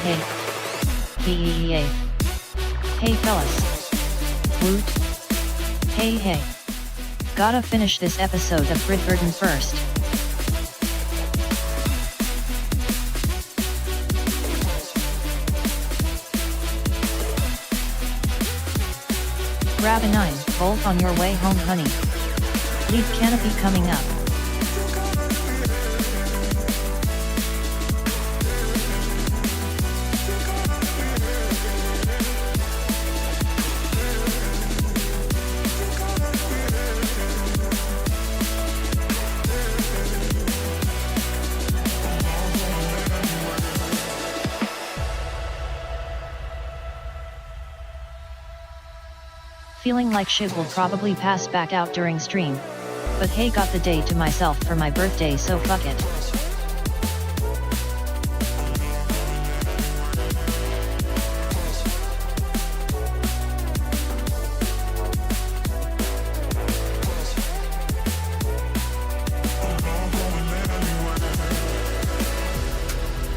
Hey. Hey. Hey fellas. Woot. Hey. Gotta finish this episode of Bridgerton first. Grab a 9-volt on your way home, honey. Lead canopy coming up. Feeling like shit will probably pass back out during stream. But hey, got the day to myself for my birthday, so fuck it.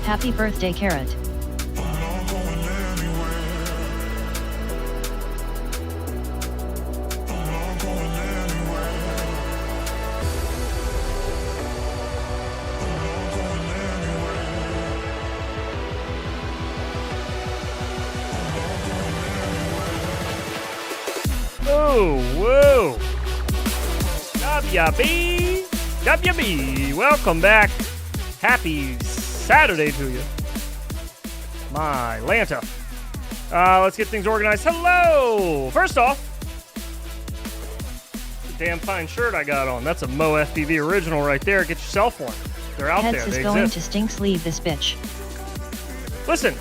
Happy birthday, Carrot. Whoa! WB! Welcome back. Happy Saturday to you. My Lanta. Let's get things organized. Hello! First off, the damn fine shirt I got on. That's a Mo FPV original right there. Get yourself one. They're out Heads there. is They going exist. to stinks leave this bitch. Listen,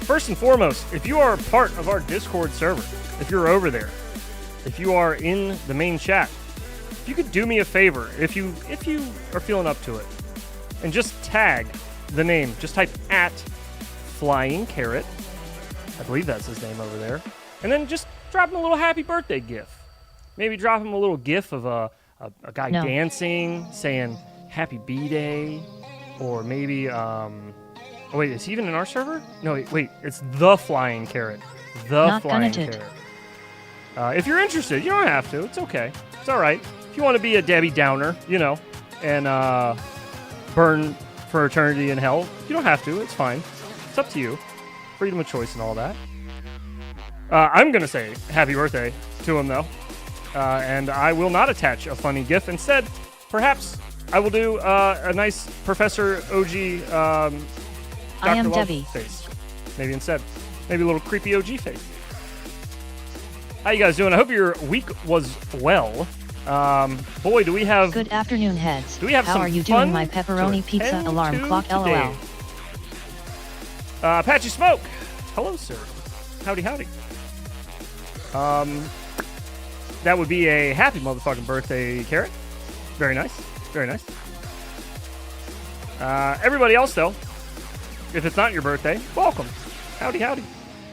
first and foremost, if you are part of our Discord server, if you're over there, if you are in the main chat, if you could do me a favor, if you are feeling up to it, and just tag the name, just type @FlyingCarrot, I believe that's his name over there, and then just drop him a little happy birthday gif. Maybe drop him a little gif of a guy dancing, saying happy B-Day, or maybe, oh wait, is he even in our server? No, wait, it's the Flying Carrot. Not Flying gonna Carrot. If you're interested, you don't have to. It's okay. It's all right. If you want to be a Debbie Downer, and burn for eternity in hell, you don't have to. It's fine. It's up to you. Freedom of choice and all that. I'm going to say happy birthday to him, though. And I will not attach a funny GIF. Instead, perhaps I will do a nice Professor OG Dr. I am Love Debbie. face. Maybe instead. Maybe a little creepy OG face. How you guys doing? I hope your week was well. Boy, do we have... Good afternoon, heads. Do we have How some are you fun doing, my pepperoni to pizza attend alarm to clock, today? LOL. Patchy Smoke. Hello, sir. Howdy. That would be a happy motherfucking birthday, Carrot. Very nice. Very nice. Everybody else, though, if it's not your birthday, welcome. Howdy.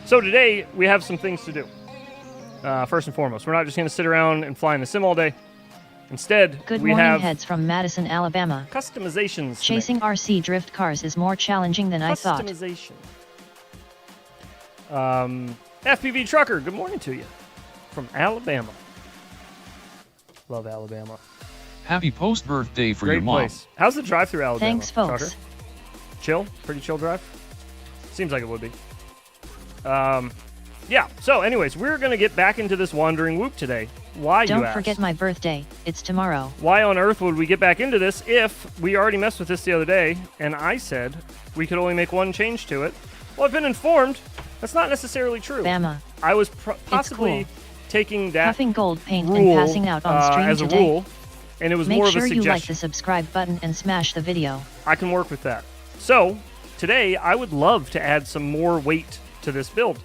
So today, we have some things to do. First and foremost, we're not just going to sit around and fly in the sim all day. Instead, Good we morning, have heads from Madison, Alabama. customizations. Chasing RC drift cars is more challenging than I thought. Customization. FPV Trucker, good morning to you. From Alabama. Love Alabama. Happy post-birthday for Great your mom. place. How's the drive through Alabama? Thanks, folks. Trucker? Chill? Pretty chill drive? Seems like it would be. Yeah, so anyways, we're going to get back into this wandering whoop today. Why, you Don't ask? forget my birthday. It's tomorrow. Why on earth would we get back into this if we already messed with this the other day, and I said we could only make one change to it? Well, I've been informed that's not necessarily true. Bama. I was possibly cool. taking that Puffing gold paint rule and passing out on stream as a today. rule, and it was Make more sure of a you like suggestion. the subscribe button and smash the video. I can work with that. So, today, I would love to add some more weight to this build.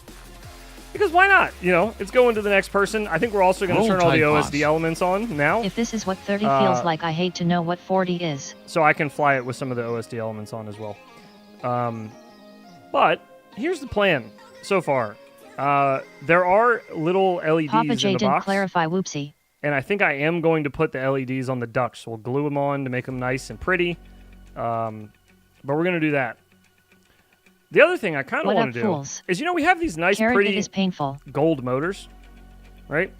Because why not? It's going to the next person. I think we're also going to turn all the Roll OSD type boss. elements on now. If this is what 30 feels like, I hate to know what 40 is. So I can fly it with some of the OSD elements on as well. But here's the plan so far. There are little LEDs Papa in J the didn't box. clarify, whoopsie. And I think I am going to put the LEDs on the ducts. We'll glue them on to make them nice and pretty. But we're going to do that. The other thing I kind of What want up, to do fools? is, we have these nice, Carrot pretty is painful. gold motors, right?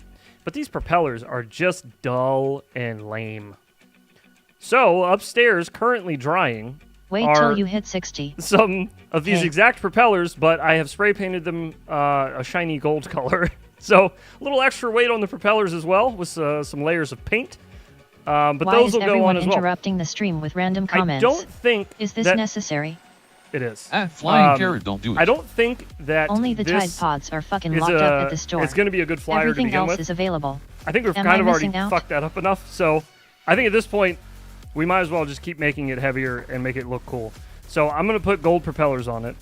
But these propellers are just dull and lame. So upstairs, currently drying, Wait are till you hit 60. some of these Hey. exact propellers, but I have spray painted them a shiny gold color. So a little extra weight on the propellers as well, with some layers of paint. But Why those is will go everyone on as well. interrupting the stream with random comments? I don't think Is this that necessary? it is. Flying carrot, don't do it. I don't think that Only the Tide this Pods are fucking is locked up at the store. It's going to be a good flyer Everything to begin else with. is available. I think we've Am kind I of already missing out? fucked that up enough. So I think at this point, we might as well just keep making it heavier and make it look cool. So I'm going to put gold propellers on it,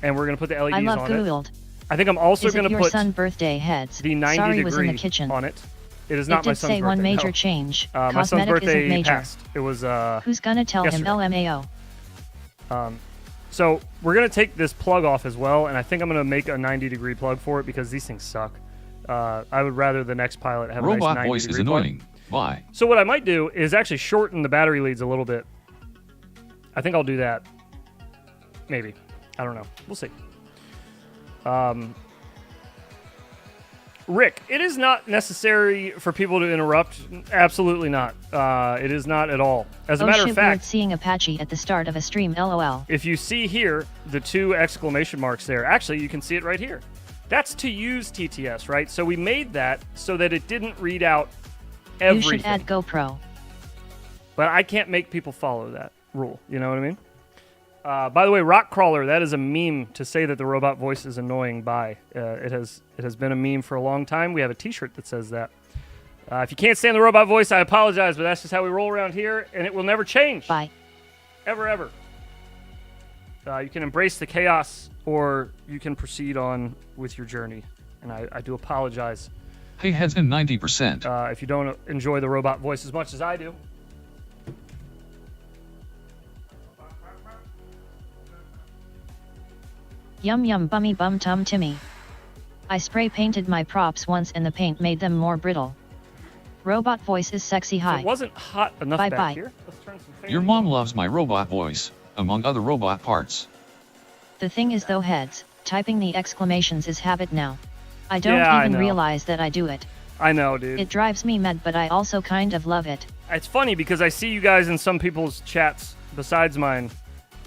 and we're going to put the LEDs I love on it. gold. I think I'm also Is going it to your put son birthday heads? the 90 Sorry, was in the degree kitchen. on it. It is It not my did son's say birthday. one major no. change. My son's Cosmetic birthday isn't major. passed. It was Who's gonna tell yesterday. him LMAO? So we're going to take this plug off as well, and I think I'm going to make a 90 degree plug for it because these things suck. I would rather the next pilot have a nice Robot 90 voice is degree plug. annoying. Why? So what I might do is actually shorten the battery leads a little bit. I think I'll do that. Maybe. I don't know. We'll see. Rick, it is not necessary for people to interrupt. Absolutely not. It is not at all. As a matter shit, of fact, weird seeing Apache at the start of a stream. LOL. if you see here the 2 exclamation marks there, actually you can see it right here. That's to use TTS, right? So we made that so that it didn't read out everything. You should add GoPro. But I can't make people follow that rule. You know what I mean? By the way, Rock Crawler, that is a meme to say that the robot voice is annoying by. It has been a meme for a long time. We have a t-shirt that says that. If you can't stand the robot voice, I apologize, but that's just how we roll around here, and it will never change. Bye. Ever, ever. You can embrace the chaos, or you can proceed on with your journey. And I do apologize Hey, heads in 90%. if you don't enjoy the robot voice as much as I do. Yum yum bummy bum tum Timmy. I spray painted my props once and the paint made them more brittle. Robot voice is sexy If high. it wasn't hot enough Bye back bye. here. Let's turn some fans Your on. mom loves my robot voice, among other robot parts. The thing is though heads, typing the exclamations is habit now. I don't Yeah, I even know. realize that I do it. I know, dude. It drives me mad but I also kind of love it. It's funny because I see you guys in some people's chats besides mine,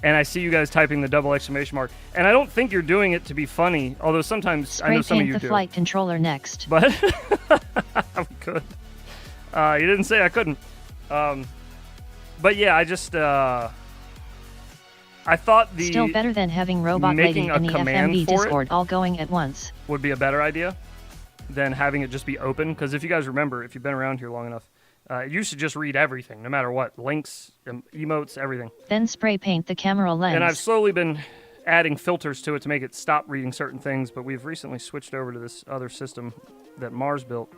and I see you guys typing the double exclamation mark. And I don't think you're doing it to be funny, although sometimes I Spray know some of paint you the do. flight controller next. But we could. You didn't say I couldn't. But yeah, I just I thought the Still better than having Robot Lady making a and the command FMB for it Discord all going at once. would be a better idea than having it just be open. Because if you guys remember, if you've been around here long enough, you should just read everything, no matter what, links, emotes, everything. Then spray paint the camera lens. And I've slowly been adding filters to it to make it stop reading certain things, but we've recently switched over to this other system that Mars built,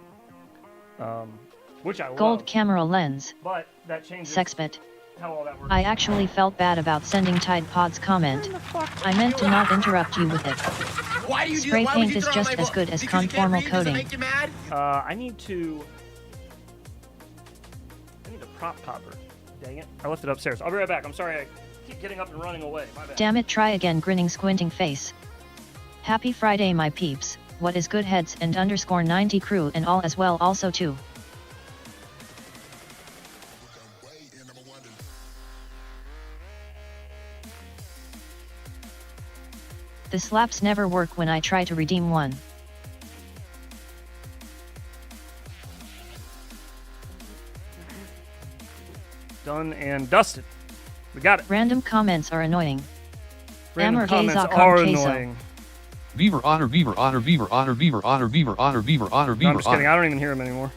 which I Gold love. camera lens. But that changes Sexbit. how all that works. I actually felt bad about sending Tide Pod's comment. I meant to not interrupt you with it. Why do you Spray do that? Why would paint you is throw just my as book? good as Because you can't conformal read, does it coding. make you mad? I need to prop popper. Dang it. I left it upstairs. I'll be right back. I'm sorry I keep getting up and running away. My bad. Damn it, try again, grinning squinting face. Happy Friday my peeps, what is good heads and underscore 90 crew and all as well also too. The slaps never work when I try to redeem one. Done and dusted. We got it. Random comments are annoying. Random Amor comments gays are con queso. annoying. Beaver otter, beaver otter, beaver otter, beaver otter, beaver otter, beaver otter, No, beaver I'm just kidding. otter. I don't even hear them anymore.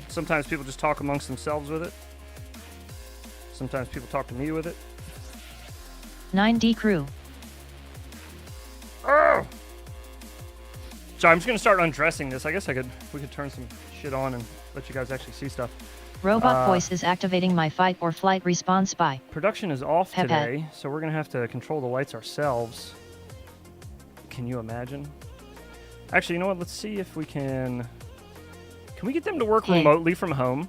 Sometimes people just talk amongst themselves with it. Sometimes people talk to me with it. 9D crew. Oh! Sorry, I'm just gonna start undressing this. I guess we could turn some shit on and let you guys actually see stuff. Robot voice is activating my fight or flight response by. Production is off Pep. today, so we're gonna have to control the lights ourselves. Can you imagine? Actually, you know what? Let's see if we can. Can we get them to work Hey. remotely from home?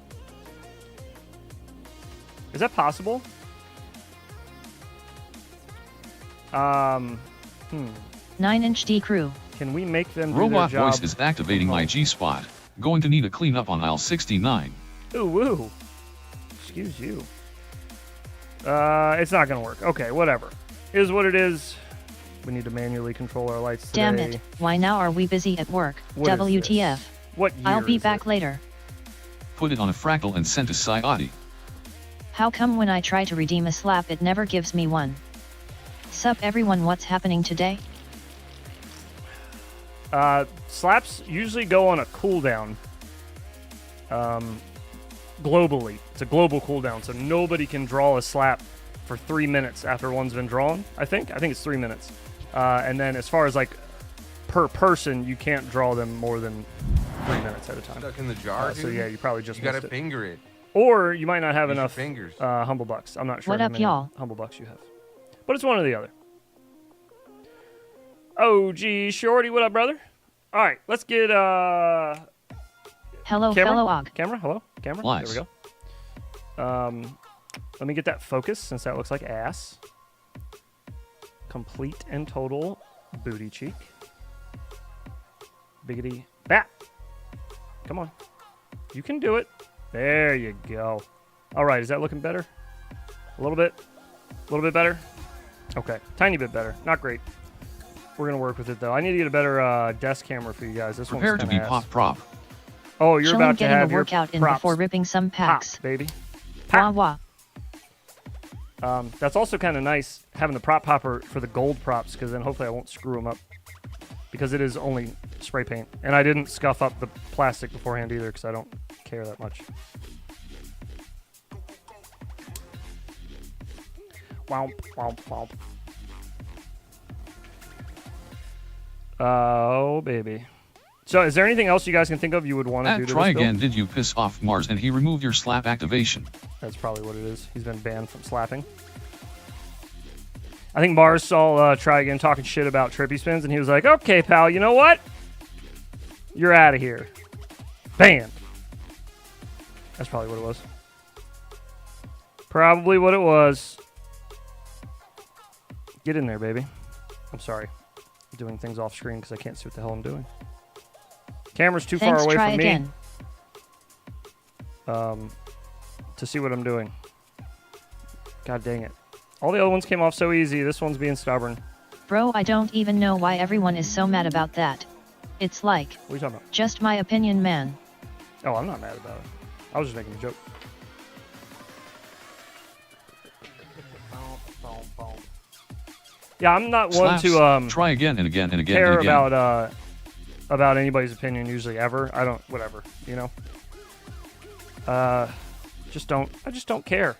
Is that possible? 9-inch D crew. Can we make them do Robot their job? voice is activating my G-spot. Going to need a cleanup on aisle 69. Ooh, woo. Excuse you. It's not gonna work. Okay, whatever. Is what it is. We need to manually control our lights today. Damn it, why now are we busy at work? What is WTF. this? What year I'll be is back it? later. Put it on a fractal and send to Sayati. How come when I try to redeem a slap it never gives me one? Sup everyone, what's happening today? Slaps usually go on a cooldown. Globally. It's a global cooldown, so nobody can draw a slap for 3 minutes after one's been drawn, I think it's 3 minutes. And then as far as like per person, you can't draw them more than 3 minutes at a time. Stuck in the jar, So yeah, you probably just you gotta missed it. finger it. Or you might not have Use your enough fingers. humble bucks. I'm not sure What how up, many y'all? humble bucks you have. But it's one or the other. Oh, gee, Shorty, what up, brother? All right, let's get Hello, camera. fellow Og. Camera, hello, camera. Lies. There we go. Let me get that focus since that looks like ass. Complete and total booty cheek. Biggity bat. Come on. You can do it. There you go. All right, is that looking better? A little bit? A little bit better? Okay, tiny bit better. Not great. We're going to work with it, though. I need to get a better desk camera for you guys. This Prepare one's to kinda be ass. pop prop. Oh, you're Chillin' about to getting have a your workout in props before ripping some packs. pop, baby. Wah wah. That's also kind of nice having the prop popper for the gold props because then hopefully I won't screw them up because it is only spray paint. And I didn't scuff up the plastic beforehand either because I don't care that much. Womp, womp, womp. Oh, baby. So is there anything else you guys can think of you would want to do to Try this build? again. Did you piss off Mars and he removed your slap activation? That's probably what it is. He's been banned from slapping. I think Mars saw Try Again talking shit about trippy spins, and he was like, okay, pal, you know what? You're out of here. Banned. That's probably what it was. Probably what it was. Get in there, baby. I'm sorry. I'm doing things off screen because I can't see what the hell I'm doing. Camera's too Thanks, far away try from again. me to see what I'm doing. God dang it. All the other ones came off so easy. This one's being stubborn. Bro, I don't even know why everyone is so mad about that. It's like, What are you talking about? just my opinion, man. Oh, I'm not mad about it. I was just making a joke. Yeah, I'm not one Slaps. to Try again and again and again care and again. about anybody's opinion usually ever. I don't, whatever, you know. I just don't care.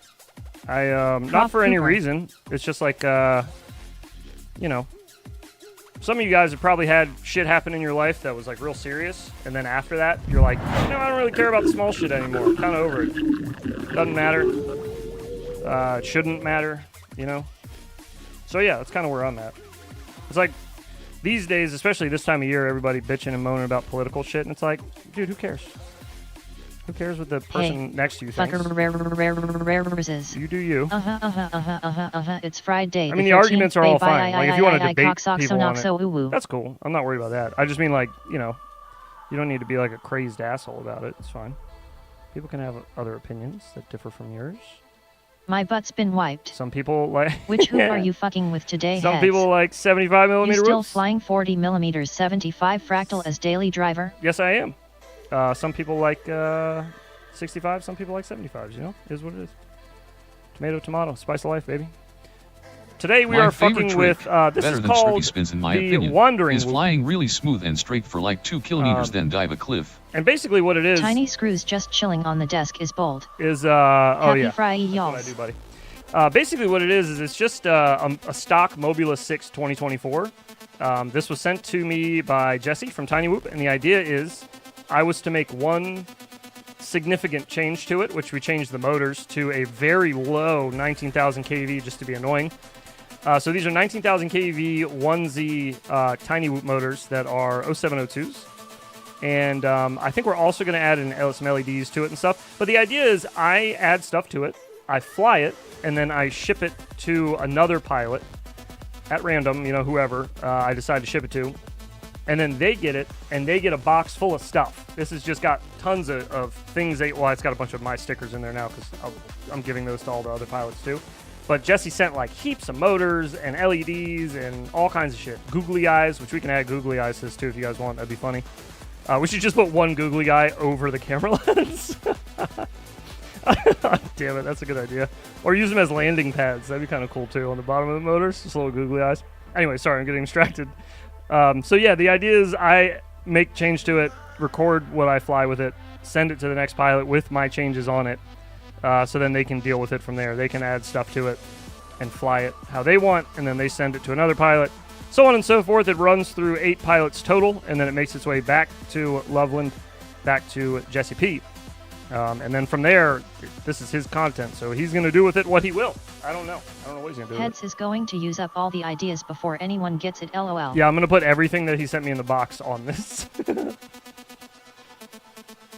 Not for any Cooper. reason. It's just like you know, some of you guys have probably had shit happen in your life that was like real serious, and then after that you're like, I don't really care about the small shit anymore. I'm kind of over it. Doesn't matter. It shouldn't matter, you know. So yeah, that's kind of where I'm at. It's like these days, especially this time of year, everybody bitching and moaning about political shit, and it's like, dude, who cares? Who cares what the person next to you thinks? Fucker. You do you. It's Friday. I mean, the arguments are all fine. Like, if you want to debate people on it, it. that's cool. I'm not worried about that. I just mean, like, you know, you don't need to be like a crazed asshole about it. It's fine. People can have other opinions that differ from yours. My butt's been wiped. Some people like... Which hoop are you fucking with today, Some heads? people like 75 You millimeter still whoops. flying 40 millimeters 75 fractal as daily driver? Yes, I am. Some people like 65. Some people like 75s, you know? It is what it is. Tomato, tomato. Spice of life, baby. Today we My are favorite fucking with... trick, this better is than trippy called spins in my the opinion, Wandering is Whoop. flying really smooth and straight for like 2 kilometers then dive a cliff. And basically what it is... Tiny screws just chilling on the desk is bold. Is, oh Happy yeah. Fry, That's y'all. what I do, buddy. Basically what it is it's just a stock Mobula 6 2024. This was sent to me by Jesse from tinywhoop, and the idea is I was to make one significant change to it, which we changed the motors to a very low 19,000 kV just to be annoying. So these are 19,000 kV 1Z tinywhoop motors that are 0702s. And I think we're also going to add some LEDs to it and stuff. But the idea is I add stuff to it, I fly it, and then I ship it to another pilot at random, whoever I decide to ship it to. And then they get it, and they get a box full of stuff. This has just got tons of things. Well, it's got a bunch of my stickers in there now because I'm giving those to all the other pilots too. But Jesse sent like heaps of motors and LEDs and all kinds of shit. Googly eyes, which we can add googly eyes to this too if you guys want. That'd be funny. We should just put one googly eye over the camera lens. Damn it, that's a good idea. Or use them as landing pads. That'd be kind of cool too on the bottom of the motors. Just little googly eyes. Anyway, sorry, I'm getting distracted. So yeah, the idea is I make change to it, record what I fly with it, send it to the next pilot with my changes on it, so then they can deal with it from there. They can add stuff to it and fly it how they want, and then they send it to another pilot. So on and so forth. It runs through 8 pilots total, and then it makes its way back to Loveland, back to Jesse P. And then from there, this is his content, so he's going to do with it what he will. I don't know what he's going to do Heads with it. is going to use up all the ideas before anyone gets it, lol. Yeah, I'm going to put everything that he sent me in the box on this.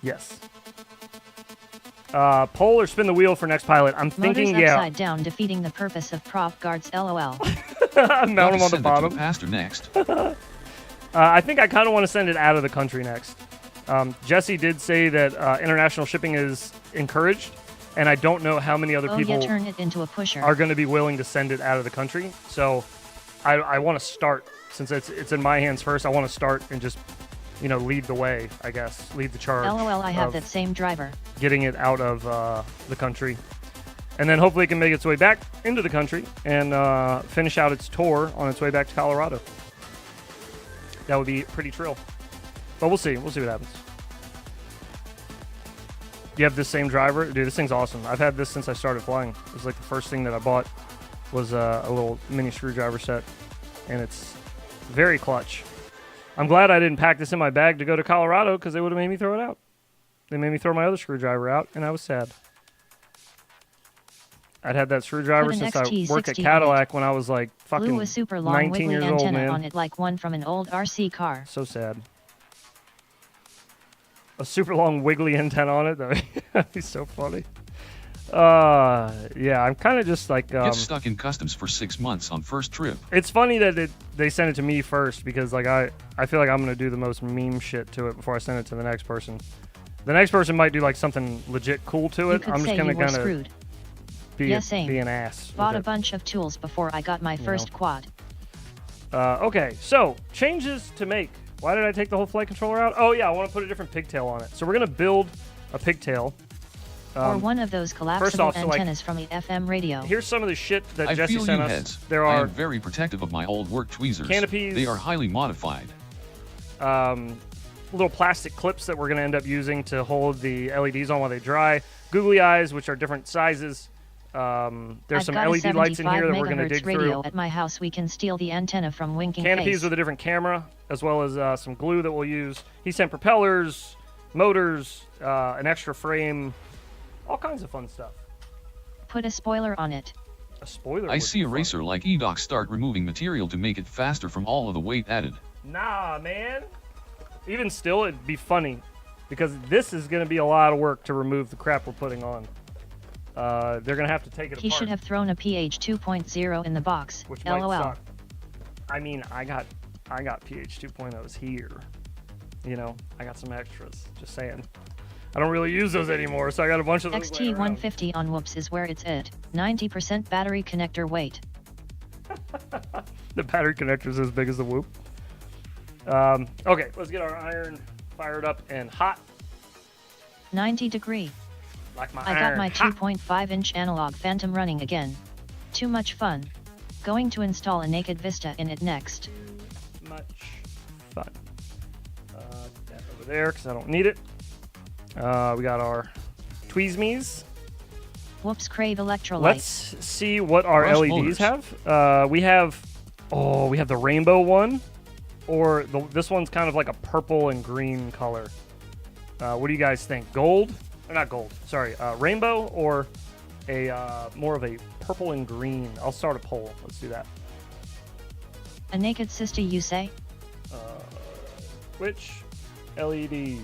Yes. Pull or spin the wheel for next pilot. I'm thinking, Motors upside down, defeating the purpose of prop guards, lol. Mount him on the bottom. Pastor next. I think I kind of want to send it out of the country next. Jesse did say that international shipping is encouraged, and I don't know how many other people turn it into a pusher. are going to be willing to send it out of the country. So I want to start, since it's in my hands first, I want to start and just, lead the way, I guess. Lead the charge. lol, I have that same driver. Getting it out of the country. And then hopefully it can make its way back into the country and finish out its tour on its way back to Colorado. That would be pretty trill. But we'll see. We'll see what happens. You have this same driver? Dude, this thing's awesome. I've had this since I started flying. It was like the first thing that I bought was a little mini screwdriver set. And it's very clutch. I'm glad I didn't pack this in my bag to go to Colorado because they would have made me throw it out. They made me throw my other screwdriver out, and I was sad. I'd had that screwdriver since I worked at Cadillac when I was like fucking Blew a super long 19 wiggly years old, antenna man. on it like one from an old RC car. So sad. A super long wiggly antenna on it. That'd be so funny. Yeah, I'm kind of just like... Get stuck in customs for 6 months on first trip. It's funny that they sent it to me first because like I feel like I'm going to do the most meme shit to it before I send it to the next person. The next person might do like something legit cool to it. I'm just going to kind of be an ass. Bought a bunch of tools before I got my first quad. Okay, so changes to make. Why did I take the whole flight controller out? Oh yeah, I want to put a different pigtail on it. So we're going to build a pigtail. Or one of those collapsible antennas from the FM radio. Here's some of the shit that Jesse feel sent you us. heads. There I are am very protective of my old work tweezers. canopies. They are highly modified. Little plastic clips that we're going to end up using to hold the LEDs on while they dry. Googly eyes, which are different sizes. There's some LED lights in here that we're going to dig radio through. At my house, we can steal the antenna from Winking Canopies Face. with a different camera, as well as some glue that we'll use. He sent propellers, motors, an extra frame, all kinds of fun stuff. Put a spoiler on it. A spoiler? I see a racer like eDoc start removing material to make it faster from all of the weight added. Nah, man. Even still, it'd be funny, because this is going to be a lot of work to remove the crap we're putting on. They're going to have to take it apart. He should have thrown a PH 2.0 in the box. Which LOL. might suck. I mean, I got PH 2.0s here. I got some extras. Just saying. I don't really use those anymore, so I got a bunch of those. XT150 on Whoops is where it's at. 90% battery connector weight. The battery connector is as big as the Whoop. Okay, let's get our iron fired up and hot. 90 degree. Like my I got my 2.5-inch analog Phantom running again. Too much fun. Going to install a naked Vista in it next. Much fun. Put that over there because I don't need it. We got our Tweezme's. Whoops, crave electrolyte. Let's see what our Rush LEDs motors. have. We have the rainbow one, or this one's kind of like a purple and green color. What do you guys think? Gold? Or not gold. Sorry, rainbow or a more of a purple and green. I'll start a poll. Let's do that. A naked sister, you say? Which LEDs?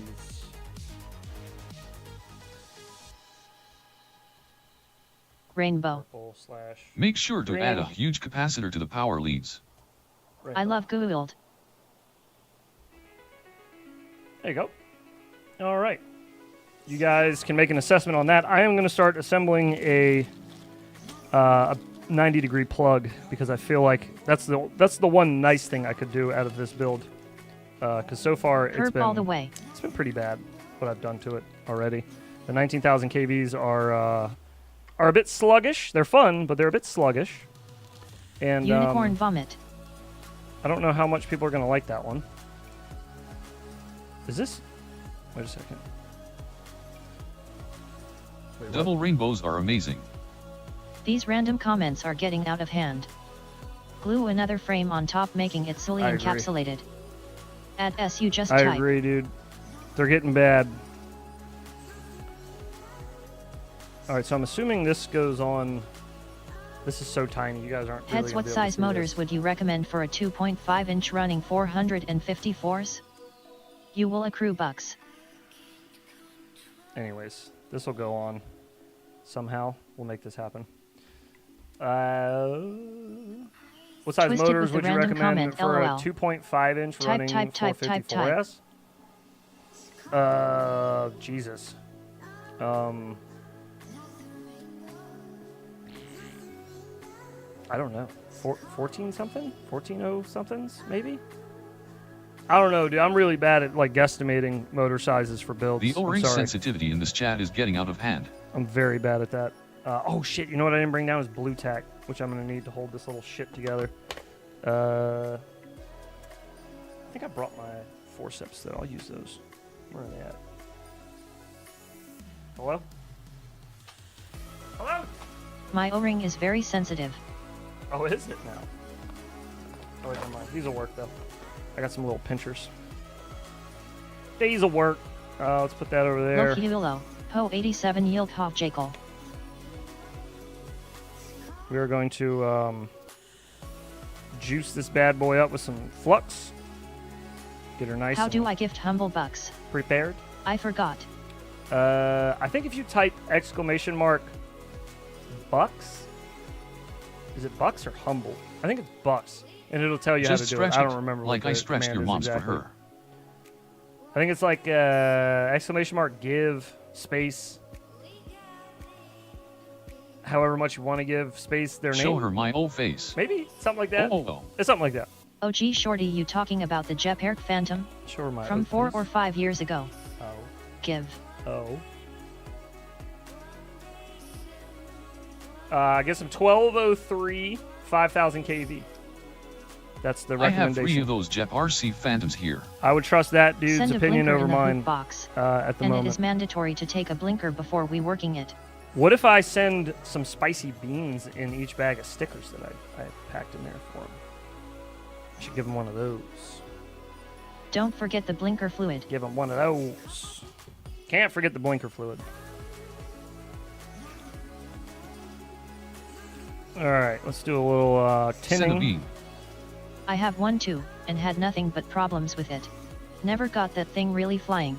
Rainbow. Purple slash. Make sure to add a green. huge capacitor to the power leads. Rainbow. I love Gould. There you go. All right. You guys can make an assessment on that. I am going to start assembling a 90-degree plug because I feel like that's the one nice thing I could do out of this build. Because so far Curb all the way. it's been pretty bad what I've done to it already. The 19,000 kVs are a bit sluggish. They're fun, but they're a bit sluggish. And Unicorn vomit. I don't know how much people are going to like that one. Is this? Wait a second. Wait, what? Double rainbows are amazing. These random comments are getting out of hand. Glue another frame on top, making it fully I agree. encapsulated. Add SU just I type. agree, dude. They're getting bad. All right, so I'm assuming this goes on. This is so tiny. You guys aren't. Heads, really what size motors would you recommend for a 2.5-inch running 454s? You will accrue bucks. Anyways, this will go on somehow. We'll make this happen. What size Twisted motors with the would you random recommend comment, for LOL. a 2.5-inch Type, running type, type, type, 454S? Jesus. I don't know. 14 something? 14 somethings maybe? I don't know, dude. I'm really bad at like guesstimating motor sizes for builds. The I'm O-ring sorry. sensitivity in this chat is getting out of hand. I'm very bad at that. Oh shit! You know what I didn't bring down is blue tack, which I'm gonna need to hold this little shit together. I think I brought my forceps though. I'll use those. Where are they at? Hello? Hello? My O-ring is very sensitive. Oh, is it now? Oh wait, never mind. These will work though. I got some little pinchers. These will work. Let's put that over there. Lohilo. Ho 87 Yield Hov Jekyll. We are going to juice this bad boy up with some flux. Get her nice. How do and I gift humble bucks? prepared? I forgot. I think if you type exclamation mark bucks, is it bucks or humble? I think it's bucks, and it'll tell you Just how to do stretch it. I don't remember. like what I the stretched command your is moms exactly. for her. I think it's like exclamation mark give space. However much you want to give space their name. Show her my old face. Maybe something like that. Oh. It's something like that. OG Shorty, you talking about the Jep Phantom? Show her my From O, 4 please. or 5 years ago. Oh. Give. Oh. I guess I'm 1203, 5000 kV. That's the I have 3 recommendation. of those Jep RC Phantoms here. I would trust that dude's Send a opinion blinker over in the mine hoop box. at the And moment. it is mandatory to take a blinker before we working it. What if I send some spicy beans in each bag of stickers that I packed in there for him? I should give him one of those. Don't forget the blinker fluid. Give him one of those. Can't forget the blinker fluid. All right, let's do a little Send a tinning. beam. I have one too, and had nothing but problems with it. Never got that thing really flying.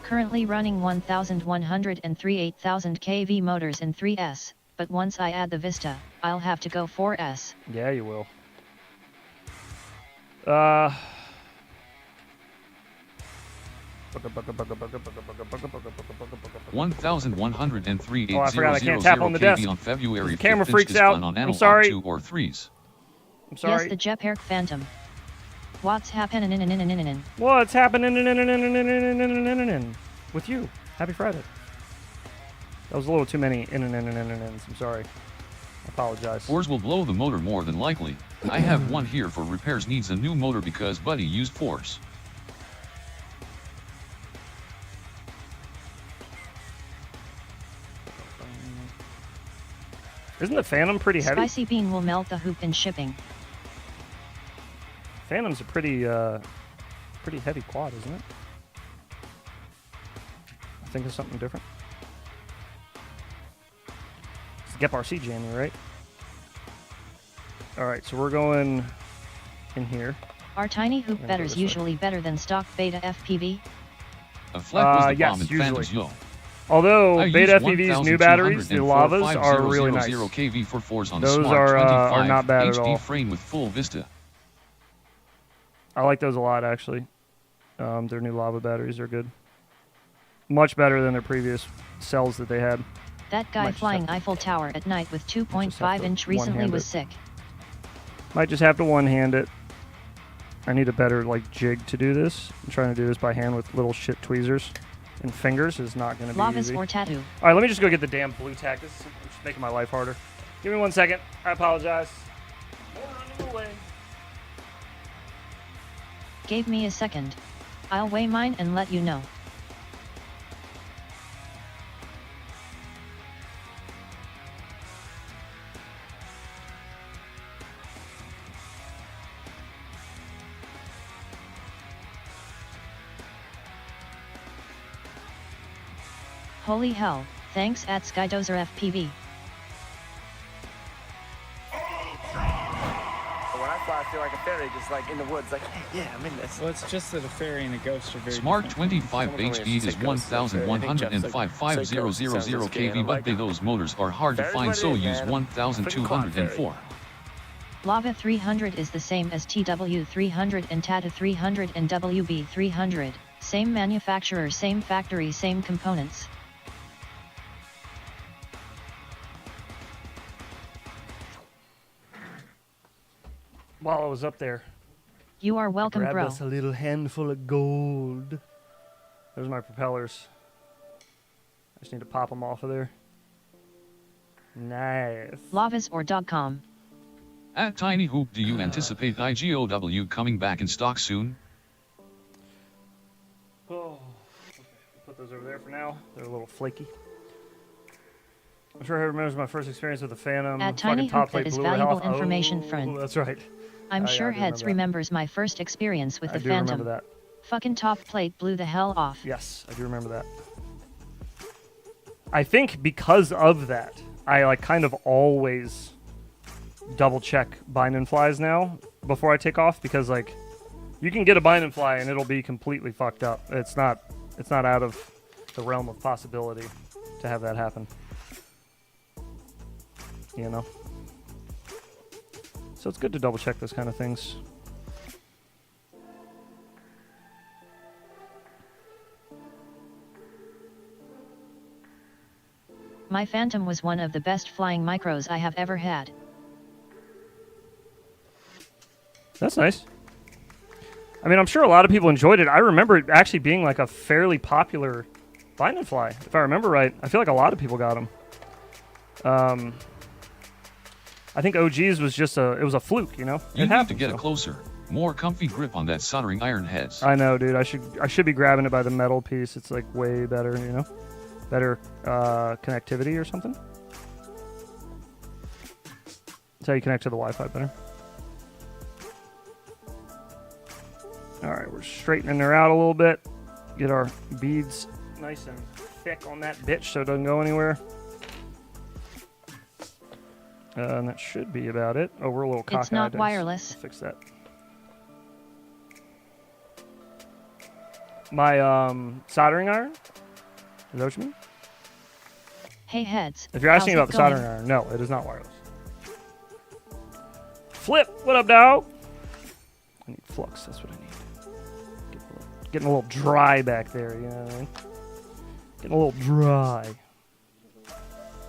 Currently running 1103 8000 kV motors in 3S, but once I add the Vista, I'll have to go 4S. Yeah, you will. 1103 Oh, I forgot I can't tap on the desk. kV on February The camera 5th, freaks display out. on I'm analog sorry. 2 or 3s. I'm sorry. Yes, the Jep Phantom. What's happening? What's happening with you? Happy Friday. That was a little too many ins. I'm sorry. I apologize. Fours will blow the motor more than likely. I have one here for repairs, needs a new motor because Buddy used fours. Isn't the Phantom pretty heavy? Spicy bean will melt the hoop in shipping. Phantom's a pretty heavy quad, isn't it? I think it's something different. It's the GEP-RC jammy, right? All right, so we're going in here. Are tiny hoop I'm gonna go betters this way. usually better than stock beta FPV? A flat was the yes, bomb in usually. Phantom's yo. Although I Beta use FPV's new batteries, the lavas, are really nice. 1200 kV for 4s on Those Smart are 25 not bad at HD all. frame with full vista. I like those a lot, actually. Their new lava batteries are good. Much better than their previous cells that they had. That guy flying Eiffel Tower at night with 2.5 inch recently was sick. Might just have to one-hand it. I need a better like jig to do this. I'm trying to do this by hand with little shit tweezers and fingers is not going to be Lavas easy. or tattoo. All right, let me just go get the damn blue tack. This is just making my life harder. Give me 1 second. I apologize. More running away. Gave me a second. I'll weigh mine and let you know. Holy hell, thanks at Skydozer FPV. When I fly, I feel like a fairy, just like in the woods, like, hey, yeah, I'm in this. Well, it's just that a fairy and a ghost are very Smart different. 25 HD is 1105 kV, but those motors are hard to find, so use 1204. Lava 300 is the same as TW300 and Tata 300 and WB 300. Same manufacturer, same factory, same components. While I was up there, You are welcome, grabbed bro. us a little handful of gold. There's my propellers. I just need to pop them off of there. Nice. Lavas or .com. At tinywhoop, do you anticipate IGOW coming back in stock soon? Oh, okay. Put those over there for now. They're a little flaky. I'm sure everyone remembers my first experience with the Phantom. At Fucking top tinywhoop, plate that is blew the hell valuable off. information, Oh, friend. that's right. I'm Yeah, sure I do Heads remember that. remembers my first experience with I the do Phantom. remember that. Fucking top plate blew the hell off. Yes, I do remember that. I think because of that, I like kind of always double check bind and flies now before I take off, because like you can get a bind and fly and it'll be completely fucked up. It's not out of the realm of possibility to have that happen. You know? So it's good to double check those kind of things. My Phantom was one of the best flying micros I have ever had. That's nice. I mean, I'm sure a lot of people enjoyed it. I remember it actually being like a fairly popular bind and fly, if I remember right. I feel like a lot of people got them. I think OG's was just it was a fluke, you know? You It need happened, to get so. a closer, more comfy grip on that soldering iron heads. I know, dude. I should be grabbing it by the metal piece. It's like way better, you know? Better connectivity or something. That's how you connect to the Wi-Fi better. All right, we're straightening her out a little bit. Get our beads nice and thick on that bitch so it doesn't go anywhere. And that should be about it. Oh, we're a little cockeyed. It's not I'll wireless. fix that. My soldering iron? Is that what you mean? Hey Heads. If you're asking how's about it the soldering going? iron, no, it is not wireless. Flip, what up, dog? I need flux, that's what I need. Getting a little dry back there, you know what I mean? Getting a little dry.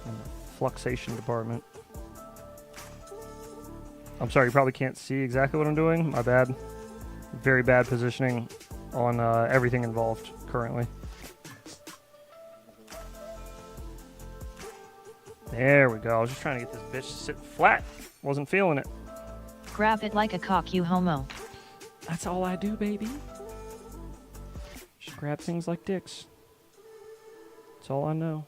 In the fluxation department. I'm sorry, you probably can't see exactly what I'm doing. My bad. Very bad positioning on everything involved currently. There we go. I was just trying to get this bitch to sit flat. Wasn't feeling it. Grab it like a cock, you homo. That's all I do, baby. Just grab things like dicks. That's all I know.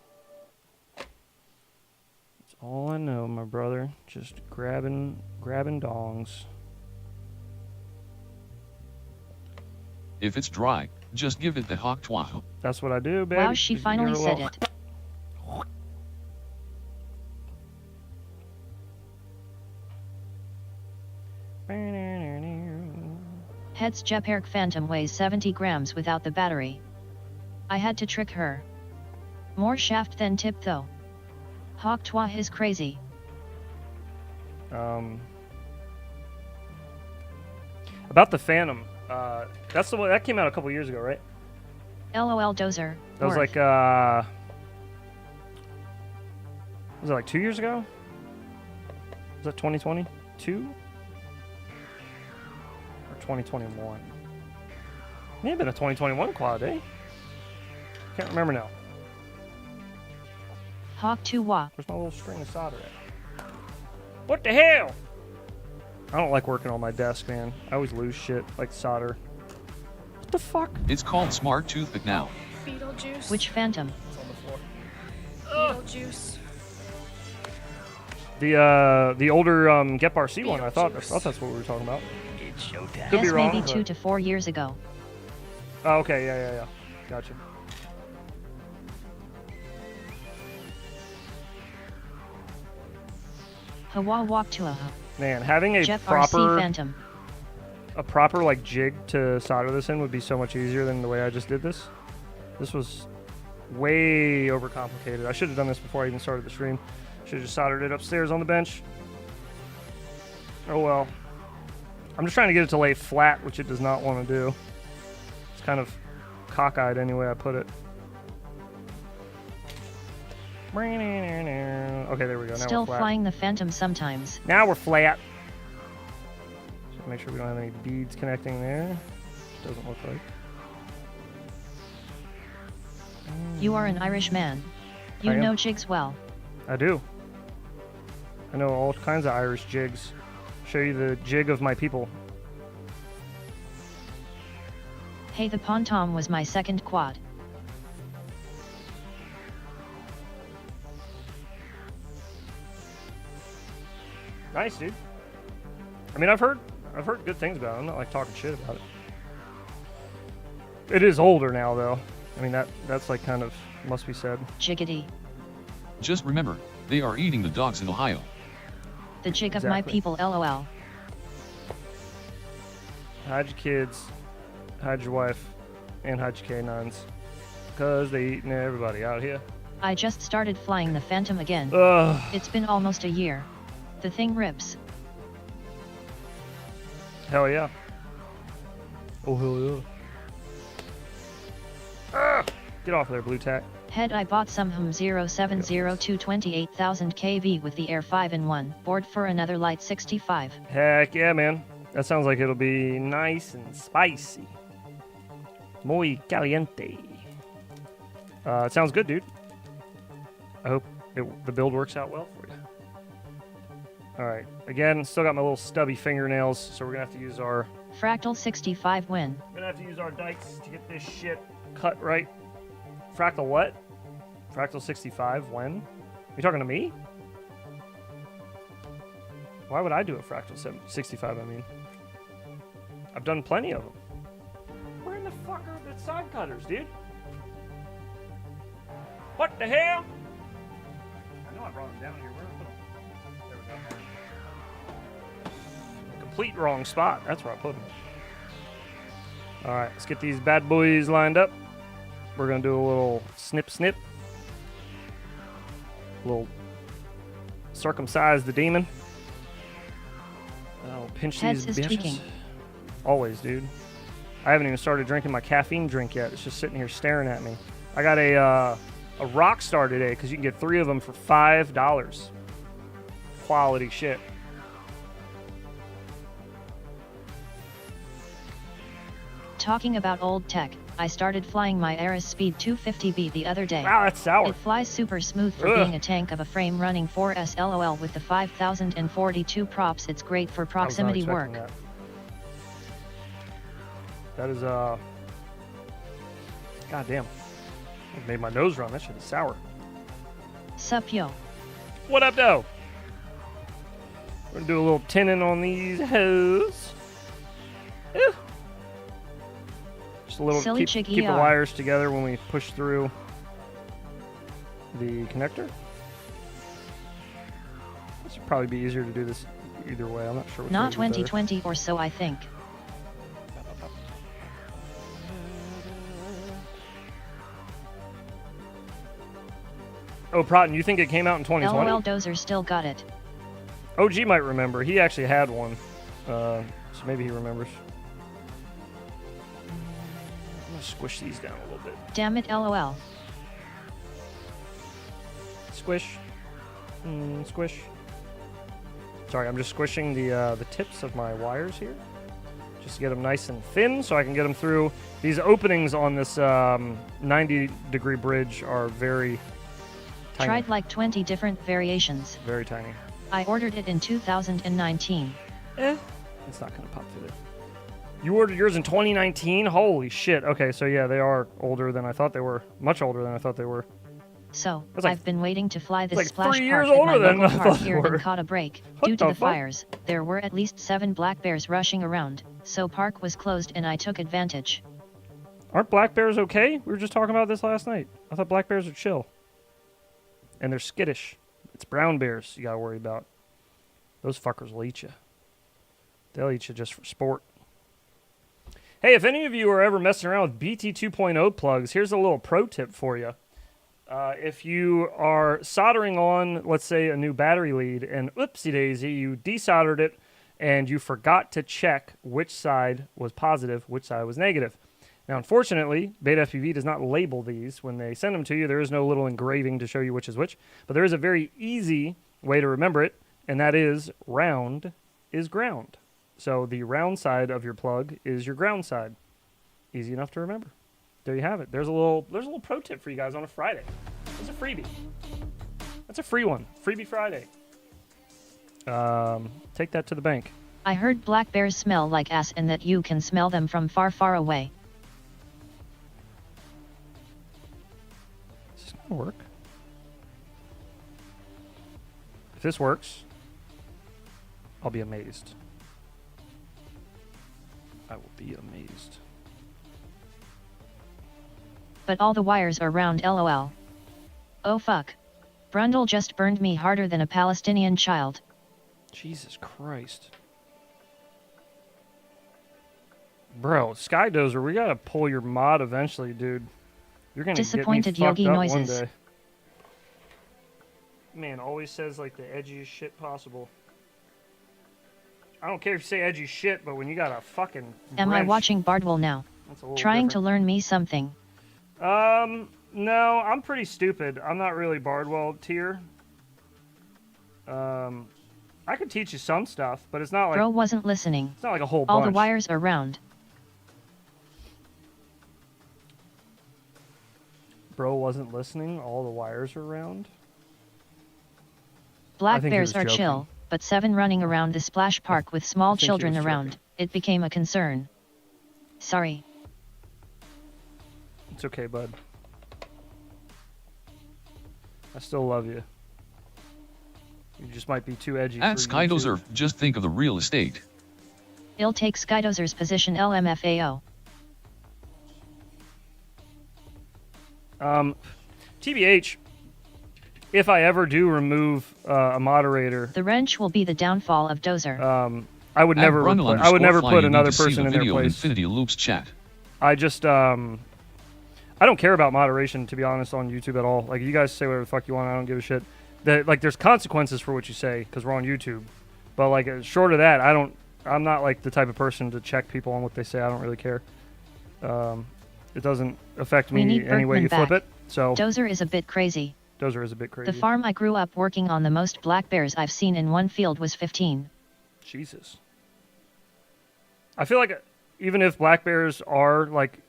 That's all I know, my brother. Just grabbing dongs. If it's dry, just give it the hawk twa. That's what I do, baby. Wow, she Just give finally her a said little- it. Heads Jeperk Phantom weighs 70 grams without the battery. I had to trick her. More shaft than tip though. Hawk Twa is crazy. About the Phantom. That's the one that came out a couple years ago, right? LOL dozer. That was Worth. like was it like 2 years ago? Was that 2022? Or 2021? May have been a 2021 quad, eh? Can't remember now. Hawk 2 Wa. Where's my little string of solder at? What the hell? I don't like working on my desk, man. I always lose shit, like solder. What the fuck? It's called Smart Toothpick now. Beetlejuice. Which Phantom? It's on the floor. Beetlejuice. The older Get Bar C one, I thought that's what we were talking about. It's showtime. Could be Yes, wrong, maybe 2 but- to 4 years ago. Oh, okay, yeah. Gotcha. Hawa Walk to a Man, having a Jeff RC proper Phantom. like jig to solder this in would be so much easier than the way I just did this. This was way overcomplicated. I should have done this before I even started the stream. Should have just soldered it upstairs on the bench. Oh well. I'm just trying to get it to lay flat, which it does not want to do. It's kind of cockeyed any way I put it. Okay, there we go. Now Still we're flat. flying the Phantom sometimes. Now we're flat. Just make sure we don't have any beads connecting there. Doesn't look like. You are an Irish man. I You am. know jigs well. I do. I know all kinds of Irish jigs. Show you the jig of my people. Hey, the Pontom was my second quad. Nice, dude. I mean, I've heard good things about it. I'm not like talking shit about it. It is older now, though. I mean, that's like kind of must be said. Jiggity. Just remember, they are eating the dogs in Ohio. The jig of my Exactly. people, lol. Hide your kids, hide your wife, and hide your canines. Because they eating everybody out here. I just started flying the Phantom again. Ugh. It's been almost a year. The thing rips. Hell yeah. Oh, hell yeah. Ah! Get off there, Blue Tack. Head, I bought some HUM 0702 28,000 kV with the Air 5-in-1 board for another light 65. Heck yeah, man. That sounds like it'll be nice and spicy. Muy caliente. It sounds good, dude. I hope the build works out well for you. Alright, again, still got my little stubby fingernails, so we're gonna have to use our Fractal 65 win. dikes to get this shit cut right. Fractal what? Fractal 65, when? Are you talking to me? Why would I do a Fractal 65, I mean? I've done plenty of them. Where in the fuck are the side cutters, dude? What the hell? I know I brought them down here. Where did I put them? There we go. Complete wrong spot. That's where I put them. Alright, let's get these bad boys lined up. We're going to do a little snip. A little circumcise the demon. I'll pinch Heads these is bitches. tweaking. Always, dude. I haven't even started drinking my caffeine drink yet. It's just sitting here staring at me. I got a rock star today because you can get 3 of them for $5. Quality shit. Talking about old tech, I started flying my Aris Speed 250B the other day. Wow, that's sour. It flies super smooth for Ugh. being a tank of a frame running 4S LOL with the 5042 props. It's great for I was not proximity work. expecting That is, God damn. It made my nose run. That shit is sour. Sup yo. What up, though? We're gonna do a little tinning on these hoes. Ew. Just a little Silly keep chick the ER. wires together when we push through the connector. This would probably be easier to do this either way. I'm not sure. Which Not way is better. 2020 or so, I think. Oh, Proton, you think it came out in 2020? LOL, Dozer still got it. OG might remember. He actually had one. So maybe he remembers. I'm gonna squish these down a little bit. Damn it, LOL. Squish. Squish. Sorry, I'm just squishing the tips of my wires here. Just to get them nice and thin so I can get them through. These openings on this 90-degree bridge are very tiny. Tried like 20 different variations. Very tiny. I ordered it in 2019. It's not going to pop through there. You ordered yours in 2019? Holy shit. Okay, so yeah, they are older than I thought they were. Much older than I thought they were. So, That's like- I've been waiting to fly this like splash 3 park years at my older than local I park thought they here were. and caught a break. What Due the to the fuck? fires, there were at least 7 black bears rushing around, so park was closed and I took advantage. Aren't black bears okay? We were just talking about this last night. I thought black bears are chill. And they're skittish. It's brown bears you gotta worry about. Those fuckers will eat you. They'll eat you just for sport. Hey, if any of you are ever messing around with BT 2.0 plugs, here's a little pro tip for you. If you are soldering on, let's say, a new battery lead, and oopsie-daisy, you desoldered it, and you forgot to check which side was positive, which side was negative. Now, unfortunately, Beta FPV does not label these when they send them to you. There is no little engraving to show you which is which, but there is a very easy way to remember it, and that is round is ground. So the round side of your plug is your ground side. Easy enough to remember. There you have it. There's a little pro tip for you guys on a Friday. It's a freebie. That's a free one. Freebie Friday. Take that to the bank. I heard black bears smell like ass and that you can smell them from far, far away. Is this gonna work? If this works, I'll be amazed. I will be amazed. But all the wires are round, LOL. Oh fuck. Brundle just burned me harder than a Palestinian child. Jesus Christ. Bro, Skydozer, we gotta pull your mod eventually, dude. You're gonna Disappointed get me fucked Yogi up noises. one day. Man, always says like the edgiest shit possible. I don't care if you say edgy shit, but when you got a fucking Am I wrench, watching Bardwell now? that's a little Trying to different. learn me something. No, I'm pretty stupid. I'm not really Bardwell tier. I could teach you some stuff, but it's not like Bro wasn't listening. it's not like a whole All bunch. the wires are round. Bro wasn't listening. All the wires are round. I Black think he bears was are joking. chill, but 7 running around the splash park with small think he children was around. joking. It became a concern. Sorry. It's okay, bud. I still love you. You just might be too edgy At for Skydozer, YouTube. just think of the real estate. I'll take Skydozer's position LMFAO. TBH, if I ever do remove a moderator, The wrench will be the downfall of Dozer. I would At never. Brundle I would never _ put you need another to see person the in their video place. Infinity Loops chat. I just I don't care about moderation, to be honest, on YouTube at all. Like, you guys say whatever the fuck you want, I don't give a shit. Like, there's consequences for what you say because we're on YouTube. But like, short of that, I'm not like the type of person to check people on what they say. I don't really care. It doesn't affect We me need any way you Berkman flip back. it. So Dozer is a bit crazy. Dozer is a bit crazy. The farm I grew up working on, the most black bears I've seen in one field was 15. Jesus. I feel like even if black bears are like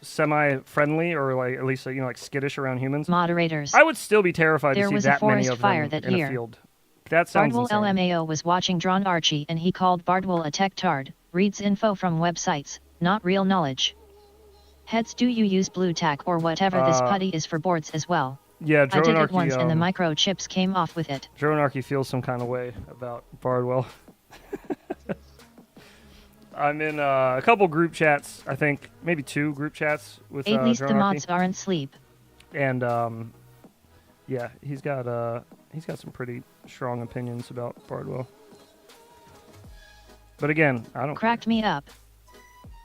semi-friendly or like at least like skittish around humans, Moderators. I would still be terrified There to see was a that many forest of them fire that in a year. field. That sounds Bardwell insane. LMAO was watching Drawn Archie and he called Bardwell a tech tard, reads info from websites, not real knowledge. Heads, do you use blue tack or whatever this putty is for boards as well? Yeah, I did it Dronarchy, once and the microchips came off with it. Dronarchy feels some kind of way about Bardwell. I'm in a couple group chats, I think maybe 2 group chats with At least the Dronarchy. mods aren't sleep. And yeah, he's got some pretty strong opinions about Bardwell. But again, I don't. Cracked me up.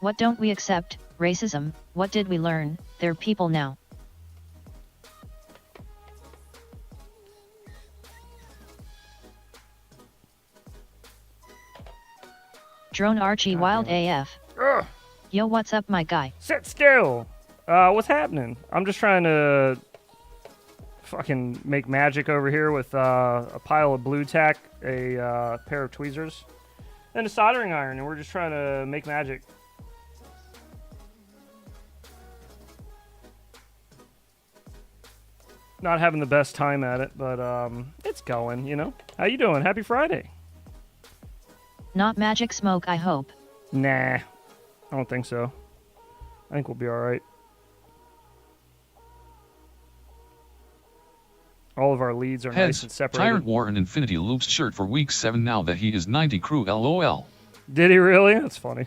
What don't we accept? Racism. What did we learn? They're people now. Drone Archie God Wild damn AF. Ugh. Yo, what's up, my guy? Sit still. What's happening? I'm just trying to fucking make magic over here with a pile of blue tack, a pair of tweezers, and a soldering iron, and we're just trying to make magic. Not having the best time at it, but it's going, you know. How you doing? Happy Friday. Not magic smoke, I hope. Nah, I don't think so. I think we'll be all right. All of our leads are nice and separated. Tyrant wore an Infinity Loops shirt for week 7 now that he is 90 crew LOL. Did he really? That's funny.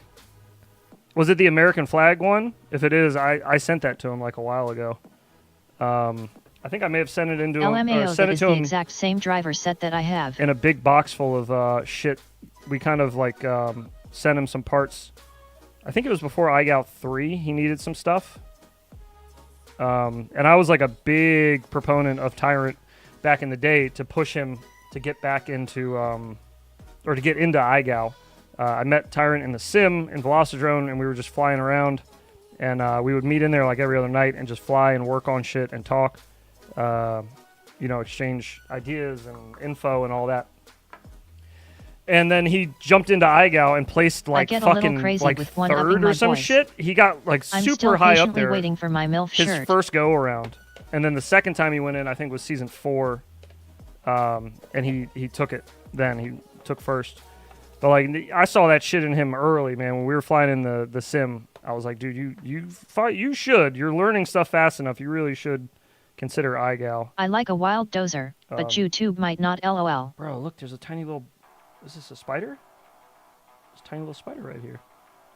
Was it the American flag one? If it is, I sent that to him like a while ago. I think I may have sent it into him. LMAO, Sent that it is to the him exact same driver set that I have. in a big box full of shit. We kind of like sent him some parts. I think it was before iGal 3. He needed some stuff. And I was like a big proponent of Tyrant back in the day to push him to get back into, or to get into iGal. I met Tyrant in the sim in Velocidrone, and we were just flying around. And we would meet in there like every other night and just fly and work on shit and talk. You know, exchange ideas and info and all that. And then he jumped into iGal and placed like fucking like third or some shit. He got like super high up there. Waiting for my MILF his shirt. first go around, and then the second time he went in, I think was season 4, and he took it. Then he took first. But like I saw that shit in him early, man. When we were flying in the sim, I was like, dude, you should. You're learning stuff fast enough. You really should consider iGal. I like a wild dozer, but YouTube might not. LOL. Bro, look, there's a tiny little. Is this a spider? There's a tiny little spider right here.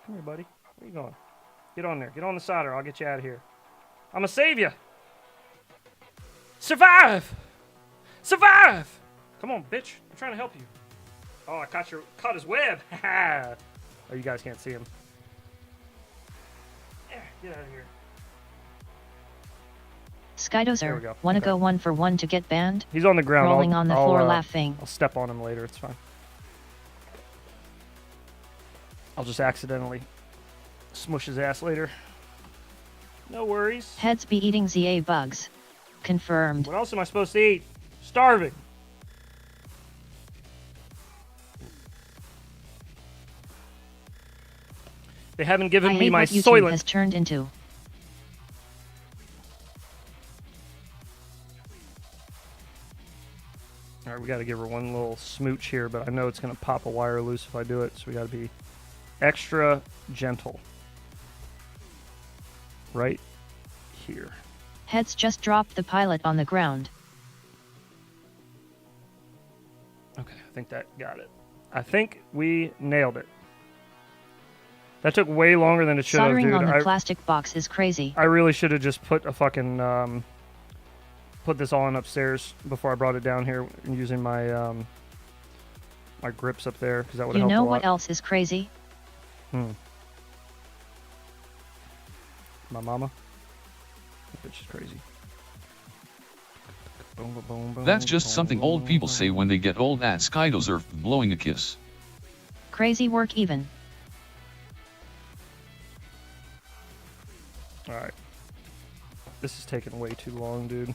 Come here, buddy. Where you going? Get on there. Get on the solder. I'll get you out of here. I'm gonna save you. Survive! Survive! Come on, bitch. I'm trying to help you. Oh, I caught his web. Oh, you guys can't see him. Get out of here. There we Skydozer, go. wanna Okay. go 1 for 1 to get banned? He's on the ground. Rolling on the floor laughing. I'll step on him later. It's fine. I'll just accidentally smush his ass later. No worries. Heads be eating ZA bugs. Confirmed. What else am I supposed to eat? Starving. They haven't given I me hate my what YouTube soylent. has turned into. All right, we got to give her one little smooch here, but I know it's going to pop a wire loose if I do it, so we got to be extra gentle. Right here. Heads just dropped the pilot on the ground. Okay, I think that got it. I think we nailed it. That took way longer than it should have, dude. Soldering on the plastic box is crazy. I really should have just put a fucking put this all in upstairs before I brought it down here using my my grips up there, because that would You help a know lot. what else is crazy? My mama. That bitch is crazy. Boom, boom, boom, boom, That's just boom, something boom, old people boom. say when they get old at Skydozer blowing a kiss. Crazy work even. Alright. This is taking way too long, dude.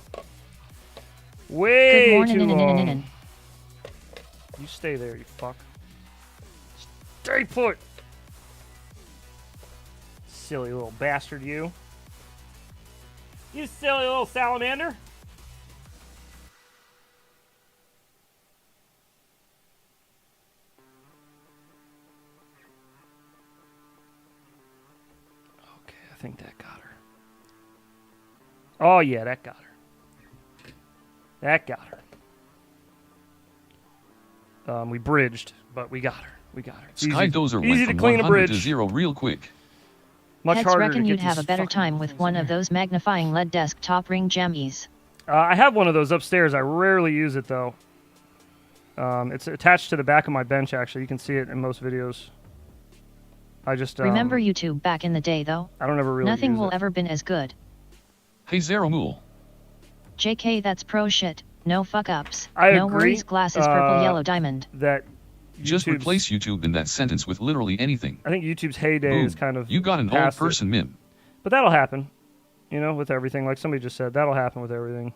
Way Good too long. morning. You stay there, you fuck. Stay put! Silly little bastard, you. You silly little salamander. Okay, I think that got her. Oh, yeah, that got her. That got her. We bridged, but we got her. We got her. It's Skydozer easy went to from clean a 100 to bridge. 0 real quick. Much Heads harder reckon to you'd get have a these better fucking time with things one in of there. those magnifying LED desktop ring jammies. I have one of those upstairs. I rarely use it, though. It's attached to the back of my bench, actually. You can see it in most videos. I just... Remember YouTube back in the day, though? I don't ever really Nothing use will it. ever been as good. Hey Zero Mool. JK, that's pro shit. No fuck ups. I no agree, worries. Glasses purple, yellow, diamond. That Just replace YouTube in that sentence with literally anything. I think YouTube's heyday is kind of You got an old past person meme. But that'll happen, you know, with everything. Like somebody just said, that'll happen with everything.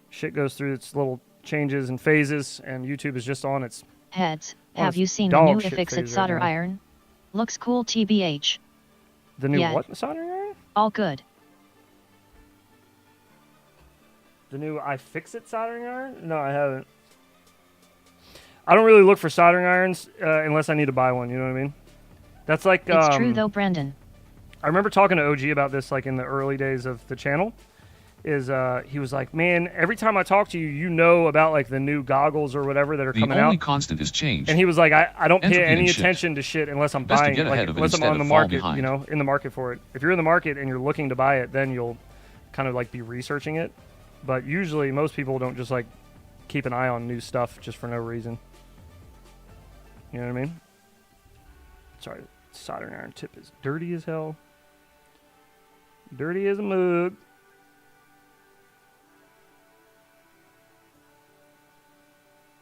Shit goes through its little changes and phases, and YouTube is just on its... Heads, on have its you seen the dog new shit Iffixit phase right solder now. iron? Looks cool TBH. The new Yeah. what soldering iron? All good. The new iFixit soldering iron? No, I haven't. I don't really look for soldering irons unless I need to buy one, you know what I mean? That's like... It's true though, Brendan. I remember talking to OG about this like in the early days of the channel. He was like, man, every time I talk to you, you know about like the new goggles or whatever that are coming The only out. constant is change. And he was like, I don't pay Entropy any and shit. attention to shit unless I'm Best to buying get it, ahead like, of it unless I'm instead on the of fall market, behind. you know, in the market for it. If you're in the market and you're looking to buy it, then you'll kind of like be researching it. But usually most people don't just like keep an eye on new stuff just for no reason. You know what I mean? Sorry, soldering iron tip is dirty as hell. Dirty as a mug.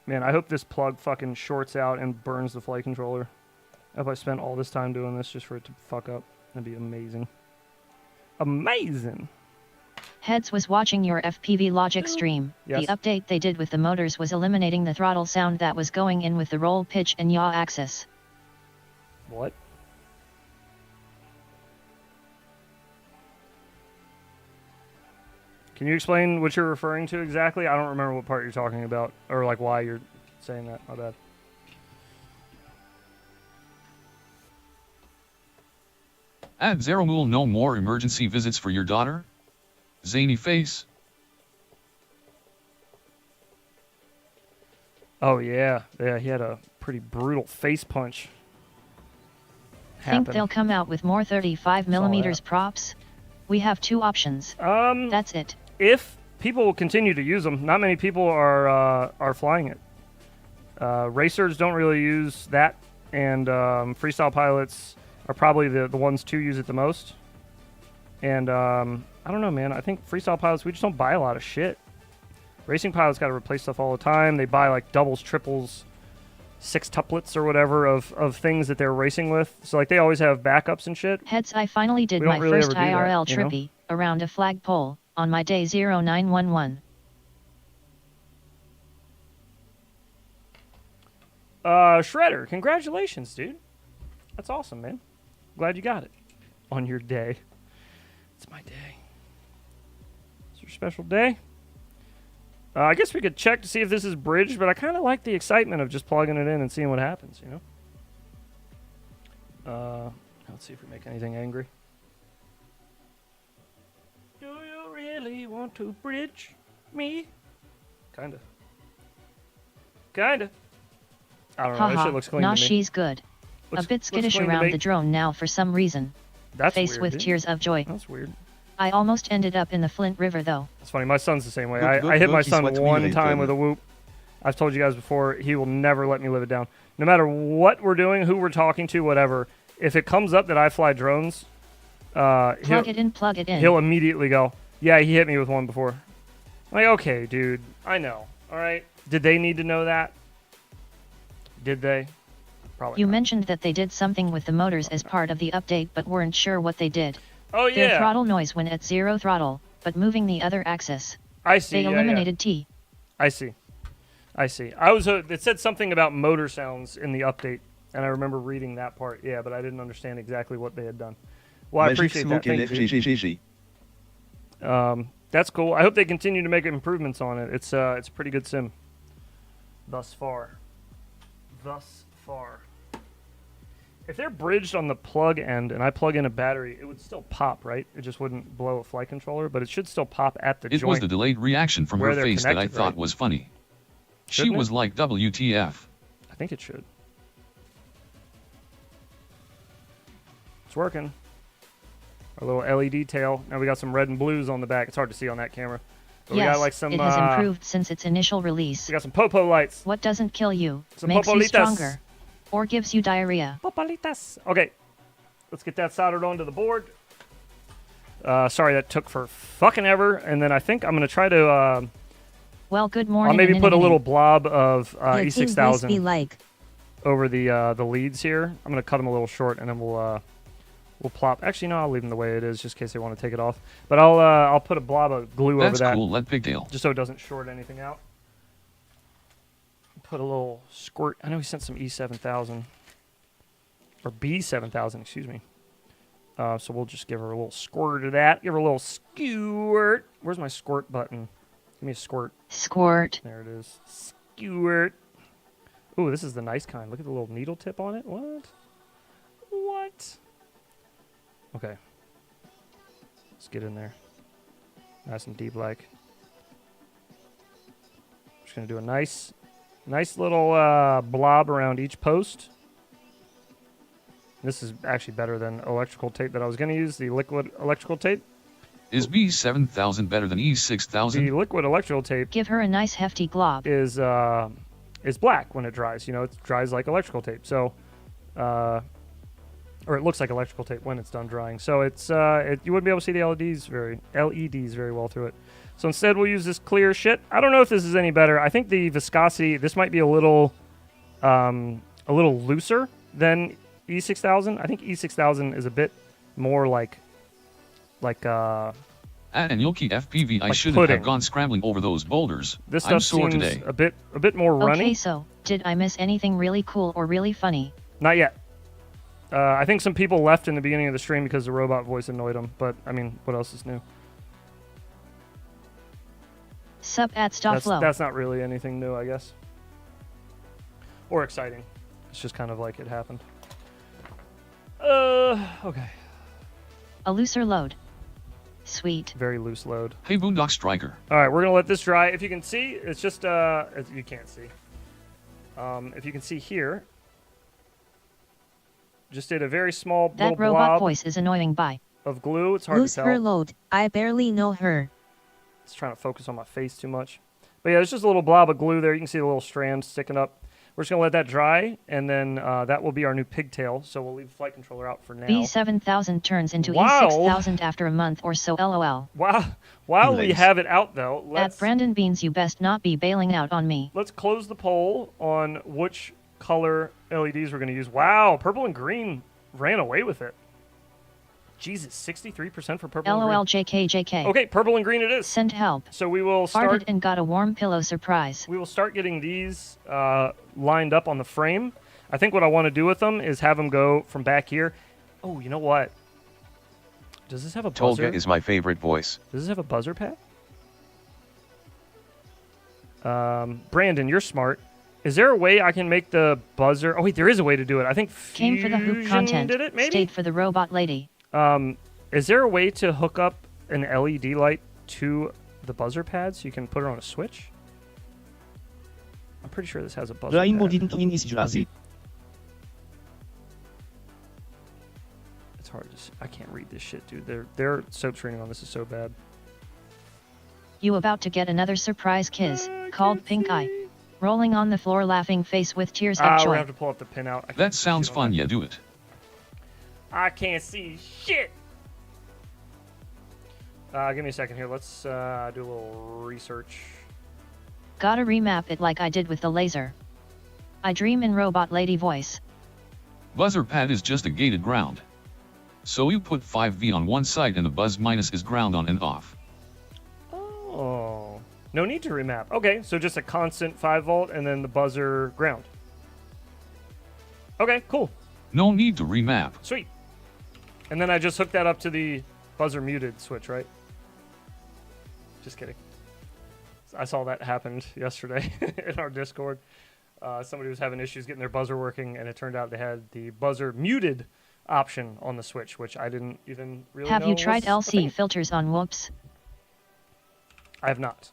Man, I hope this plug fucking shorts out and burns the flight controller. I hope I spent all this time doing this just for it to fuck up. That'd be amazing. Amazing! Heads was watching your FPV Logic stream. Yes. The update they did with the motors was eliminating the throttle sound that was going in with the roll, pitch, and yaw axis. What? Can you explain what you're referring to exactly? I don't remember what part you're talking about, or like why you're saying that. My bad. Add Zeromul no more emergency visits for your daughter? Zany face. Oh yeah, yeah. He had a pretty brutal face punch. Think they'll come out with more 35mm props? We have two options. That's it. If people will continue to use them, not many people are flying it. Racers don't really use that, and freestyle pilots are probably the ones to use it the most. And I don't know, man. I think freestyle pilots, we just don't buy a lot of shit. Racing pilots got to replace stuff all the time. They buy like doubles, triples, sextuplets or whatever of things that they're racing with. So like they always have backups and shit. Heads, I finally did We my don't really first ever do that, IRL you know? trippy around a flagpole on my day 0911. Shredder, congratulations, dude. That's awesome, man. Glad you got it on your day. It's my day. It's your special day. I guess we could check to see if this is bridged, but I kind of like the excitement of just plugging it in and seeing what happens, you know? Let's see if we make anything angry. Do you really want to bridge me? Kinda. Kinda. I don't know. This shit looks clean Nah, to me. she's good. Looks- A bit looks skittish clean to around me. the drone now for some reason. That's Face weird, with dude. tears of joy. That's weird. I almost ended up in the Flint River though. It's funny. My son's the same way. Look, I hit my he's son what we one rated. time with a whoop. I've told you guys before, he will never let me live it down. No matter what we're doing, who we're talking to, whatever. If it comes up that I fly drones, Plug it in, plug it in. he'll immediately go, yeah, he hit me with one before. I'm like, okay, dude. I know. All right. Did they need to know that? Did they? Probably You not. mentioned that they did something with the motors as part of the update but weren't sure what they did. Oh, Their yeah. throttle noise went at 0 throttle, but moving the other axis. I see. They yeah, eliminated T. I see. I see. It said something about motor sounds in the update, and I remember reading that part. Yeah, but I didn't understand exactly what they had done. Well, I Magic appreciate that. smoke in Thank you. FGGG. That's cool. I hope they continue to make improvements on it. It's a pretty good sim. Thus far. Thus far. If they're bridged on the plug end and I plug in a battery, it would still pop, right? It just wouldn't blow a flight controller, but it should still pop at the It joint. was the delayed reaction from where her they're face that I connected, thought right? was funny. She Shouldn't was it? like, WTF. I think it should. It's working. Our little LED tail. Now we got some red and blues on the back. It's hard to see on that camera. But we Yes, got like some it has improved since its initial release. we got some popo lights. What doesn't kill you, Some makes you popolitas. stronger. Or gives you diarrhea. Popalitas. Okay. Let's get that soldered onto the board. Sorry that took for fucking ever. And then I think I'm going to try to Well, good morning. I'll maybe and put a inning. little blob of Yeah, Team Voice be E6000 like, over the leads here. I'm gonna cut them a little short, and then we'll plop. Actually, no, I'll leave them the way it is, just in case they want to take it off. But I'll put a blob of glue over that. That's cool. Let pigtail. Just so it doesn't short anything out. Put a little squirt. I know he sent some E7000 or B7000, excuse me. So we'll just give her a little squirt of that. Give her a little squirt. Where's my squirt button? Give me a squirt. Squirt. There it is. Squirt. Ooh, this is the nice kind. Look at the little needle tip on it. What? What? Okay. Let's get in there. Nice and deep like. Just going to do a nice little blob around each post. This is actually better than electrical tape that I was going to use, the liquid electrical tape. Is B7000 better than E6000? The liquid electrical tape Give her a nice hefty glob. is black when it dries. You know, it dries like electrical tape. So, or it looks like electrical tape when it's done drying. So it's you wouldn't be able to see the LEDs very well through it. So instead, we'll use this clear shit. I don't know if this is any better. I think the viscosity, this might be a little looser than E6000. I think E6000 is a bit more like And Yoki FPV, I like shouldn't pudding. have gone scrambling over those boulders. this I'm stuff sore seems today. a bit more runny. Okay, so, did I miss anything really cool or really funny? Not yet. I think some people left in the beginning of the stream because the robot voice annoyed them. But I mean, what else is new? Sup at Stofflow. That's not really anything new, I guess. Or exciting. It's just kind of like it happened. Okay. A looser load. Sweet. Very loose load. Hey Boondock Striker. All right, we're gonna let this dry. If you can see, it's just you can't see. If you can see here, just did a very small That little robot blob voice is annoying. Bye. of glue. It's hard Lose to her tell. load. I barely know her. It's trying to focus on my face too much. But yeah, there's just a little blob of glue there. You can see the little strand sticking up. We're just gonna let that dry, and then that will be our new pigtail. So we'll leave the flight controller out for now. B7000 turns into Wow. E6000 after a month or so. LOL. While we Nice. have it out though, At let's Brandon Beans, you best not be bailing out on me. close the poll on which color LEDs we're gonna use. Wow, purple and green ran away with it. Jesus, 63% for purple LOL and green. JK. Okay, purple and green it is. Send help. So we will Farted start. and got a warm pillow surprise. We will start getting these lined up on the frame. I think what I want to do with them is have them go from back here. Oh, you know what? Does this have a buzzer? Tolga is my favorite voice. Does this have a buzzer pad? Brandon, you're smart. Is there a way I can make the buzzer? Oh wait, there is a way to do it. I think Came for the hoop Fusion content. did it, maybe? Stayed for the robot lady. Is there a way to hook up an LED light to the buzzer pad so you can put it on a switch? I'm pretty sure this has a buzzer Rainbow pad. didn't win is Jurassic. It's hard to see. I can't read this shit, dude. Their soap screening on this is so bad. You about to get another surprise kiss, called Pink Eye. Rolling on the floor laughing face with tears of We're joy. gonna have to pull up the pin out. I can't That see sounds shit on fun, that. yeah, do it. I can't see shit. Give me a second here. Let's do a little research. Gotta remap it like I did with the laser. I dream in robot lady voice. Buzzer pad is just a gated ground. So you put 5V on one side and the buzz minus is ground on and off. Oh, no need to remap. Okay, so just a constant 5 volt and then the buzzer ground. Okay, cool, No need to remap. sweet. And then I just hooked that up to the buzzer muted switch, right? Just kidding. I saw that happened yesterday in our Discord. Somebody was having issues getting their buzzer working, and it turned out they had the buzzer muted option on the switch, which I didn't even really Have know you tried was a thing. LC filters on whoops? I have not.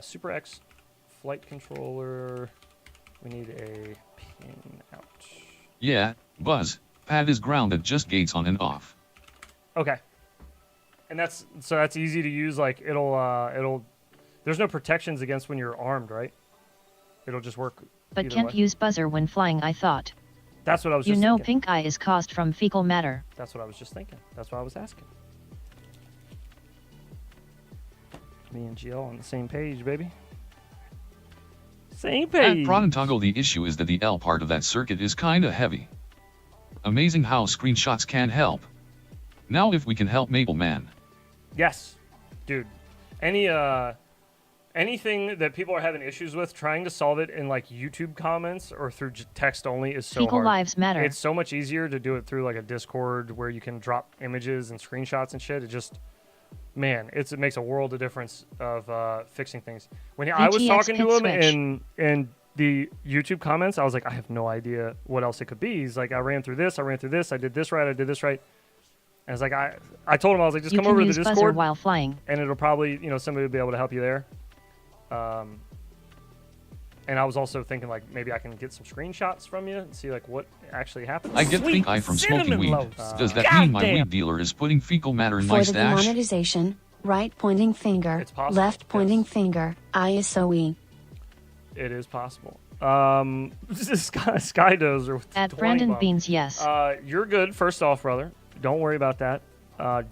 Super X flight controller. We need a pin out. Yeah, buzz pad is grounded, just gates on and off. Okay. And that's easy to use. Like it'll. There's no protections against when you're armed, right? It'll just work. But either can't way. use buzzer when flying, I thought. That's what I was You just know thinking. pink eye is caused from fecal matter. That's what I was just thinking. That's what I was asking. Me and GL on the same page, baby. Same At page. Toggle, the issue is that the L part of that circuit is kinda heavy. Amazing how screenshots can help. Now if we can help Maple Man. Yes, dude. Anything that people are having issues with, trying to solve it in like YouTube comments or through text only is so Fecal hard. lives matter. It's so much easier to do it through like a Discord where you can drop images and screenshots and shit. It just, man, it makes a world of difference of fixing things. When I was VTX talking to him switch. in the YouTube comments, I was like, I have no idea what else it could be. He's like, I ran through this, I did this right, I did this right. And it's like, I told him, I was like, just You come can over to the use buzzer Discord while flying. and it'll probably, somebody will be able to help you there. And I was also thinking like maybe I can get some screenshots from you and see like what actually happened. I get pink eye from smoking cinnamon weed. loaves. Does that God mean my damn. weed dealer is putting fecal matter in my For the stash? demonetization, right pointing finger, It's possible, left pointing yes. finger, ISOE. It is possible. This is Skydozer with At 20 Brandon bomb. Beans, yes. You're good. First off, brother, don't worry about that.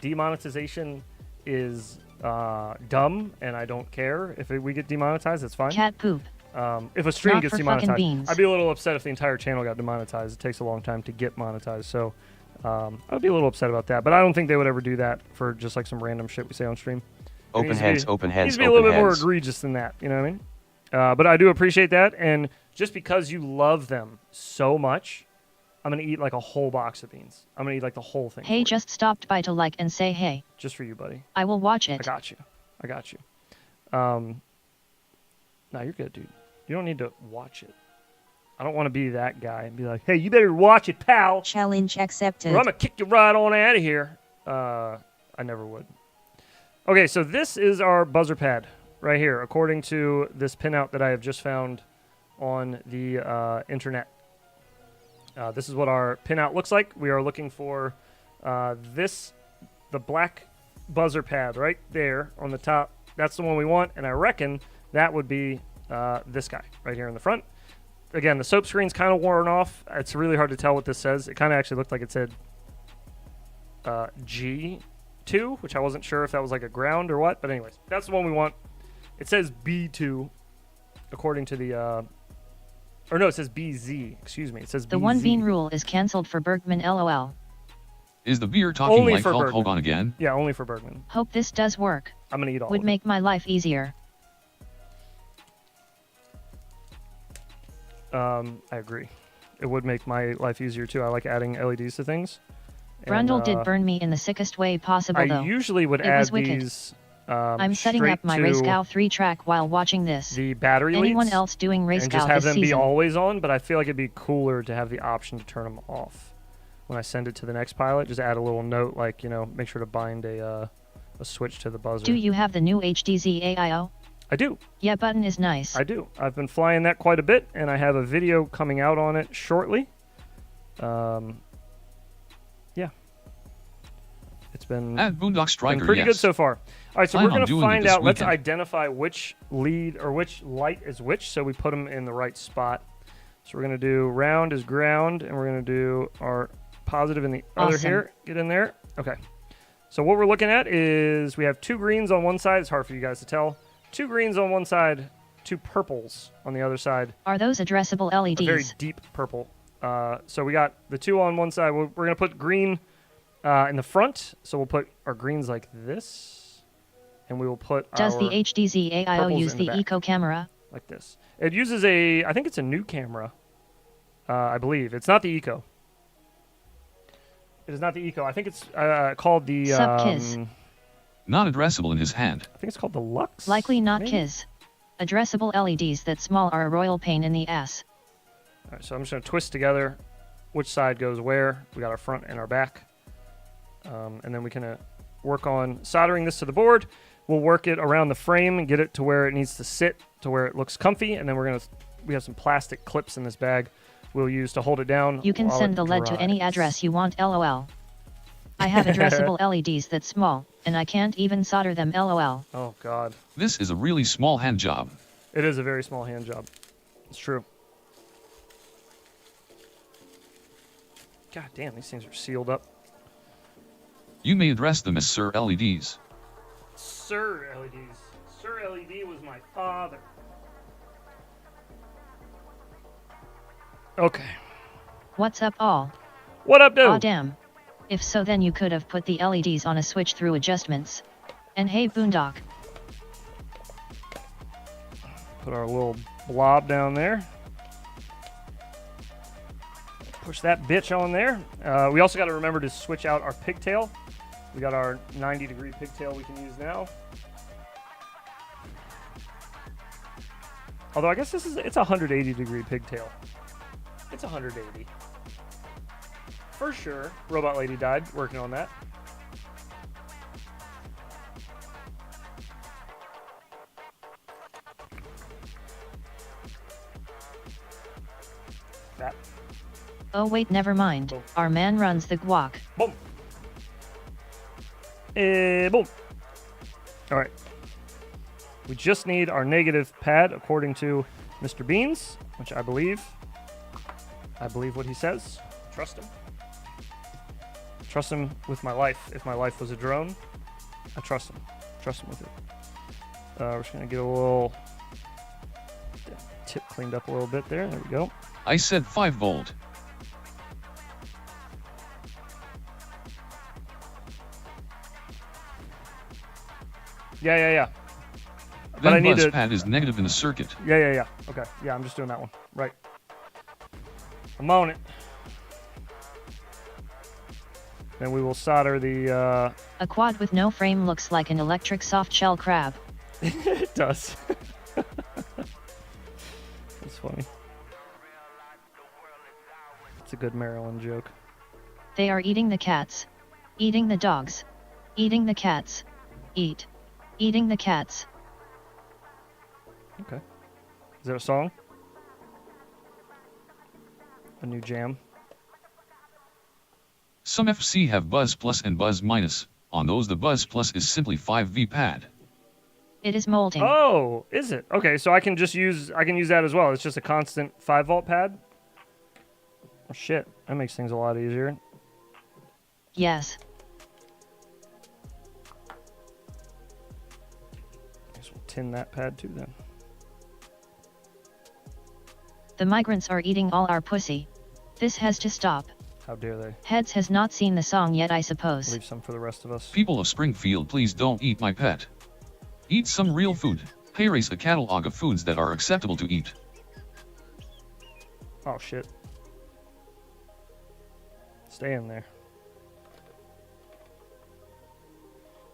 Demonetization is dumb, and I don't care if we get demonetized. It's fine. Cat poop. If a stream Not gets for fucking demonetized, beans. I'd be a little upset if the entire channel got demonetized. It takes a long time to get monetized, so I'd be a little upset about that. But I don't think they would ever do that for just like some random shit we say on stream. Open heads, open Needs heads, to be a little open bit more heads. egregious than that. You know what I mean? But I do appreciate that, and just because you love them so much, I'm gonna eat like a whole box of beans. I'm gonna eat like the whole thing. Hey, for you. just stopped by to like and say hey. Just for you, buddy. I will watch I it. got you. No, you're good, dude. You don't need to watch it. I don't want to be that guy and be like, hey, you better watch it, pal. Challenge accepted. Or I'm going to kick you right on out of here. I never would. Okay, so this is our buzzer pad right here, according to this pinout that I have just found on the internet. This is what our pinout looks like. We are looking for the black buzzer pad right there on the top. That's the one we want, and I reckon that would be this guy right here in the front. Again, the soap screen's kind of worn off. It's really hard to tell what this says. It kind of actually looked like it said G2, which I wasn't sure if that was like a ground or what. But anyways, that's the one we want. It says B2, according to the... or no, it says BZ. Excuse me. It says BZ. The one bean rule is cancelled for Bergman LOL. Is the beer talking Only like for Hulk Bergman. Hogan again? Yeah, only for Bergman. Hope this does work. I'm going to eat all Would of it. make my life easier. I agree. It would make my life easier too. I like adding LEDs to things. And, Brundle did burn me in the sickest way possible I though. usually would It add was wicked. these. I'm setting straight up my to Racecow 3 track while watching this. the battery Anyone leads else doing and just Racecow have this them be season? always on. But I feel like it'd be cooler to have the option to turn them off when I send it to the next pilot. Just add a little note like make sure to bind a switch to the buzzer. Do you have the new HDZ AIO? I do. Yeah, button is nice. I do. I've been flying that quite a bit, and I have a video coming out on it shortly. Yeah. It's been, At Boondock Striker, been pretty yes. good so far. All right, so Plan we're on going to doing it find this out. Let's weekend. identify which lead or which light is which, so we put them in the right spot. So we're going to do round is ground, and we're going to do our positive in the other Awesome. here. Get in there. Okay. So what we're looking at is we have 2 greens on one side. It's hard for you guys to tell. 2 greens on one side, 2 purples on the other side. Are those addressable A very LEDs? deep purple. So we got the 2 on one side. We're going to put green in the front. So we'll put our greens like this. And we will put Does our the HDZ AIO purples use in the the back. eco camera? like this. It uses I think it's a new camera. I believe. It's not the Eco. It is not the Eco. I think it's called the... Sub-Kiz. Not addressable in his hand. I think it's called the Lux? Likely not maybe? Kiz. Addressable LEDs that small are a royal pain in the ass. All right, so I'm just going to twist together which side goes where. We got our front and our back. And then we can work on soldering this to the board. We'll work it around the frame and get it to where it needs to sit, to where it looks comfy. And then we have some plastic clips in this bag we'll use to hold it down. You can while send it the lead to any dries. address you want, lol. I have addressable LEDs that small, and I can't even solder them, lol. Oh, God. This is a really small hand job. It is a very small hand job. It's true. God damn, these things are sealed up. You may address them as Sir LEDs. Sir LEDs. Sir LED was my father. Okay. What's up all? What up, dude? Aw damn. If so then you could have put the LEDs on a switch through adjustments. And hey Boondock. Put our little blob down there. Push that bitch on there. We also got to remember to switch out our pigtail. We got our 90-degree pigtail we can use now. Although I guess it's a 180-degree pigtail. It's 180. For sure. Robot Lady died working on that. That. Oh wait, never mind. Boom. Our man runs the guac. Boom. Boom. All right. We just need our negative pad according to Mr. Beans, which I believe what he says. Trust him. Trust him with my life. If my life was a drone, I trust him. Trust him with it. We're just going to get a little tip cleaned up a little bit there. There we go. I said 5 volt. Yeah. But Then I need bus to. pad is negative in the circuit. Yeah. Okay. Yeah, I'm just doing that one. Right. I'm on it. Then we will solder the. A quad with no frame looks like an electric soft-shell crab. It does. That's funny. It's a good Maryland joke. They are eating the cats. Eating the dogs. Eating the cats. Eat. Eating the cats. Okay. Is that a song? A new jam? Some FC have buzz plus and buzz minus. On those the buzz plus is simply 5V pad. It is molding. Oh, is it? Okay, so I can use that as well. It's just a constant 5-volt pad? Oh shit, that makes things a lot easier. Yes. Guess we'll tin that pad too then. The migrants are eating all our pussy. This has to stop. How dare they? Heads has not seen the song yet, I suppose. Leave some for the rest of us. People of Springfield, please don't eat my pet. Eat some real food. Hey, raise a catalog of foods that are acceptable to eat. Oh shit. Stay in there.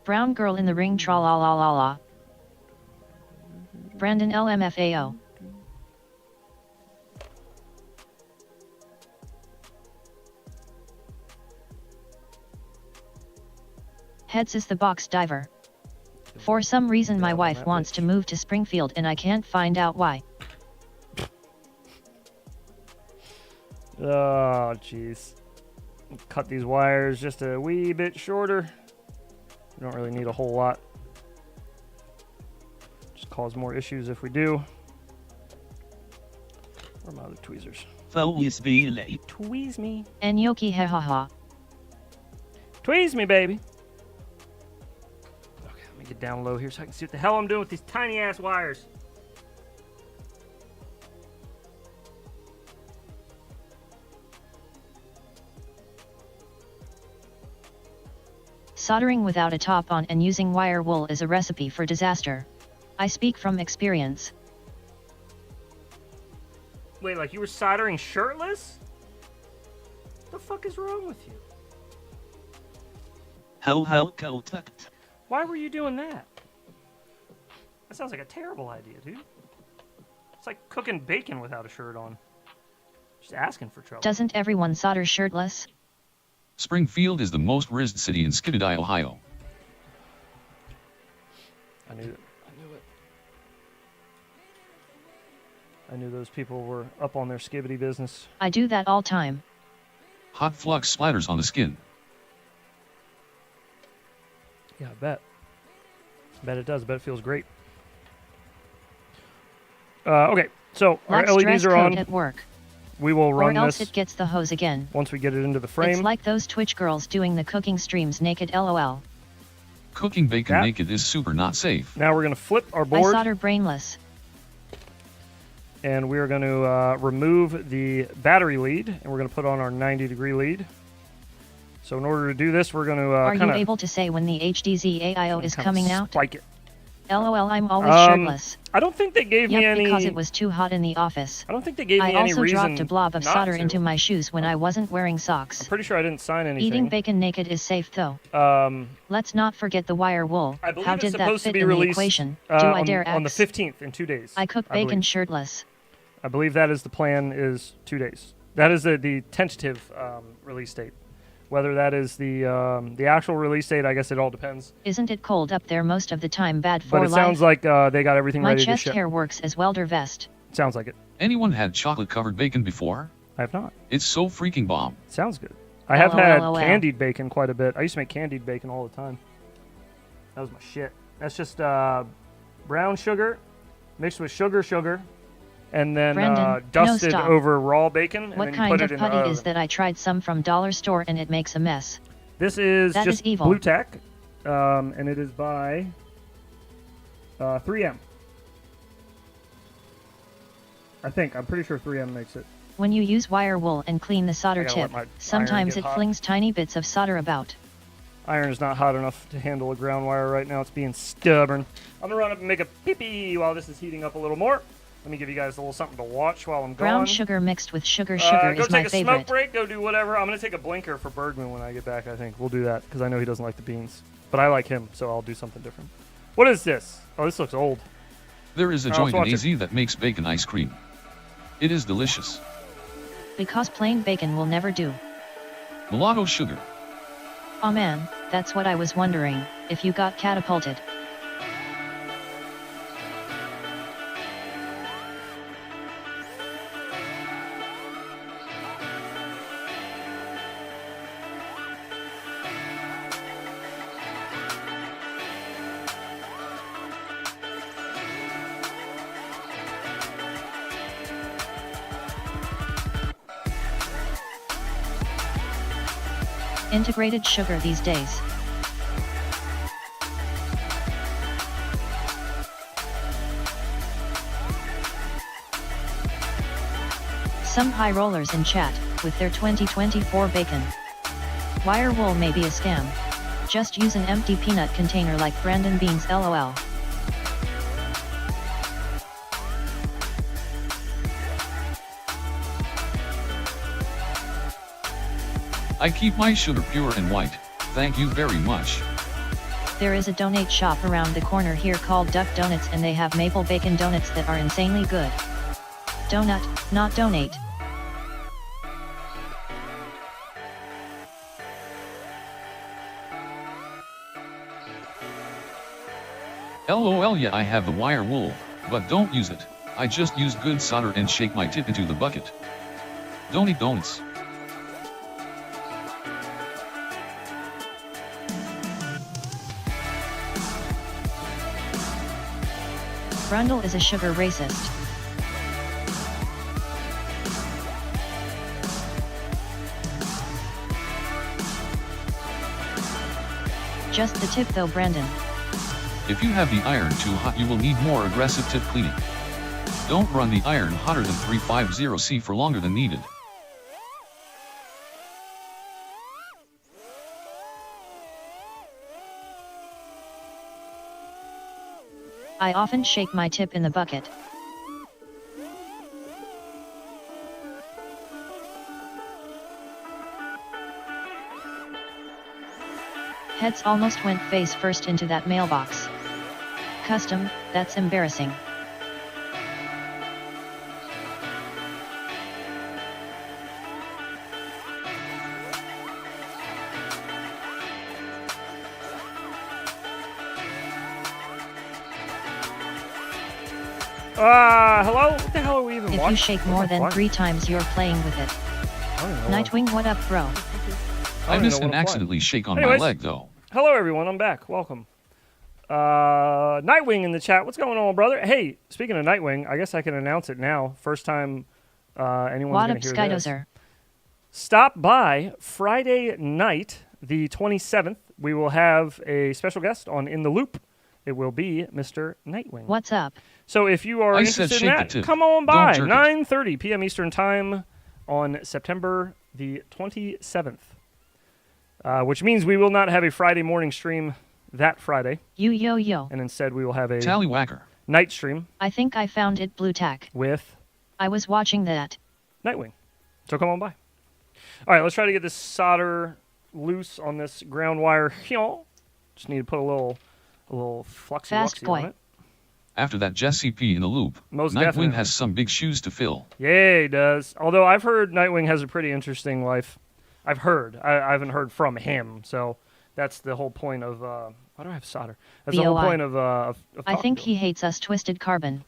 Brown girl in the ring, tra la la la la. Brandon LMFAO. Heads is the box diver. For some reason my wife wants to move to Springfield and I can't find out why. Oh jeez. Cut these wires just a wee bit shorter. We don't really need a whole lot. Just cause more issues if we do. Where are my other tweezers? Tweeze me. Enyoki ha ha ha. Tweeze me, baby. Okay, let me get down low here so I can see what the hell I'm doing with these tiny ass wires. Soldering without a top on and using wire wool is a recipe for disaster. I speak from experience. Wait, like you were soldering shirtless? What the fuck is wrong with you? Why were you doing that? That sounds like a terrible idea, dude. It's like cooking bacon without a shirt on. Just asking for trouble. Doesn't everyone solder shirtless? Springfield is the most rizzed city in Skiddy, Ohio. I knew it. I knew those people were up on their skibbity business. I do that all time. Hot flux splatters on the skin. Yeah, I bet. I bet it does. I bet it feels great. Okay, so our Let's LEDs dress are code on. at work. We will run Or else this it gets the hose again. once we get it into the frame. It's like those Twitch girls doing the cooking streams naked, lol. Cooking bacon That- naked is super not safe. Now we're going to flip our I board. solder brainless. and we're going to remove the battery lead, and we're going to put on our 90-degree lead. So in order to do this, we're going to Are you able to say when the HDZ AIO is coming out? Spike it. LOL, I'm always shirtless. I don't think they gave me any... because it was too hot in the office. I don't think they gave me I any also reason dropped a blob of not solder to. into my shoes when I wasn't wearing socks. I'm pretty sure I didn't sign anything. Eating bacon naked is safe though. Let's not forget the wire wool. I believe How it's did that supposed to fit be in the released equation? Do I dare on the ask? 15th in 2 days. I cook bacon shirtless. I believe that is the plan, is 2 days. That is the tentative release date. Whether that is the actual release date, I guess it all depends. Isn't it cold up there most of the time? Bad for But it life? sounds like they got everything My ready to chest ship. hair works as welder vest. Sounds like it. Anyone had chocolate-covered bacon before? I have not. It's so freaking bomb. Sounds good. I have had LOL. candied bacon quite a bit. I used to make candied bacon all the time. That was my shit. That's just brown sugar mixed with sugar, and then Brandon, dusted no, stop. over raw bacon. And What then you kind put of it in the putty oven. is that? I tried some from dollar store and it makes a mess. This is That just is evil. Blue Tack, and it is by 3M. I think. I'm pretty sure 3M makes it. When you use wire wool and clean the solder I gotta let tip, my iron sometimes get it hot. flings tiny bits of solder about. Iron is not hot enough to handle a ground wire right now. It's being stubborn. I'm going to run up and make a pee-pee while this is heating up a little more. Let me give you guys a little something to watch while I'm Brown gone. sugar mixed with sugar Go is my take a smoke favorite. break. Go do whatever. I'm going to take a blinker for Bergman when I get back, I think. We'll do that because I know he doesn't like the beans. But I like him, so I'll do something different. What is this? Oh, this looks old. There is a Let's joint in watch it. AZ that makes bacon ice cream. It is delicious. Because plain bacon will never do. Mulatto sugar. Aw man, that's what I was wondering, if you got catapulted. Integrated sugar these days. Some high rollers in chat, with their 2024 bacon. Wire wool may be a scam. Just use an empty peanut container like Brandon Beans LOL. I keep my sugar pure and white. Thank you very much. There is a donate shop around the corner here called Duck Donuts and they have maple bacon donuts that are insanely good. Donut, not donate. LOL, yeah, I have the wire wool, but don't use it. I just use good solder and shake my tip into the bucket. Donate donuts. Brundle is a sugar racist. Just the tip though, Brandon. If you have the iron too hot, you will need more aggressive tip cleaning. Don't run the iron hotter than 350C for longer than needed. I often shake my tip in the bucket. Heads almost went face first into that mailbox. Custom, that's embarrassing. Hello? What the hell are we even If watching? you shake more than 3 times you're playing with it. I don't know. Nightwing, what up, bro? I don't missed know an what I'm accidentally shake on Anyways. my leg though. Hello, everyone. I'm back. Welcome. Nightwing in the chat. What's going on, brother? Hey, speaking of Nightwing, I guess I can announce it now. First time anyone's What going up, to hear this. Skydozer? Stop by Friday night, the 27th. We will have a special guest on In the Loop. It will be Mr. Nightwing. What's up? So if you are I said interested in shake the that, tip. come on Don't by. jerk it. 9:30 p.m. Eastern Time on September the 27th. Which means we will not have a Friday morning stream that Friday, Yo. and instead we will have a Tallywhacker. night stream I think I found it, Blue Tack. with I was watching that. Nightwing. So come on by. All right, let's try to get this solder loose on this ground wire. Just need to put a little fluxy Fast wuxy boy. on it. After that Jesse P in the loop, Most Nightwing definitely. has some big shoes to fill. Yeah, he does. Although I've heard Nightwing has a pretty interesting life. I've heard. I haven't heard from him. So that's the whole point of. Why do I have solder? That's the whole BOI. point of I talking think to he him. hates us, Twisted Carbon.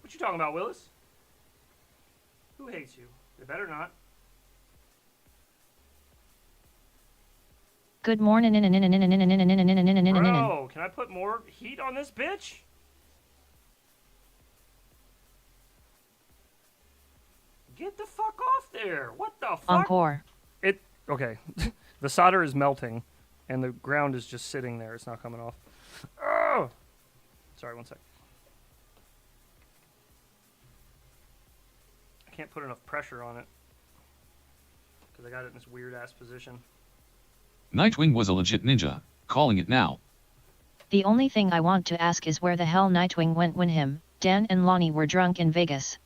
What you talking about, Willis? Who hates you? They better not. Good morning. Bro, can I put more heat on this bitch? Get the fuck off there! What the fuck? Encore. Okay. The solder is melting, and the ground is just sitting there. It's not coming off. Oh! Sorry, one sec. I can't put enough pressure on it because I got it in this weird ass position. Nightwing was a legit ninja, calling it now. The only thing I want to ask is where the hell Nightwing went when him, Dan and Lonnie were drunk in Vegas.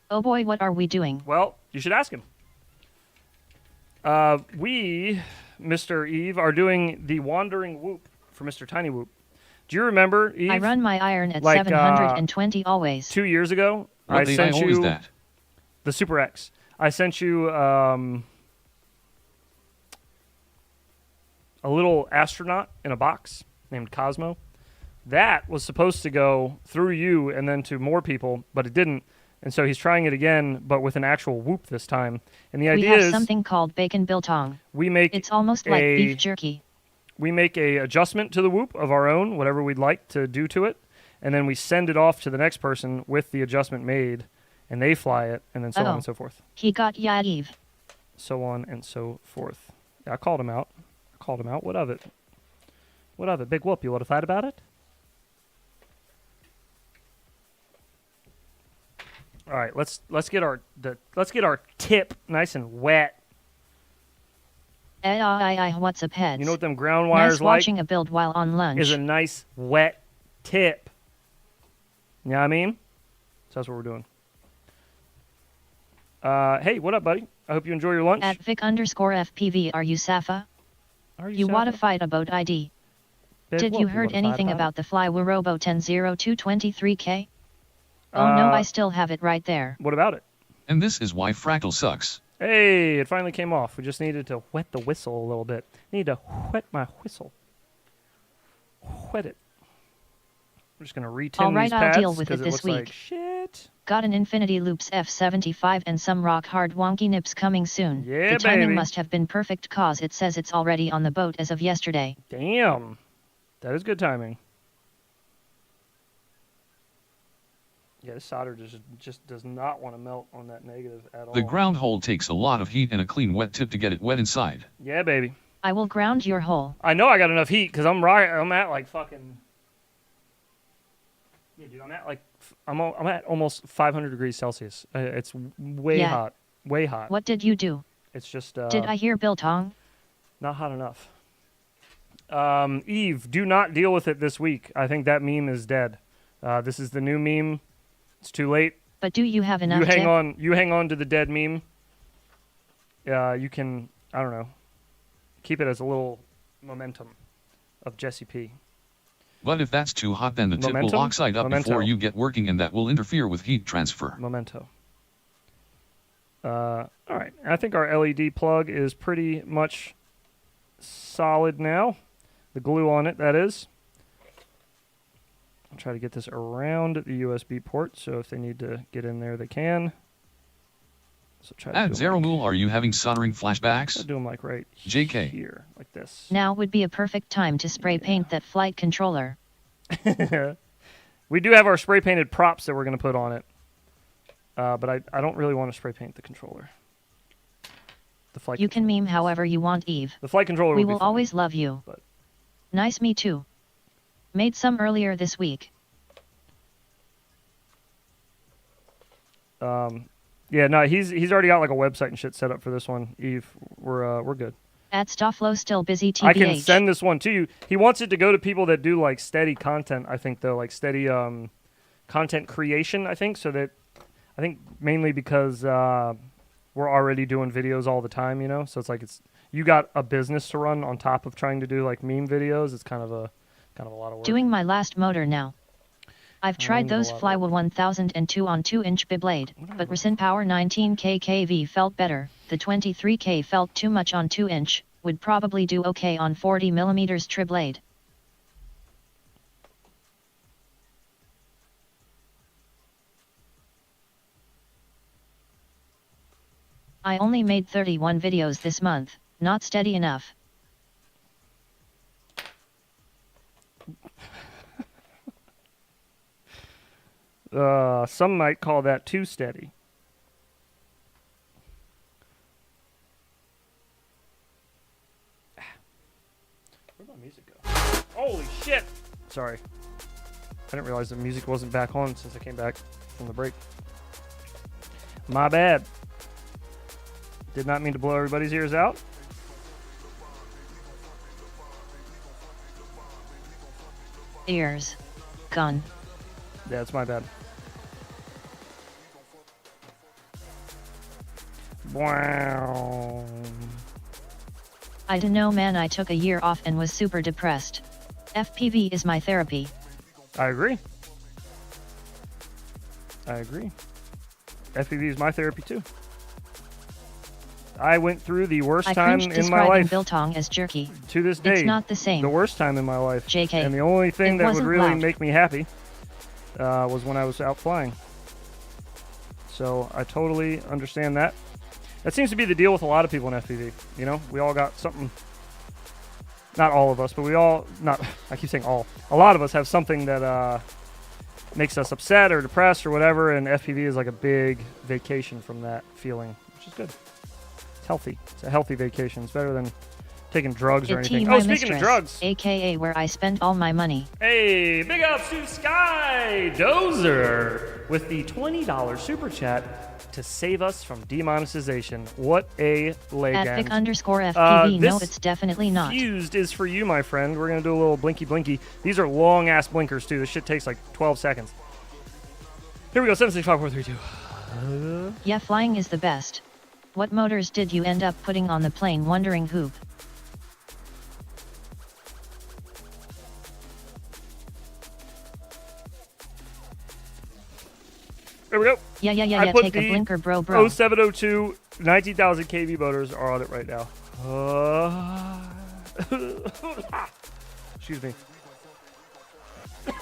Oh boy, what are we doing? Well, you should ask him. We, Mr. Eve, are doing the Wandering Whoop for Mr. Tinywhoop. Do you remember, Eve? I run my iron at like, 720 always. 2 years ago, What I did sent always you that? the Super X. I sent you a little astronaut in a box named Cosmo. That was supposed to go through you and then to more people, but it didn't. And so he's trying it again, but with an actual whoop this time. And the We idea have is something called bacon biltong. we make It's almost like a- beef jerky. we make a adjustment to the whoop of our own, whatever we'd like to do to it, and then we send it off to the next person with the adjustment made, and they fly it, and then so on Uh-oh. and so forth. He got ya, Eve. So on and so forth. Yeah, I called him out. What of it? What of it? Big whoop. You want to fight about it? All right, let's get our tip nice and wet. What's up, heads? You know what them ground wires nice like? watching a build while on lunch. Is a nice wet tip. You know what I mean? So that's what we're doing. Hey, what up, buddy? I hope you enjoy your lunch. At Vic_FPV, are you Safa? Are You Safa? wanna fight about ID? Big Did whoop, you heard wanna fight anything it? about the Flywa Robo 100223K? Oh no, I still have it right there. What about it? And this is why Fractal sucks. Hey, it finally came off. We just needed to wet the whistle a little bit. Need to wet my whistle. Wet it. We're just gonna retin Alright, these I'll pads deal with 'cause it this looks like week. shit. Got an Infinity Loops F75 and some rock hard wonky nips coming soon. Yeah, the timing baby. must have been perfect cause it says it's already on the boat as of yesterday. Damn, that is good timing. Yeah, this solder just does not want to melt on that negative at all. The ground hole takes a lot of heat and a clean wet tip to get it wet inside. Yeah, baby. I will ground your hole. I know I got enough heat because I'm at like fucking. Yeah, dude, I'm at almost 500 degrees Celsius. It's way Yeah. hot, way hot. What did you do? It's just Did I hear biltong? not hot enough. Eve, do not deal with it this week. I think that meme is dead. This is the new meme. It's too late. But do you have enough You hang tip? on. You hang on to the dead meme. You can. I don't know. Keep it as a little momentum of Jesse P. But if that's too hot, then the tip Momentum? will oxide up Memento. before you get working, and that will interfere with heat transfer. Memento. All right. I think our LED plug is pretty much solid now. The glue on it, that is. I'll try to get this around the USB port, so if they need to get in there, they can. So try to At do 'em Zero like, Mool, are you having soldering try flashbacks? to do 'em like right JK. here, like this. Now would be a perfect time to spray paint that flight controller. We do have our spray painted props that we're going to put on it. But I don't really want to spray paint the controller. The flight You can meme however you want, Eve. The flight controller We would be will fine, always love you. but- Nice, me too. Made some earlier this week. Yeah, no, he's already got like a website and shit set up for this one. Eve, we're good. At Stofflo still busy TBH. I can send this one to you. He wants it to go to people that do like steady content. I think though, like steady content creation. I think mainly because we're already doing videos all the time. You know, so it's like you got a business to run on top of trying to do like meme videos. It's kind of a lot of work. Doing my last motor now. I've tried those Flywheel 1002 on 2-inch B-blade, but recent power 19K kV felt better. The 23K felt too much on 2-inch, would probably do okay on 40mm tri blade. I only made 31 videos this month, not steady enough. Some might call that too steady. Where'd my music go? Holy shit! Sorry. I didn't realize the music wasn't back on since I came back from the break. My bad. Did not mean to blow everybody's ears out. Ears. Gone. Yeah, it's my bad. Wow. I don't know, man. I took a year off and was super depressed. FPV is my therapy. I agree. FPV is my therapy too. I went through the worst time in my life. Biltong as jerky. To this day, it's not the same. The worst time in my life. JK. And the only thing that would really loud. make me happy was when I was out flying. So I totally understand that. That seems to be the deal with a lot of people in FPV. You know, we all got something. Not all of us, but we all. I keep saying all. A lot of us have something that makes us upset or depressed or whatever, and FPV is like a big vacation from that feeling, which is good. It's healthy. It's a healthy vacation. It's better than taking drugs or anything. Oh, speaking of drugs. AKA where I spent all my money. Hey, big ups to Sky Dozer with the $20 super chat to save us from demonetization. What a legend. At Vic_FPV, no, it's definitely not. Fused is for you, my friend. We're going to do a little blinky blinky. These are long-ass blinkers, too. This shit takes like 12 seconds. Here we go, 7, 6, 5, 4, 3, 2. Yeah, flying is the best. What motors did you end up putting on the plane? Wondering Hoop. There we go. Yeah, take a blinker, bro. 0702 19,000 kV motors are on it right now. Excuse me.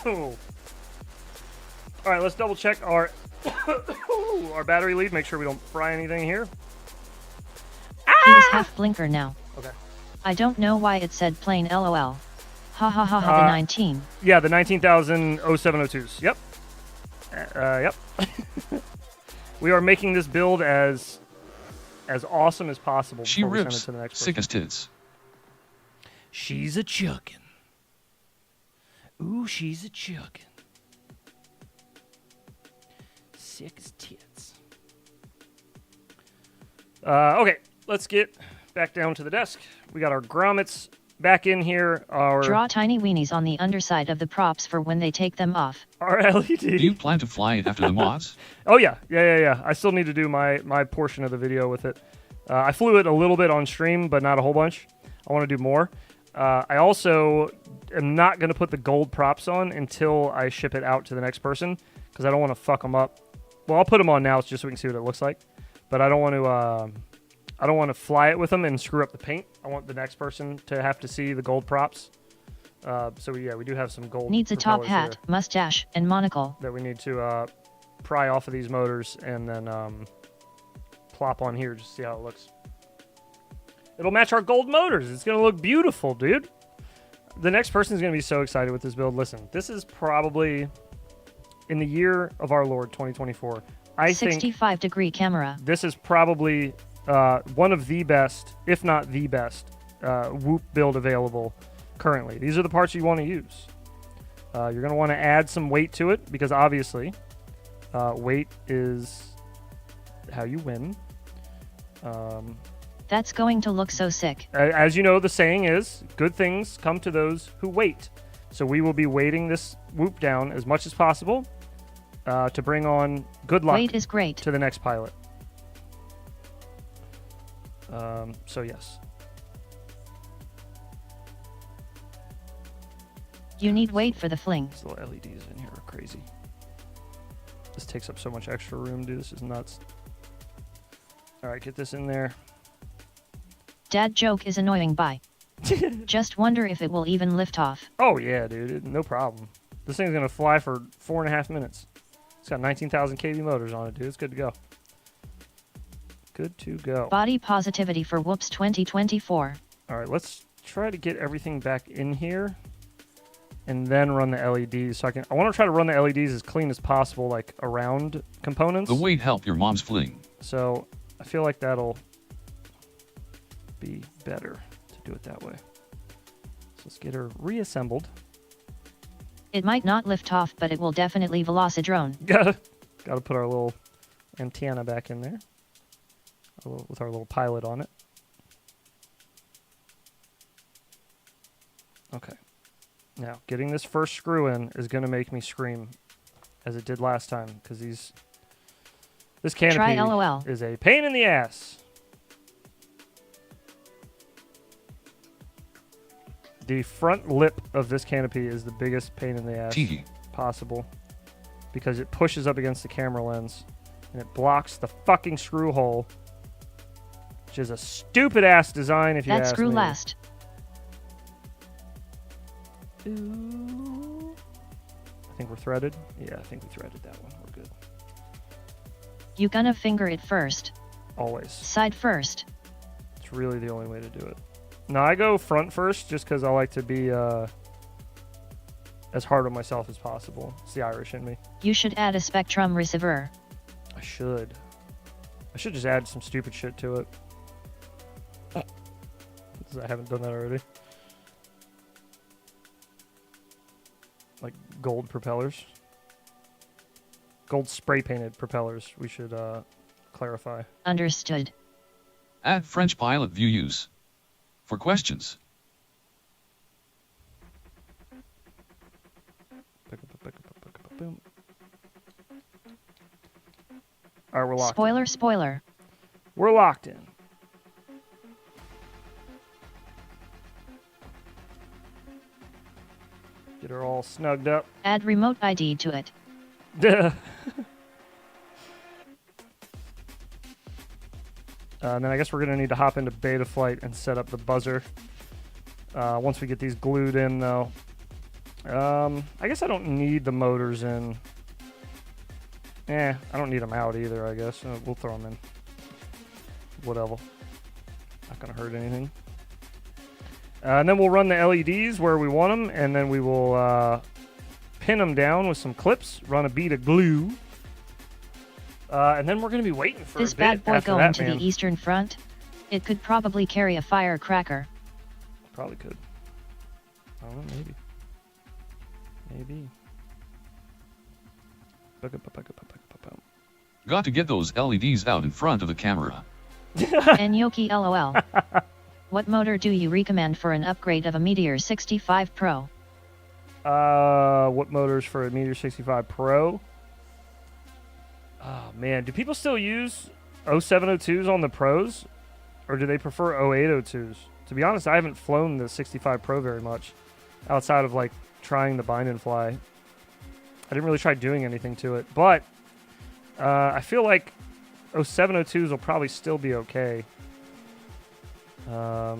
All right, let's double check our our battery lead. Make sure we don't fry anything here. He is half blinker now. Okay. I don't know why it said plain LOL. Ha ha ha ha. The 19. Yeah, the 19,000 0702s. Yep. Yep. We are making this build as awesome as possible. She before we rips. send it to the next Sick person. as tits. She's a chuckin'. Ooh, she's a chuckin'. Sick as tits. Okay, let's get back down to the desk. We got our grommets back in here. Draw tiny weenies on the underside of the props for when they take them off. Our LED. Do you plan to fly it after the mods? Oh, yeah. I still need to do my portion of the video with it. I flew it a little bit on stream, but not a whole bunch. I want to do more. I also am not going to put the gold props on until I ship it out to the next person, because I don't want to fuck them up. Well, I'll put them on now just so we can see what it looks like. But I don't want to fly it with them and screw up the paint. I want the next person to have to see the gold props. So we do have some gold. Needs a top hat, here mustache, and monocle that we need to pry off of these motors and then plop on here just to see how it looks. It'll match our gold motors. It's gonna look beautiful, dude. The next person is gonna be so excited with this build. Listen, this is probably in the year of our Lord 2024. I think 65-degree camera. This is probably one of the best, if not the best, Whoop build available currently. These are the parts you want to use. You're going to want to add some weight to it because obviously weight is how you win. That's going to look so sick. As you know, the saying is, good things come to those who wait. So we will be waiting this whoop down as much as possible to bring on good luck Wait is great. to the next pilot. So yes. You need wait for the fling. These little LEDs in here are crazy. This takes up so much extra room, dude. This is nuts. All right, get this in there. Dad joke is annoying. Bye. Just wonder if it will even lift off. Oh yeah, dude. No problem. This thing's gonna fly for 4.5 minutes. It's got 19,000 kV motors on it, dude. It's good to go. Good to go. Body positivity for Whoops 2024. All right, let's try to get everything back in here, and then run the LEDs. So I want to try to run the LEDs as clean as possible, like around components. The weight help your mom's fling. So I feel like that'll be better to do it that way. So let's get her reassembled. It might not lift off, but it will definitely velocidrone. Gotta put our little antenna back in there with our little pilot on it. Okay. Now, getting this first screw in is going to make me scream, as it did last time, because this canopy Try LOL. is a pain in the ass. The front lip of this canopy is the biggest pain in the ass Tee. possible, because it pushes up against the camera lens, and it blocks the fucking screw hole, which is a stupid ass design if you That ask screw me. last. Ooh. I think we're threaded. Yeah, I think we threaded that one. We're good. You gonna finger it first. Always. Side first. It's really the only way to do it. No, I go front first just because I like to be as hard on myself as possible. It's the Irish in me. You should add a spectrum receiver. I should just add some stupid shit to it. I haven't done that already. Like gold propellers. Gold spray painted propellers, we should clarify. Understood. Add French pilot view use. For questions. Boom. Alright, we're locked. Spoiler. We're locked in. Get her all snugged up. Add remote ID to it. And then I guess we're going to need to hop into beta flight and set up the buzzer. Once we get these glued in, though. I guess I don't need the motors in. I don't need them out either, I guess. We'll throw them in. Whatever. Not going to hurt anything. And then we'll run the LEDs where we want them, and then we will pin them down with some clips, run a bead of glue. And then we're going to be waiting for This a bit bad boy after going that, to man. the Eastern Front? It could probably carry a firecracker. Probably could. I don't know, maybe. Maybe. Got to get those LEDs out in front of the camera. Enyoki LOL. What motor do you recommend for an upgrade of a Meteor 65 Pro? What motors for a Meteor 65 Pro? Oh, man. Do people still use 0702s on the Pros? Or do they prefer 0802s? To be honest, I haven't flown the 65 Pro very much. Outside of, like, trying the bind and fly. I didn't really try doing anything to it. But I feel like 0702s will probably still be okay. I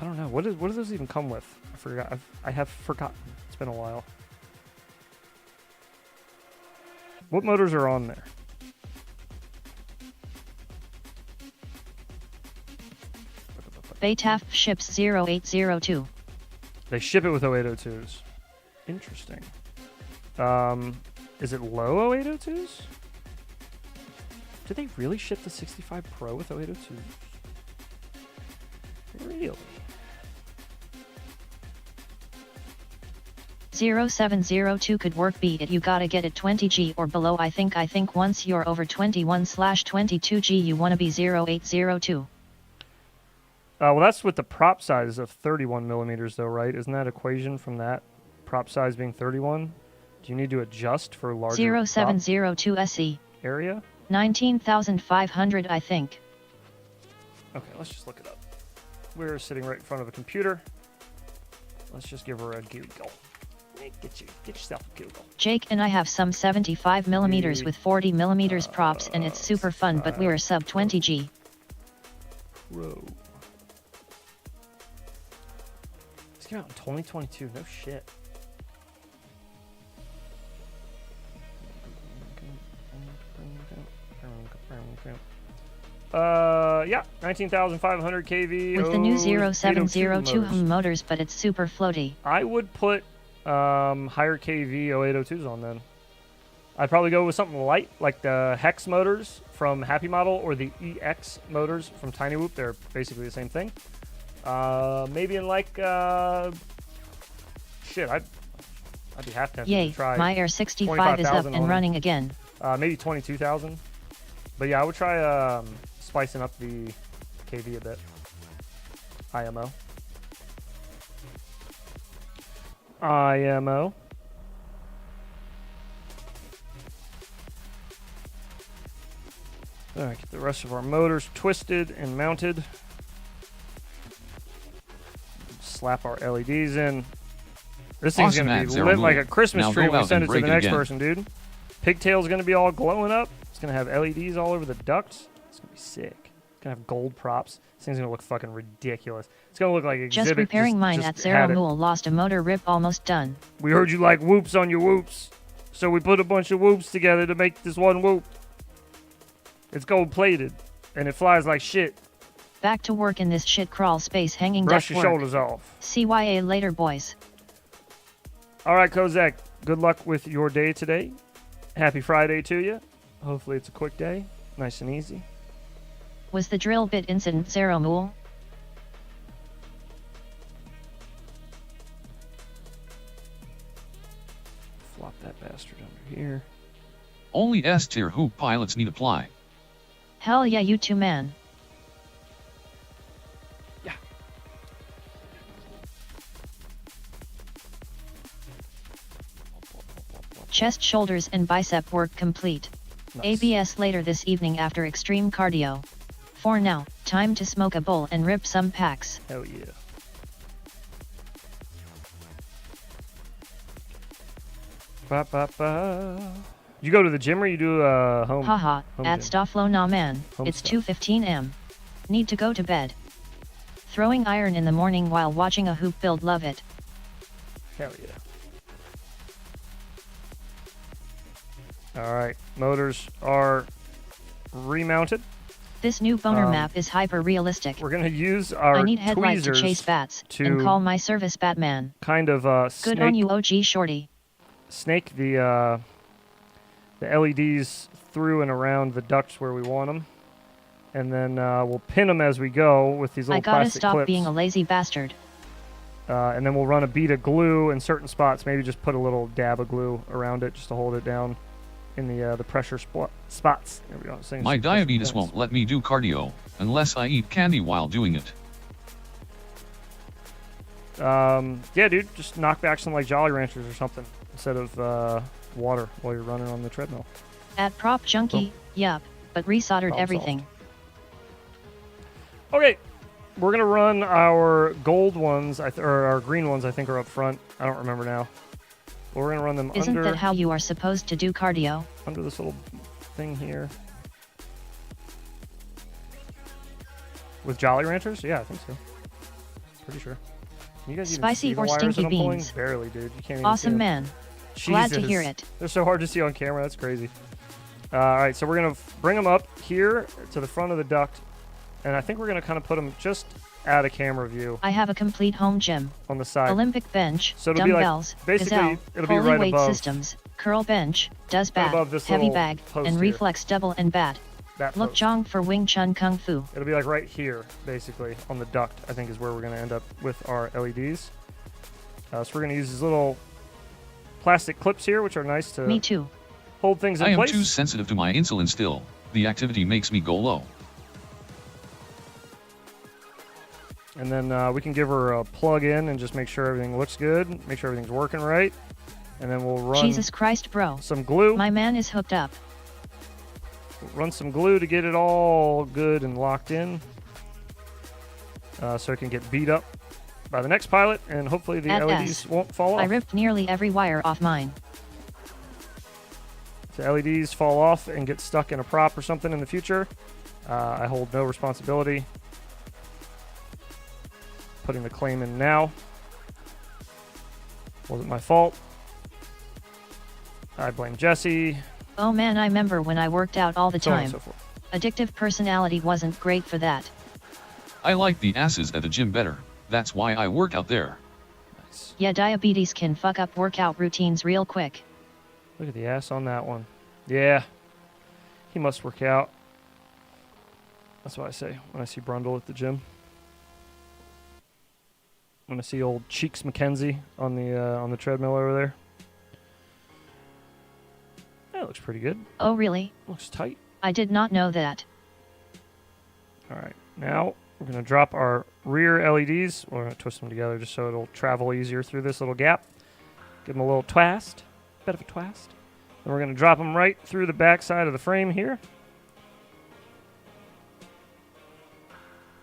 don't know. What do those even come with? I forgot. I have forgotten. It's been a while. What motors are on there? Baytaf ships 0802. They ship it with 0802s. Interesting. Is it low 0802s? Do they really ship the 65 Pro with 0802s? Really? 0702 could work, beat it, you gotta get it 20G or below. I think once you're over 21/22G you wanna be 0802. Well, that's with the prop size of 31 millimeters, though, right? Isn't that equation from that prop size being 31? Do you need to adjust for larger 0702 SE. area? 19,500, I think. Okay, let's just look it up. We're sitting right in front of a computer. Let's just give her a Google. Get yourself a Google. Jake and I have some 75 millimeters with 40 millimeters props, and it's super fun, but we're sub 20G. Pro. This came out in 2022. No shit. Yeah, 19,500 kV. With the new 0802 0702 motors, but it's super floaty. I would put higher KV 0802s on then. I'd probably go with something light like the Hex motors from Happy Model or the EX motors from tinywhoop. They're basically the same thing. Maybe in like shit, I'd be half tempted Yay, to try. my Air 65 is up 25,000 and running again. Maybe 22,000. But yeah, I would try spicing up the KV a bit. IMO. IMO. All right, get the rest of our motors twisted and mounted. Slap our LEDs in. This thing's Awesome gonna ad, be Zero lit Move. like a Christmas Now tree go when we out send and it to the break it next again. person, dude. Pigtail's gonna be all glowing up. It's gonna have LEDs all over the ducts. It's gonna be sick. It's gonna have gold props. This thing's gonna look fucking ridiculous. It's gonna look like Exhibit. Just repairing mine at Zero had it. Mool, lost a motor rip, almost done. We heard you like whoops on your whoops, so we put a bunch of whoops together to make this one whoop. It's gold plated, and it flies like shit. Back to work in this shit crawl space, hanging Brush duck your work. shoulders off. CYA later, boys. All right, Kozak, good luck with your day today. Happy Friday to you. Hopefully it's a quick day, nice and easy. Was the drill bit incident Zero Mool? Flop that bastard under here. Only S-tier hoop pilots need apply. Hell yeah, you two, man. Yeah. Chest, shoulders, and bicep work complete. Nice. ABS later this evening after extreme cardio. For now, time to smoke a bowl and rip some packs. Hell yeah. Ba, ba, ba. You go to the gym or you do home? Haha, home at gym? Stofflo nah man, Home it's stuff. 2:15 am. Need to go to bed. Throwing iron in the morning while watching a hoop build, love it. Hell yeah. All right, motors are remounted. This new boner map is hyper realistic. We're gonna use our I need headlight to tweezers chase bats to and call my service Batman. kind of Good on snake, you, OG shorty. snake the LEDs through and around the ducts where we want them, and then we'll pin them as we go with these little I gotta plastic stop clips. being a lazy bastard. And then we'll run a bead of glue in certain spots. Maybe just put a little dab of glue around it just to hold it down in the pressure spots. There we go. This thing's My pressure diabetes points. won't let me do cardio unless I eat candy while doing it. Yeah, dude, just knock back some like Jolly Ranchers or something instead of water while you're running on the treadmill. At Prop Junkie, yup, but resoldered Problem everything. Okay, we're gonna run our gold ones, or our green ones. I think are up front. I don't remember now. But we're gonna run them Isn't under that how you are supposed to do cardio? under this little thing here. With Jolly Ranchers? Yeah, I think so. Pretty sure. You guys even Spicy see the or wires stinky that I'm pulling? beans? Barely, dude. You can't even see Awesome, them. man. Glad to hear Jesus. it. They're so hard to see on camera. That's crazy. All right, so we're going to bring them up here to the front of the duct. And I think we're going to kind of put them just out of camera view I have a complete home gym. on the side. Olympic bench, So it'll be like- dumbbells, basically, gazelle, it'll be holy right weight above- systems, curl bench, does Right bat, above this heavy little bag, post and here. reflex double and bat. That Look post. Jong for Wing Chun Kung Fu. It'll be like right here, basically, on the duct, I think is where we're going to end up with our LEDs. So we're going to use these little plastic clips here, which are nice to Me too. hold things in I am place. too sensitive to my insulin still. The activity makes me go low. And then we can give her a plug in and just make sure everything looks good, make sure everything's working right. And then we'll run Jesus Christ, bro. some glue. My man is hooked up. Run some glue to get it all good and locked in. So it can get beat up by the next pilot, and hopefully the At LEDs S. won't fall off. I ripped nearly every wire off mine. If the LEDs fall off and get stuck in a prop or something in the future, I hold no responsibility. Putting the claim in now. Wasn't my fault. I blame Jesse. Oh man, I remember when I worked out all the So on and time. so forth. Addictive personality wasn't great for that. I like the asses at the gym better. That's why I work out there. Nice. Yeah, diabetes can fuck up workout routines real quick. Look at the ass on that one. Yeah. He must work out. That's what I say when I see Brundle at the gym. When I see old Cheeks McKenzie on the treadmill over there. That looks pretty good. Oh really? Looks tight. I did not know that. All right. Now we're going to drop our rear LEDs. We're going to twist them together just so it'll travel easier through this little gap. Give them a little twist. Bit of a twist. Then we're going to drop them right through the back side of the frame here.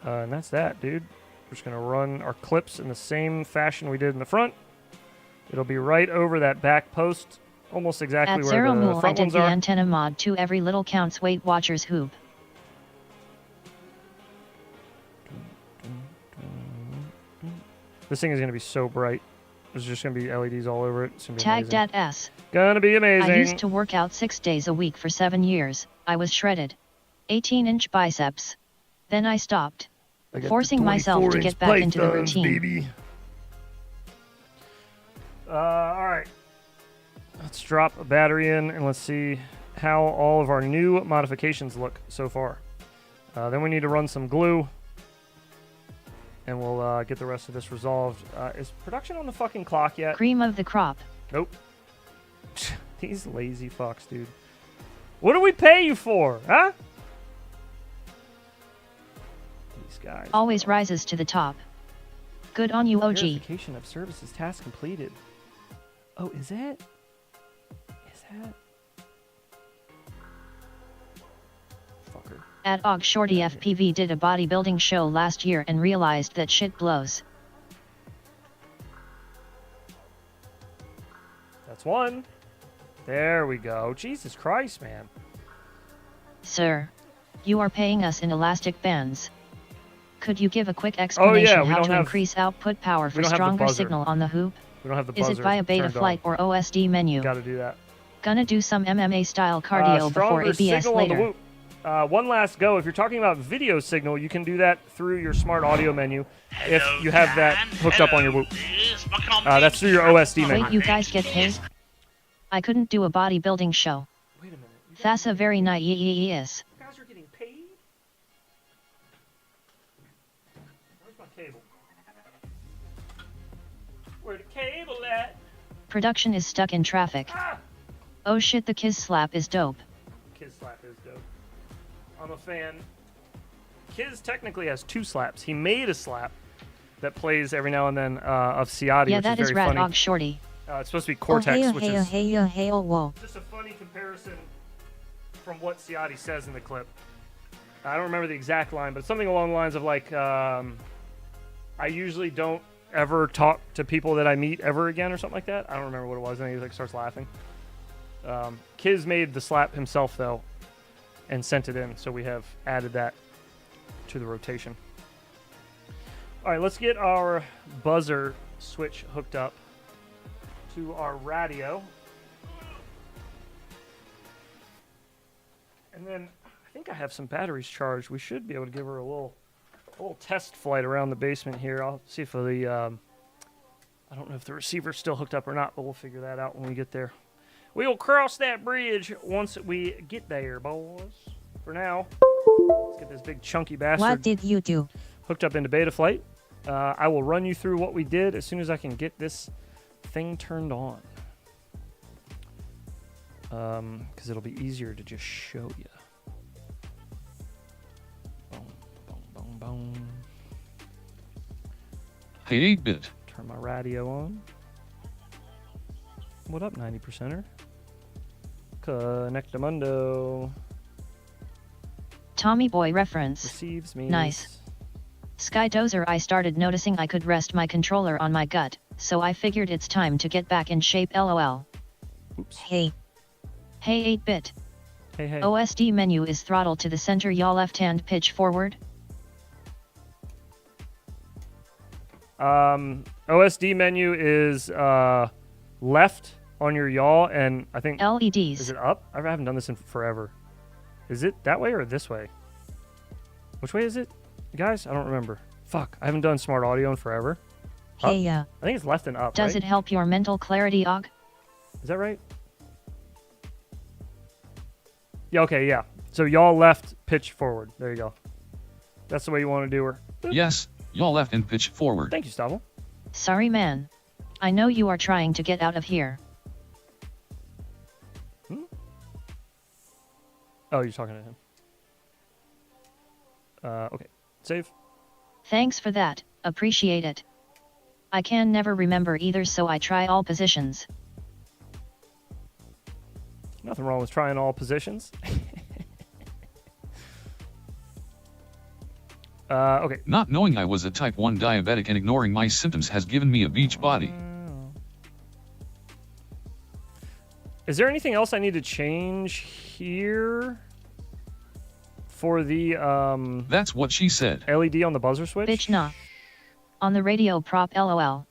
And that's that, dude. We're just going to run our clips in the same fashion we did in the front. It'll be right over that back post, almost exactly At where Zero the Mule, I front did ones the are. antenna mod to every little counts Weight Watchers hoop. This thing is going to be so bright. There's just going to be LEDs all over it. It's going to be Tagged amazing. at S. Gonna be amazing. I used to work out 6 days a week for 7 years. I was shredded. 18-inch biceps. Then I stopped. I got the Forcing myself to 24-inch get back into the pythons, routine. Baby. All right. Let's drop a battery in and let's see how all of our new modifications look so far. Then we need to run some glue. And we'll get the rest of this resolved. Is production on the fucking clock yet? Cream of the crop. Nope. These lazy fucks, dude. What do we pay you for, huh? These guys. Always rises to the top. Good on you, OG. Verification of services task completed. Oh, is it? Is that? Fucker. At Og Shorty FPV did a bodybuilding show last year and realized that shit blows. That's one. There we go. Jesus Christ, man. Sir, you are paying us in elastic bands. Could you give a quick explanation we how don't to have- increase output power we for don't have the stronger buzzer. signal on the hoop? We don't have the Is buzzer it via beta turned flight or OSD menu? Got to do that. Gonna do some MMA style cardio before Stronger ABS signal on the later. Whoop. One last go. If you're talking about video signal, you can do that through your smart audio menu if you have that hooked up on your Whoop. That's through your OSD menu. Wait, you guys get paid? I couldn't do a bodybuilding show. Wait a minute. That's a very nice. You guys are getting paid? Where's my cable? Where the cable at? Production is stuck in traffic. Ah! Oh shit, the Kiz slap is dope. Kiz slap is dope. I'm a fan. Kiz technically has 2 slaps. He made a slap that plays every now and then of Ciati, Yeah, which that is is very Rad funny. Og Shorty. It's supposed to be Cortex, Oh, which hey, is hey, hey, whoa. just a funny comparison from what Ciati says in the clip. I don't remember the exact line, but something along the lines of like, I usually don't ever talk to people that I meet ever again or something like that. I don't remember what it was, and he like starts laughing. Kiz made the slap himself though, and sent it in, so we have added that to the rotation. All right, let's get our buzzer switch hooked up to our radio. And then I think I have some batteries charged. We should be able to give her a little test flight around the basement here. I'll see if the I don't know if the receiver's still hooked up or not, but we'll figure that out when we get there. We'll cross that bridge once we get there, boys. For now, let's get this big chunky bastard What did you do? hooked up into beta flight. I will run you through what we did as soon as I can get this thing turned on. Because it'll be easier to just show you. Boom, boom, boom, boom. Hey 8-bit. Turn my radio on. What up, 90%er? Connectamundo. Tommy Boy reference. Receives me. Nice. Skydozer, I started noticing I could rest my controller on my gut, so I figured it's time to get back in shape, lol. Oops. Hey. Hey 8-bit. Hey, hey. OSD menu is throttle to the center, yaw left hand pitch forward. OSD menu is left on your yaw, and I think... LEDs. Is it up? I haven't done this in forever. Is it that way or this way? Which way is it, guys? I don't remember. Fuck, I haven't done smart audio in forever. Up? Hey, I think it's left and up, Does right? it help your mental clarity, Og? Is that right? Yeah, okay, yeah. So y'all left, pitch forward. There you go. That's the way you want to do her. Yes, y'all left and pitch forward. Thank you, Stavel. Sorry, man. I know you are trying to get out of here. Oh, you're talking to him. Okay. Save. Thanks for that, appreciate it. I can never remember either, so I try all positions. Nothing wrong with trying all positions. Okay. Not knowing I was a type 1 diabetic and ignoring my symptoms has given me a beach body. Is there anything else I need to change here for the That's what she said. LED on the buzzer switch? Bitch nah. On the radio prop, lol.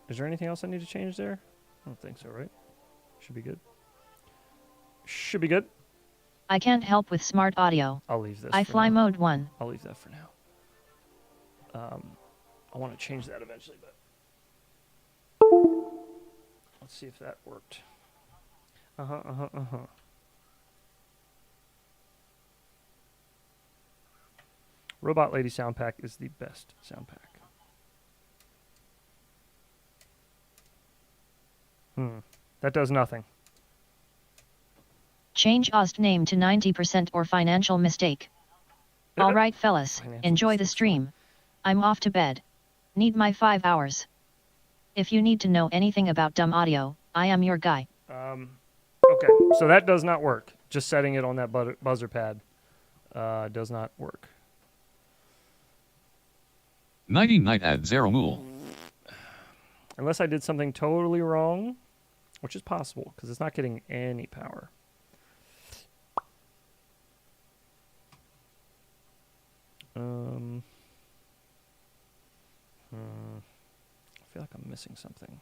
Is there anything else I need to change there? I don't think so, right? Should be good. Should be good. I can't help with smart audio. I'll leave this. I for fly now. mode 1. I'll leave that for now. I want to change that eventually, but let's see if that worked. Robot Lady sound pack is the best sound pack. That does nothing. Change OST name to 90% or financial mistake. Alright fellas, Financial enjoy the mistake. stream. I'm off to bed. Need my 5 hours. If you need to know anything about dumb audio, I am your guy. Okay, so that does not work. Just setting it on that buzzer pad does not work. Nighty night at Zero Mool. Unless I did something totally wrong, which is possible, because it's not getting any power. I feel like I'm missing something.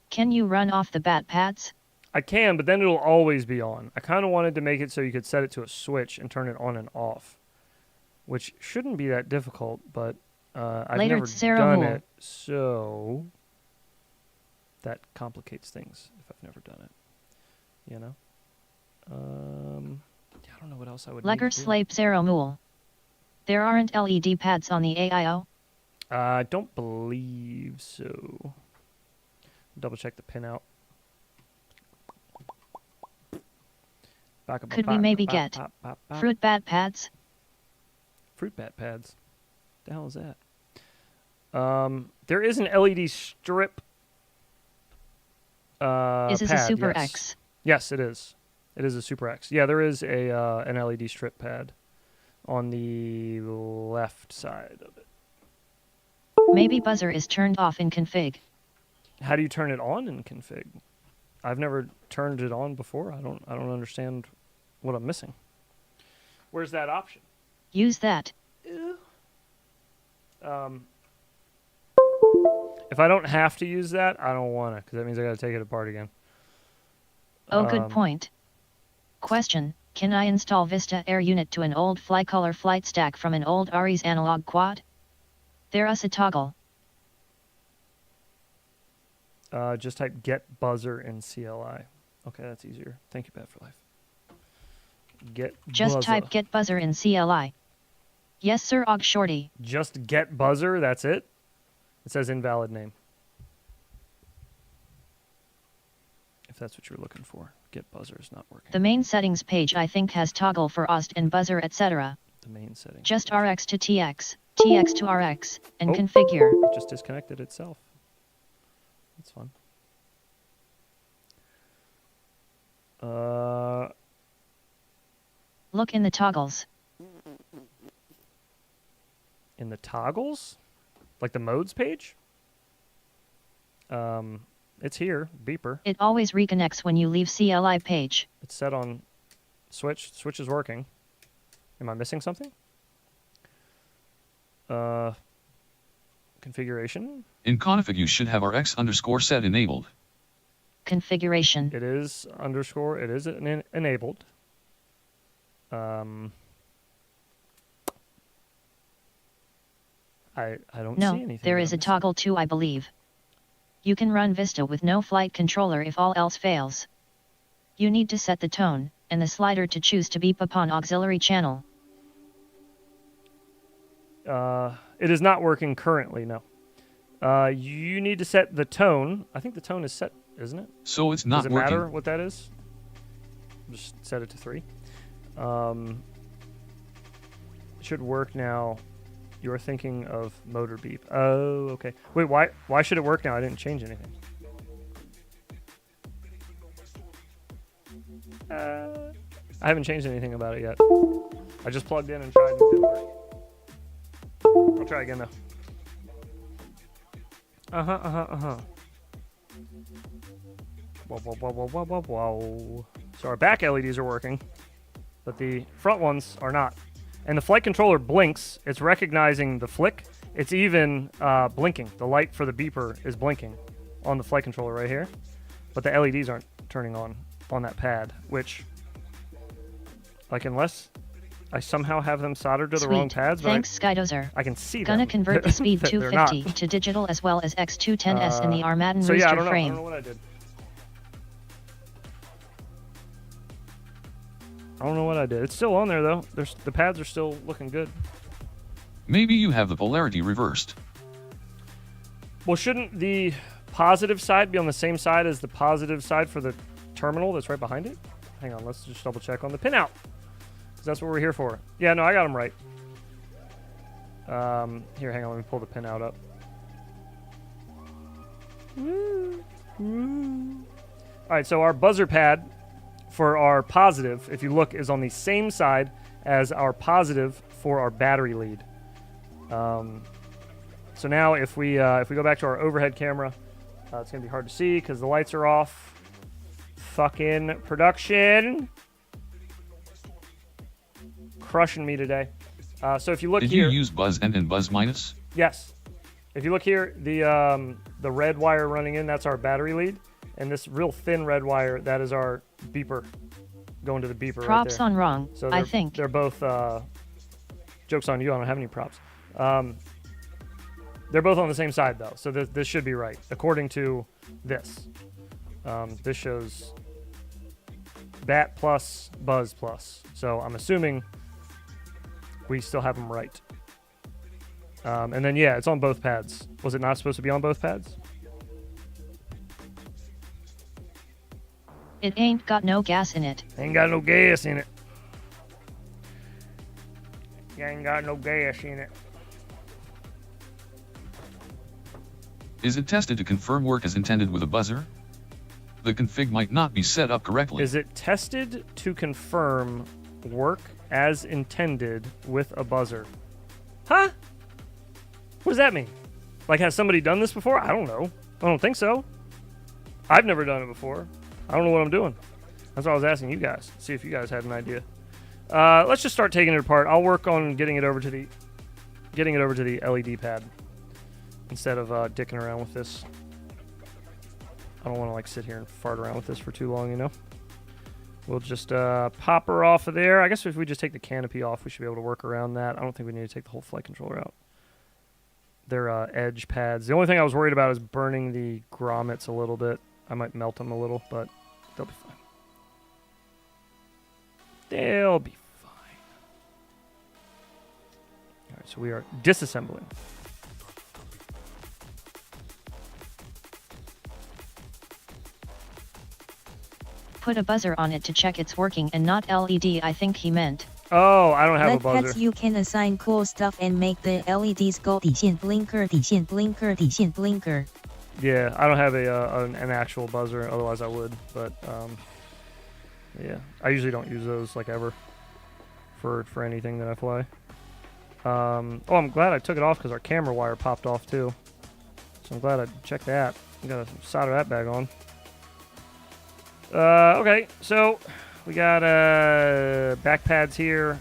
Can you run off the bat pads? I can, but then it'll always be on. I kind of wanted to make it so you could set it to a switch and turn it on and off, which shouldn't be that difficult, but I've Later, never Sarah done Moore. it, so that complicates things if I've never done it, you know? I don't know what else I would need Legger to do. Slape Zero Mool. There aren't LED pads on the AIO? I don't believe so. Double check the pin out. Could we maybe get fruit bat pads? Fruit bat pads? The hell is that? There is an LED strip. Is this pad, a Super yes. X? Yes, it is. It is a Super X. Yeah, there is a an LED strip pad on the left side of it. Maybe buzzer is turned off in config. How do you turn it on in config? I've never turned it on before. I don't understand what I'm missing. Where's that option? Use that. If I don't have to use that, I don't want to, because that means I got to take it apart again. Oh, good point. Question, can I install Vista Air Unit to an old Flycolor flight stack from an old Aries analog quad? There's a toggle. Just type get buzzer in CLI. Okay, that's easier. Thank you, Bad for Life. Get Just buzzer. type get buzzer in CLI. Yes sir, Og Shorty. Just get buzzer, that's it? It says invalid name. if that's what you're looking for. Get buzzer is not working. The main settings page I think has toggle for OST and buzzer etc. The main settings. Just RX to TX, TX to RX, and Oh. configure. It just disconnected itself. That's fun. Look in the toggles. In the toggles? Like the modes page? It's here, beeper. It always reconnects when you leave CLI page. It's set on switch. Switch is working. Am I missing something? Configuration. In config, you should have RX underscore set enabled. Configuration. It is underscore. It is enabled. I don't see anything. No, there is a missing. toggle too, I believe. You can run Vista with no flight controller if all else fails. You need to set the tone, and the slider to choose to beep upon auxiliary channel. It is not working currently, no. You need to set the tone. I think the tone is set, isn't it? So it's Does not it working. matter what that is? Just set it to 3. It should work now. You're thinking of motor beep. Oh, okay. Wait, why should it work now? I didn't change anything. I haven't changed anything about it yet. I just plugged in and tried and it didn't work. I'll try again though. Whoa. So our back LEDs are working, but the front ones are not. And the flight controller blinks. It's recognizing the flick. It's even blinking. The light for the beeper is blinking on the flight controller right here. But the LEDs aren't turning on that pad, which, like, unless I somehow have them soldered to the wrong pads, but Thanks, Skydozer. I can see them. Gonna convert the speed They're 250 not. to digital as well as X210S in the Armadden So yeah, I Rooster don't know. I frame. don't know what I did. I don't know what I did. It's still on there though. The pads are still looking good. Maybe you have the polarity reversed. Well, shouldn't the positive side be on the same side as the positive side for the terminal that's right behind it? Hang on, let's just double check on the pinout, because that's what we're here for. Yeah, no, I got them right. Here, hang on, let me pull the pinout up. All right, so our buzzer pad for our positive, if you look, is on the same side as our positive for our battery lead. So now if we go back to our overhead camera, it's gonna be hard to see because the lights are off. Fucking production, crushing me today. So if you look Did here, you use buzz end and buzz minus? yes. If you look here, the red wire running in, that's our battery lead, and this real thin red wire, that is our beeper, going to the beeper right Props there. on wrong, So I think. they're both, joke's on you, I don't have any props. They're both on the same side though, so this should be right, according to this. This shows bat plus, buzz plus. So I'm assuming we still have them right. And then yeah, it's on both pads. Was it not supposed to be on both pads? It ain't got no gas in it. Ain't got no gas in it. Ain't got no gas in it. Is it tested to confirm work as intended with a buzzer? The config might not be set up correctly. Is it tested to confirm work as intended with a buzzer? Huh? What does that mean? Like, has somebody done this before? I don't know. I don't think so. I've never done it before. I don't know what I'm doing. That's why I was asking you guys. See if you guys had an idea. Let's just start taking it apart. I'll work on getting it over to the LED pad instead of dicking around with this. I don't want to like sit here and fart around with this for too long, you know. We'll just pop her off of there. I guess if we just take the canopy off, we should be able to work around that. I don't think we need to take the whole flight controller out. They're edge pads. The only thing I was worried about is burning the grommets a little bit. I might melt them a little, but they'll be fine. They'll be fine. All right, so we are disassembling. put a buzzer on it to check it's working and not LED, I think he meant. Oh, I don't have a Let buzzer. pets you can assign cool stuff and make the LEDs go 底线 blinker 底线 blinker 底线 blinker. Yeah, I don't have an actual buzzer. Otherwise, I would. But yeah, I usually don't use those like ever for anything that I fly. Oh, I'm glad I took it off because our camera wire popped off too. So I'm glad I checked that. I gotta solder that back on. Okay, so we got back pads here.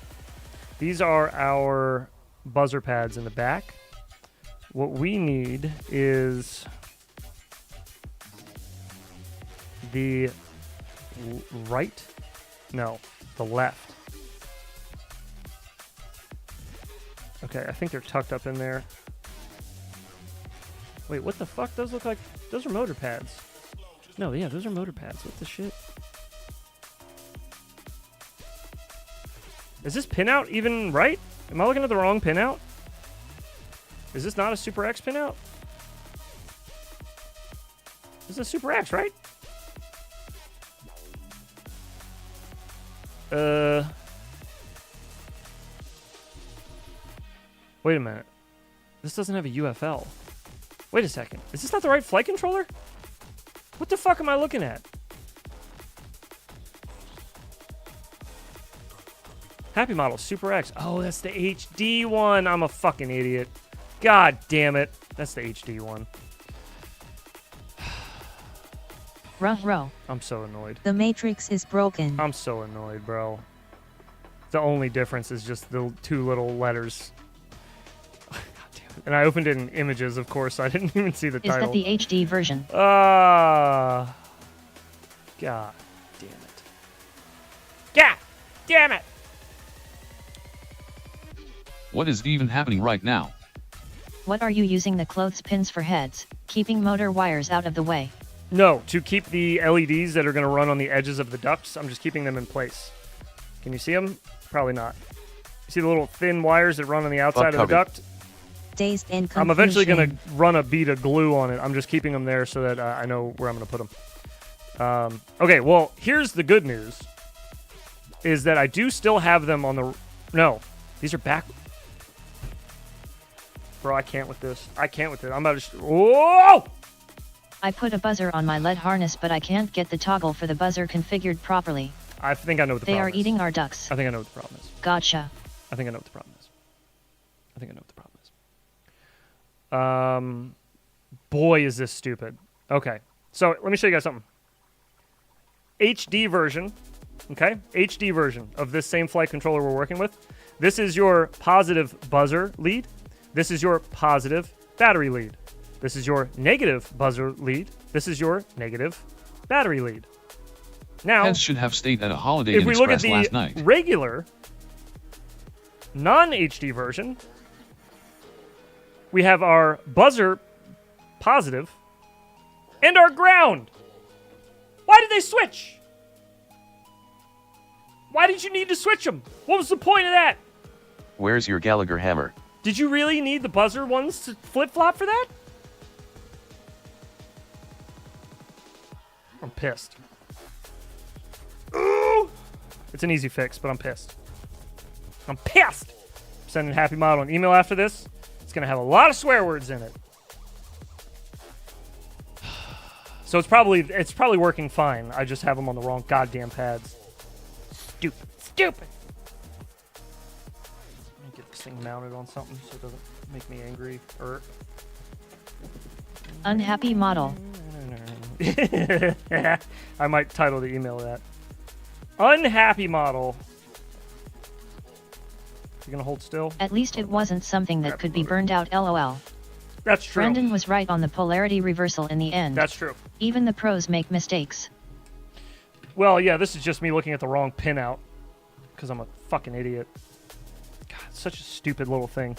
These are our buzzer pads in the back. What we need is the right? No, the left. Okay, I think they're tucked up in there. Wait, what the fuck? Those look like... Those are motor pads. No, yeah, those are motor pads. What the shit? Is this pinout even right? Am I looking at the wrong pinout? Is this not a Super X pinout? This is a Super X, right? Wait a minute. This doesn't have a UFL. Wait a second. Is this not the right flight controller? What the fuck am I looking at? Happy Model Super X. Oh, that's the HD one. I'm a fucking idiot. God damn it. That's the HD one. Ruh-roh. I'm so annoyed. The matrix is broken. I'm so annoyed, bro. The only difference is just the two little letters. God damn it. And I opened it in images, of course, so I didn't even see the Is title. that the HD version? God damn it. God damn it! What is even happening right now? What are you using the clothespins for heads, keeping motor wires out of the way? No, to keep the LEDs that are going to run on the edges of the ducts, I'm just keeping them in place. Can you see them? Probably not. You see the little thin wires that run on the outside of the duct? Dazed and confusion. I'm eventually going to run a bead of glue on it. I'm just keeping them there so that I know where I'm going to put them. Okay, well, here's the good news. Is that I do still have them on the... No, these are back... Bro, I can't with this. I can't with it. I'm about to... Whoa! I put a buzzer on my lead harness, but I can't get the toggle for the buzzer configured properly. I think I know what the They problem are is. eating our ducks. I think I know what the problem is. Gotcha. I think I know what the problem is. I think I know what the problem is. Boy, is this stupid. Okay, so let me show you guys something. HD version, okay? HD version of this same flight controller we're working with. This is your positive buzzer lead. This is your positive battery lead. This is your negative buzzer lead. This is your negative battery lead. Now, Heads should have stayed at a Holiday if Inn we look at Express last night. the regular non-HD version, we have our buzzer positive and our ground. Why did they switch? Why did you need to switch them? What was the point of that? Where's your Gallagher hammer? Did you really need the buzzer ones to flip-flop for that? I'm pissed. Ooh! It's an easy fix, but I'm pissed. I'm pissed! I'm sending Happy Model an email after this. It's going to have a lot of swear words in it. So it's probably working fine. I just have them on the wrong goddamn pads. Stupid. Stupid! Let me get this thing mounted on something so it doesn't make me angry. Unhappy model. I might title the email that. Unhappy model. You gonna hold still? At least it wasn't something that could be burned out, lol. That's true. Brendan was right on the polarity reversal in the end. That's true. Even the pros make mistakes. Well, yeah, this is just me looking at the wrong pinout. Because I'm a fucking idiot. God, it's such a stupid little thing.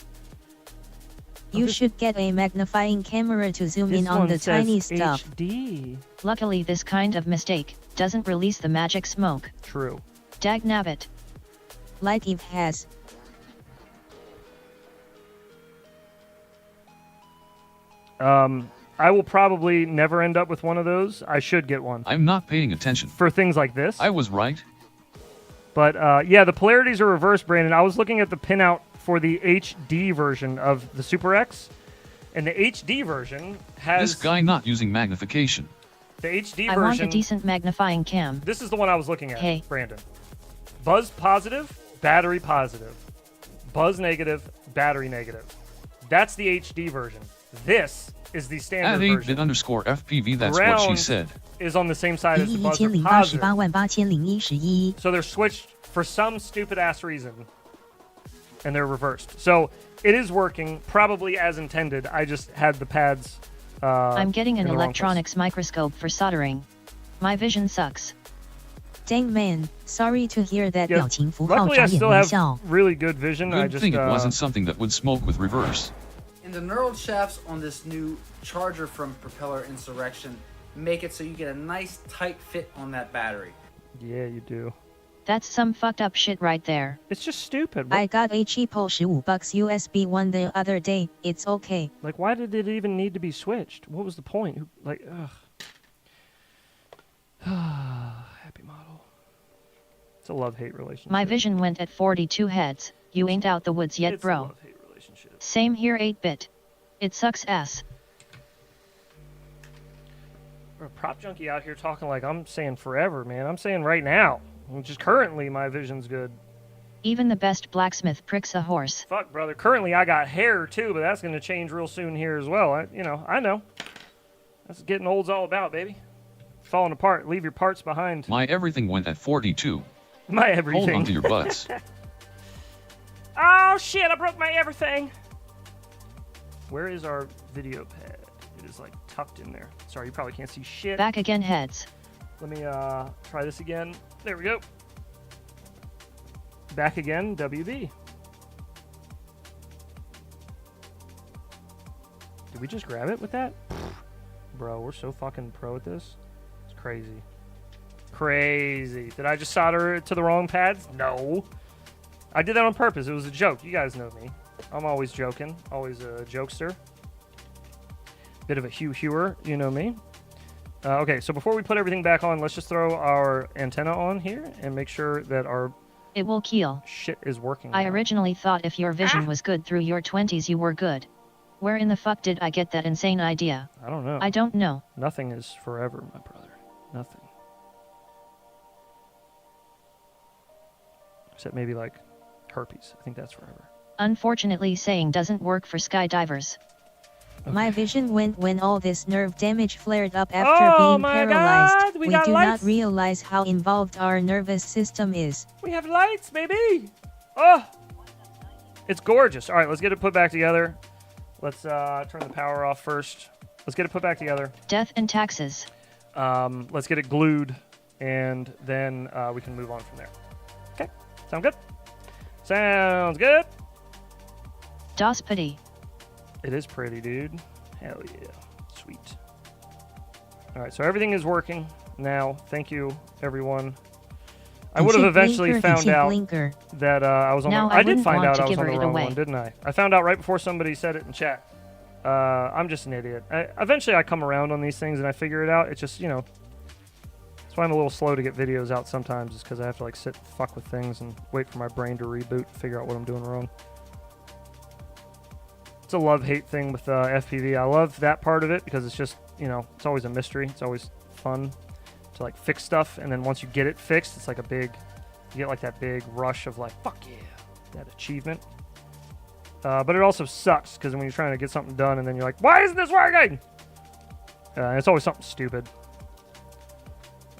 You should get a magnifying camera to zoom This in on one the says tiny stuff. HD. Luckily, this kind of mistake doesn't release the magic smoke. True. Dagnabbit. Like Eve has. I will probably never end up with one of those. I should get one. I'm not paying attention. For things like this. I was right. But yeah, the polarities are reversed, Brandon. I was looking at the pinout for the HD version of the Super X, and the HD version has... This guy not using magnification. The HD version... I want a decent magnifying cam. This is the one I was looking at, hey. Brandon. Buzz positive, battery positive. Buzz negative, battery negative. That's the HD version. This is the standard version. At 8-bit _ FPV, that's what she said. Is on the same side as the buzzer positive. So they're switched for some stupid ass reason, and they're reversed. So it is working probably as intended. I just had the pads. I'm getting an electronics microscope for soldering. My vision sucks. Dang man, sorry to hear that. Yeah, luckily I still have really good vision. Good I just thing it wasn't something that would smoke with reverse. And the knurled shafts on this new charger from Propeller Insurrection make it so you get a nice tight fit on that battery. Yeah, you do. That's some fucked up shit right there. It's just stupid. What? I got a cheapo $15 USB one the other day. It's okay. Like, why did it even need to be switched? What was the point? Like, ugh. Happy model. It's a love-hate relationship. My vision went at 42 heads. You ain't out the woods yet, it's bro. A love-hate relationship. Same here, 8-bit. It sucks ass. We're a prop junkie out here talking like I'm saying forever, man. I'm saying right now. Just currently, my vision's good. Even the best blacksmith pricks a horse. Fuck, brother. Currently, I got hair, too, but that's going to change real soon here as well. I know. That's what getting old's all about, baby. Falling apart. Leave your parts behind. My everything went at 42. My everything. Hold on to your butts. Oh, shit. I broke my everything. Where is our video pad? It is, like, tucked in there. Sorry, you probably can't see shit. Back again, heads. Let me try this again. There we go. Back again, WB. Did we just grab it with that? Bro, we're so fucking pro at this. It's crazy. Crazy. Did I just solder it to the wrong pads? No. I did that on purpose. It was a joke. You guys know me. I'm always joking. Always a jokester. Bit of a Hugh-Hewer. You know me. Okay, so before we put everything back on, let's just throw our antenna on here and make sure that our it will keel. Shit is working. I now. originally thought if your vision was good through your 20s, you were good. Where in the fuck did I get that insane idea? I don't know. I don't know. Nothing is forever, my brother. Nothing. Except maybe like herpes. I think that's forever. Unfortunately, saying doesn't work for skydivers. Okay. My vision went when all this nerve damage flared up after being paralyzed. God, we do not realize how involved our nervous system is. We have lights, baby! Oh! It's gorgeous. All right, let's get it put back together. Let's turn the power off first. Let's get it put back together. Death and taxes. Let's get it glued, and then we can move on from there. Okay, sound good? Sounds good? Das Pity. It is pretty, dude. Hell yeah. Sweet. All right, so everything is working now. Thank you, everyone. I would have eventually found out that I was on now the... I did find out I was on the wrong away. one, didn't I? I found out right before somebody said it in chat. I'm just an idiot. Eventually, I come around on these things and I figure it out. It's just, that's why I'm a little slow to get videos out sometimes, is because I have to, like, sit and fuck with things and wait for my brain to reboot and figure out what I'm doing wrong. It's a love-hate thing with FPV. I love that part of it because it's just, it's always a mystery. It's always fun to, like, fix stuff, and then once you get it fixed, it's like you get, like, that big rush of, like, fuck yeah, that achievement. But it also sucks because when you're trying to get something done and then you're like, why isn't this working? And it's always something stupid.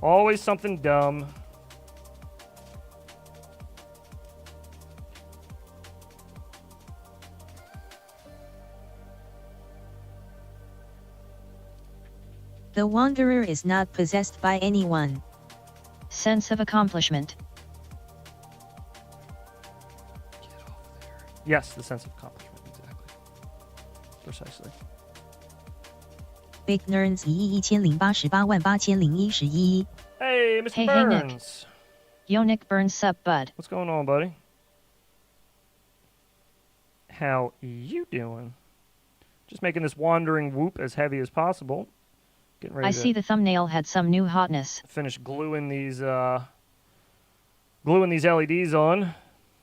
Always something dumb. The Wanderer is not possessed by anyone. Sense of accomplishment. Yes, the sense of accomplishment, exactly. Precisely. Big Nerds 1088,801,011. Hey, Mr. Hey, Burns. Nick. Yo, Nick Burns, sup, bud? What's going on, buddy? How you doing? Just making this wandering whoop as heavy as possible. Getting ready I to see the thumbnail had some new hotness. finish gluing these LEDs on.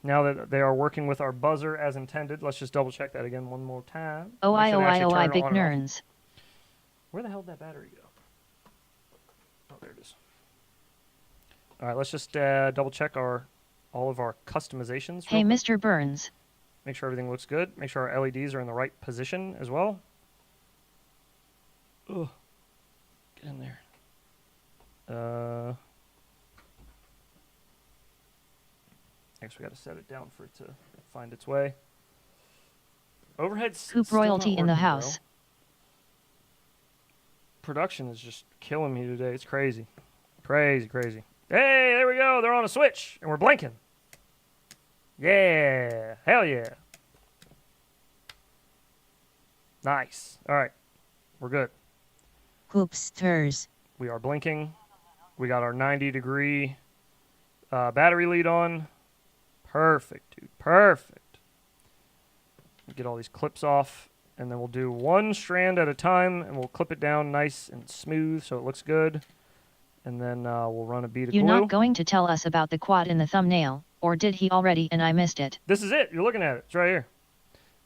Now that they are working with our buzzer as intended, let's just double check that again one more time. Oh, Make sure they actually turn big on and off. nerds. Where the hell did that battery go? Oh, there it is. All right, let's just double check all of our customizations. Hey, real quick. Mr. Burns. Make sure everything looks good. Make sure our LEDs are in the right position as well. Ugh. Get in there. I guess we got to set it down for it to find its way. Overhead's Coop still not royalty in the working, house. bro. Production is just killing me today. It's crazy. Crazy, crazy. Hey, there we go. They're on a switch, and we're blinking. Yeah. Hell yeah. Nice. All right. We're good. Hoopsters. We are blinking. We got our 90-degree battery lead on. Perfect, dude. Perfect. Get all these clips off, and then we'll do one strand at a time, and we'll clip it down nice and smooth so it looks good. And then we'll run a bead of You're glue. not going to tell us about the quad in the thumbnail, or did he already and I missed it? This is it. You're looking at it. It's right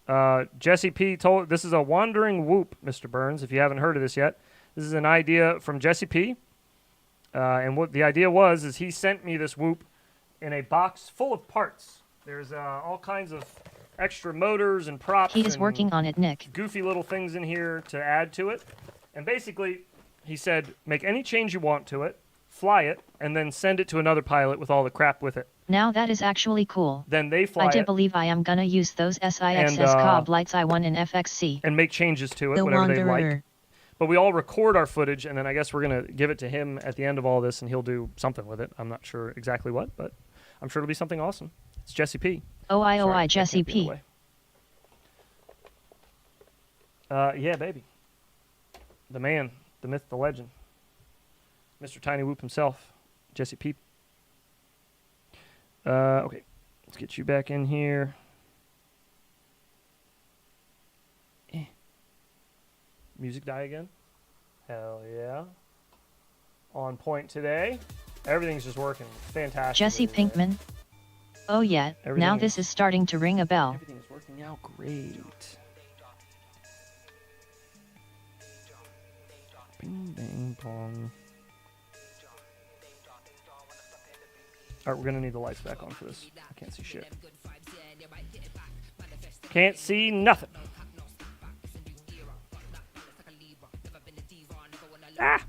here. Jesse P told this is a wandering whoop, Mr. Burns, if you haven't heard of this yet. This is an idea from Jesse P. And what the idea was is he sent me this whoop in a box full of parts. There's all kinds of extra motors and props. He is and working on it, Nick. goofy little things in here to add to it. And basically, he said, make any change you want to it, fly it, and then send it to another pilot with all the crap with it. Now that is actually cool. Then they fly I did it believe I am gonna use those SIXS And, cob lights I won in FXC. and make changes to it, The whatever they like. Wanderer. But we all record our footage, and then I guess we're going to give it to him at the end of all this, and he'll do something with it. I'm not sure exactly what, but I'm sure it'll be something awesome. It's Jesse P. Sorry, Jesse that can't be in P. the way. Yeah, baby. The man, the myth, the legend. Mr. Tiny Whoop himself, Jesse P. Okay, let's get you back in here. Music die again? Hell yeah. On point today. Everything's just working fantastic. Jesse Pinkman. Oh yeah, now Everything this is starting to ring a bell. Everything is working out great. Bing, bang, bong. Alright, we're gonna need the lights back on for this. I can't see shit. Can't see nothing. Ah!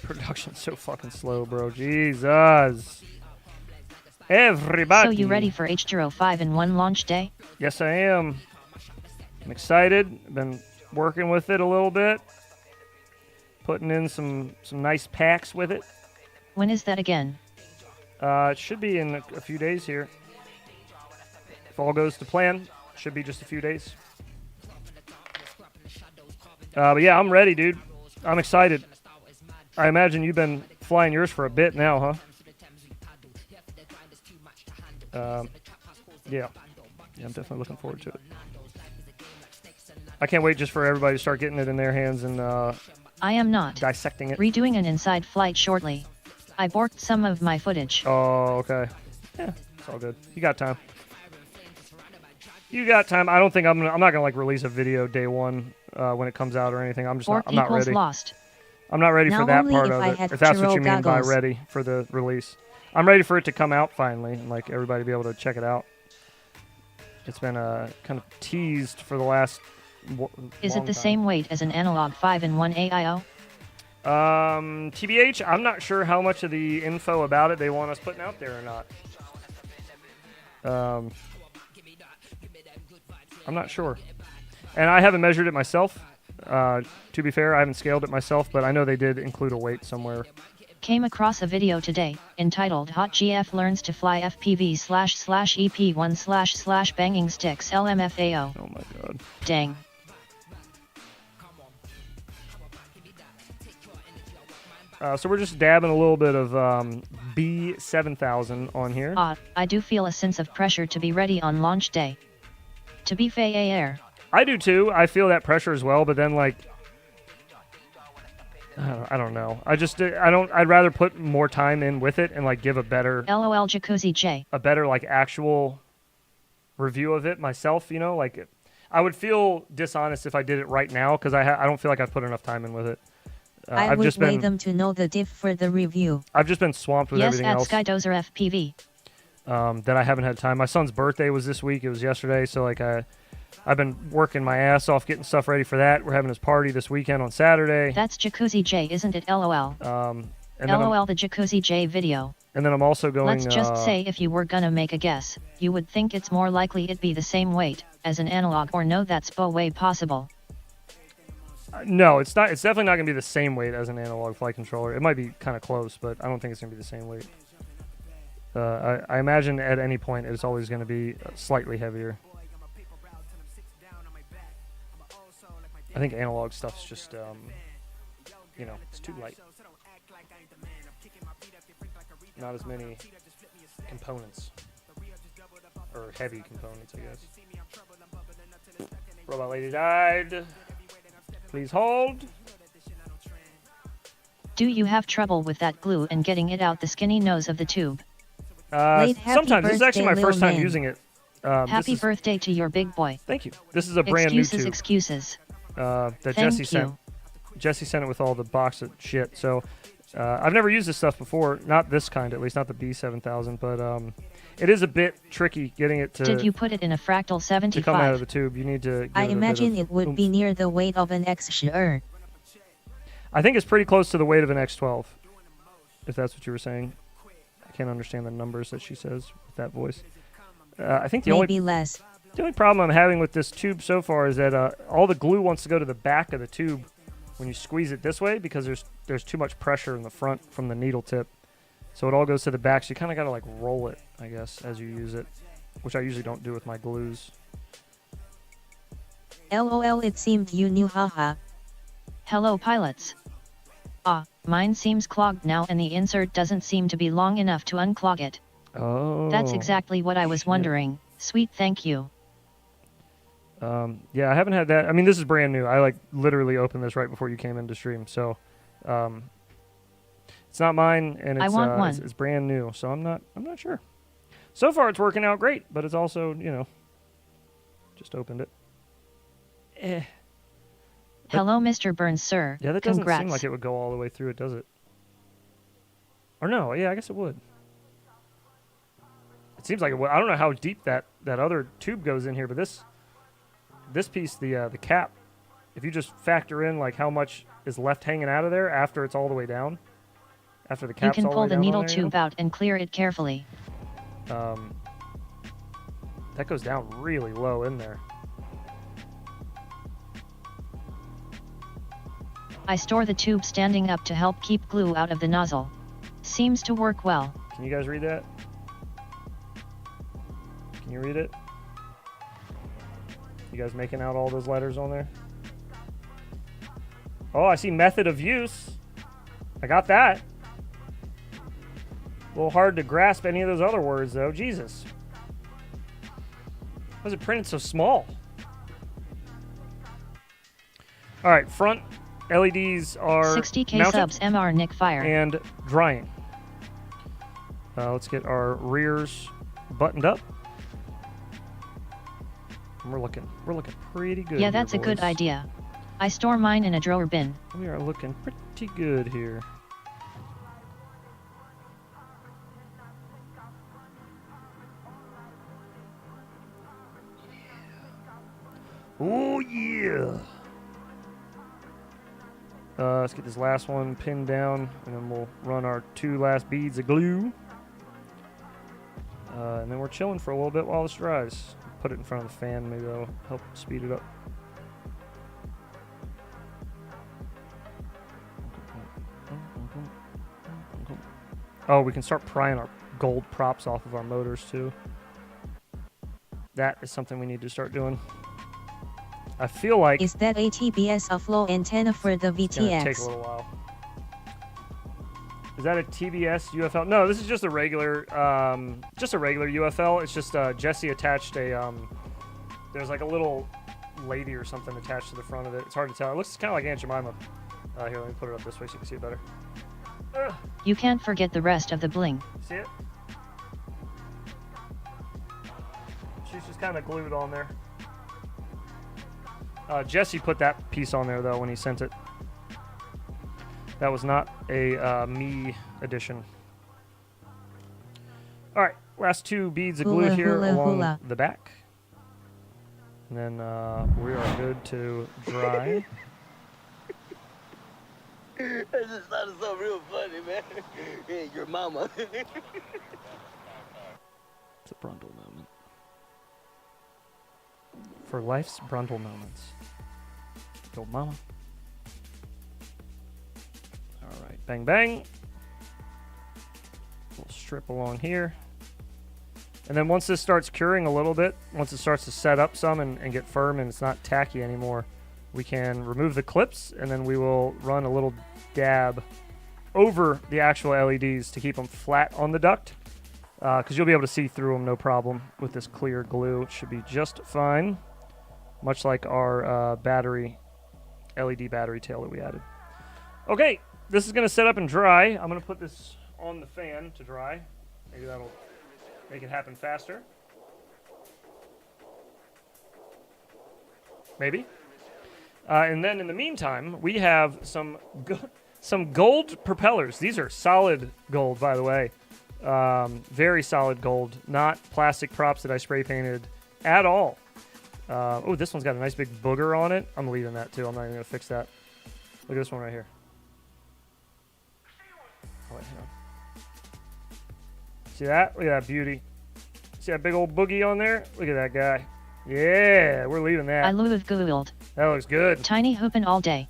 Production's so fucking slow, bro. Jesus. Everybody. So you ready for H05 in one launch day? Yes, I am. I'm excited. I've been working with it a little bit. Putting in some nice packs with it. When is that again? It should be in a few days here. If all goes to plan, should be just a few days. But yeah, I'm ready, dude. I'm excited. I imagine you've been flying yours for a bit now, huh? Yeah. I'm definitely looking forward to it. I can't wait just for everybody to start getting it in their hands and I am not. dissecting it. Redoing an inside flight shortly. I borked some of my footage. Oh, okay. Yeah, it's all good. You got time. You got time. I don't think I'm not gonna like release a video day one when it comes out or anything. I'm Bork not equals ready. lost. I'm not ready Now for that only part if of I it. had If that's what you Churro mean by goggles. ready for the release. I'm ready for it to come out finally and like everybody be able to check it out. It's been kind of teased for the last Is it long the time. same weight as an analog 5-in-1 AIO? TBH, I'm not sure how much of the info about it they want us putting out there or not. I'm not sure. And I haven't measured it myself. To be fair, I haven't scaled it myself, but I know they did include a weight somewhere. Came across a video today, entitled Hot GF Learns to Fly FPV/EP1// Banging Sticks LMFAO. Oh my god. Dang. So we're just dabbing a little bit of B7000 on here. I do feel a sense of pressure to be ready on launch day. To be fair. I do too. I feel that pressure as well, but then like I don't know. I'd rather put more time in with it and like give a better LOL Jacuzzi J. A better like actual review of it myself, you know? Like I would feel dishonest if I did it right now cuz I don't feel like I've put enough time in with it. I would wait them to know the diff for the review. I've just been swamped with everything else. Yes, at Skydozer FPV. That I haven't had time. My son's birthday was this week. It was yesterday, so like I've been working my ass off getting stuff ready for that. We're having his party this weekend on Saturday. That's Jacuzzi J, isn't it? LOL. And LOL the Jacuzzi J video. And then I'm also going... Let's just say if you were gonna make a guess, you would think it's more likely it'd be the same weight as an analog, or no, that's both way possible. No, it's not. It's definitely not going to be the same weight as an analog flight controller. It might be kind of close, but I don't think it's going to be the same weight. I imagine at any point it's always going to be slightly heavier. I think analog stuff's just, you know, it's too light. Not as many components. Or heavy components, I guess. Robot lady died. Please hold. Do you have trouble with that glue and getting it out the skinny nose of the tube? Sometimes. This is actually my first time using it. Happy birthday to your big boy. Thank you. This is a brand new tube. Excuses. That Jesse sent. Jesse sent it with all the box of shit. So I've never used this stuff before. Not this kind, at least not the B7000. But it is a bit tricky getting it to... Did you put it in a fractal 75? To come out of the tube, you need to... I imagine it would be near the weight of an X-Share. I think it's pretty close to the weight of an X12, if that's what you were saying. I can't understand the numbers that she says with that voice. I think the only problem I'm having with this tube so far is that all the glue wants to go to the back of the tube when you squeeze it this way because there's too much pressure in the front from the needle tip. So it all goes to the back, so you kind of got to like roll it, I guess, as you use it, which I usually don't do with my glues. LOL, it seemed you knew, haha. Hello, pilots. Mine seems clogged now and the insert doesn't seem to be long enough to unclog it. Oh. That's exactly what I was wondering. Sweet, thank you. Yeah, I haven't had that. I mean, this is brand new. I like literally opened this right before you came into stream, so it's not mine, and it's brand new, so I'm not sure. So far, it's working out great, but it's also, you know, just opened it. Hello, Mr. Burns, sir. Yeah, that doesn't seem like it would go all the way through it, does it? Or no, yeah, I guess it would. It seems like it would. I don't know how deep that other tube goes in here, but this piece, the cap, if you just factor in like how much is left hanging out of there after it's all the way down, after the cap's all the way down. You can pull the needle tube out and clear it carefully. That goes down really low in there. I store the tube standing up to help keep glue out of the nozzle. Seems to work well. Can you guys read that? Can you read it? You guys making out all those letters on there? Oh, I see method of use. I got that. A little hard to grasp any of those other words, though. Jesus. Why is it printed so small? All right, front LEDs are 60K mounted subs MR Nick Fire and drying. Let's get our rears buttoned up. And we're looking pretty good. Yeah, that's here, a good boys. idea. I store mine in a drawer bin. We are looking pretty good here. Oh yeah. Let's get this last one pinned down, and then we'll run our 2 last beads of glue. And then we're chilling for a little bit while this dries. Put it in front of the fan, maybe that'll help speed it up. Oh, we can start prying our gold props off of our motors too. That is something we need to start doing. I feel like... Is that ATBS a flow antenna for the VTX? It's gonna take a little while. Is that a TBS UFL? No, this is just a regular UFL. It's just Jesse attached a there's like a little lady or something attached to the front of it. It's hard to tell. It looks kind of like Aunt Jemima. Here, let me put it up this way so you can see it better. You can't forget the rest of the bling. See it? She's just kind of glued on there. Jesse put that piece on there though when he sent it. That was not a me addition. All right, last 2 beads of glue here along the back. And then we are good to dry. That just sounded so real funny, man. Hey, your mama. It's a Brundle moment. For life's Brundle moments. Go mama. All right, bang, bang. Little strip along here. And then once this starts curing a little bit, once it starts to set up some and get firm and it's not tacky anymore, we can remove the clips and then we will run a little dab over the actual LEDs to keep them flat on the duct. Because you'll be able to see through them no problem with this clear glue. It should be just fine. Much like our LED battery tail that we added. Okay, this is going to set up and dry. I'm going to put this on the fan to dry. Maybe that'll make it happen faster. Maybe. And then in the meantime, we have some gold propellers. These are solid gold, by the way. Very solid gold. Not plastic props that I spray painted at all. Oh, this one's got a nice big booger on it. I'm leaving that too. I'm not even going to fix that. Look at this one right here. Oh, wait, hang on. See that? Look at that beauty. See that big old boogie on there? Look at that guy. Yeah, we're leaving that. I love gold. That looks good. Tiny hoopin' all day.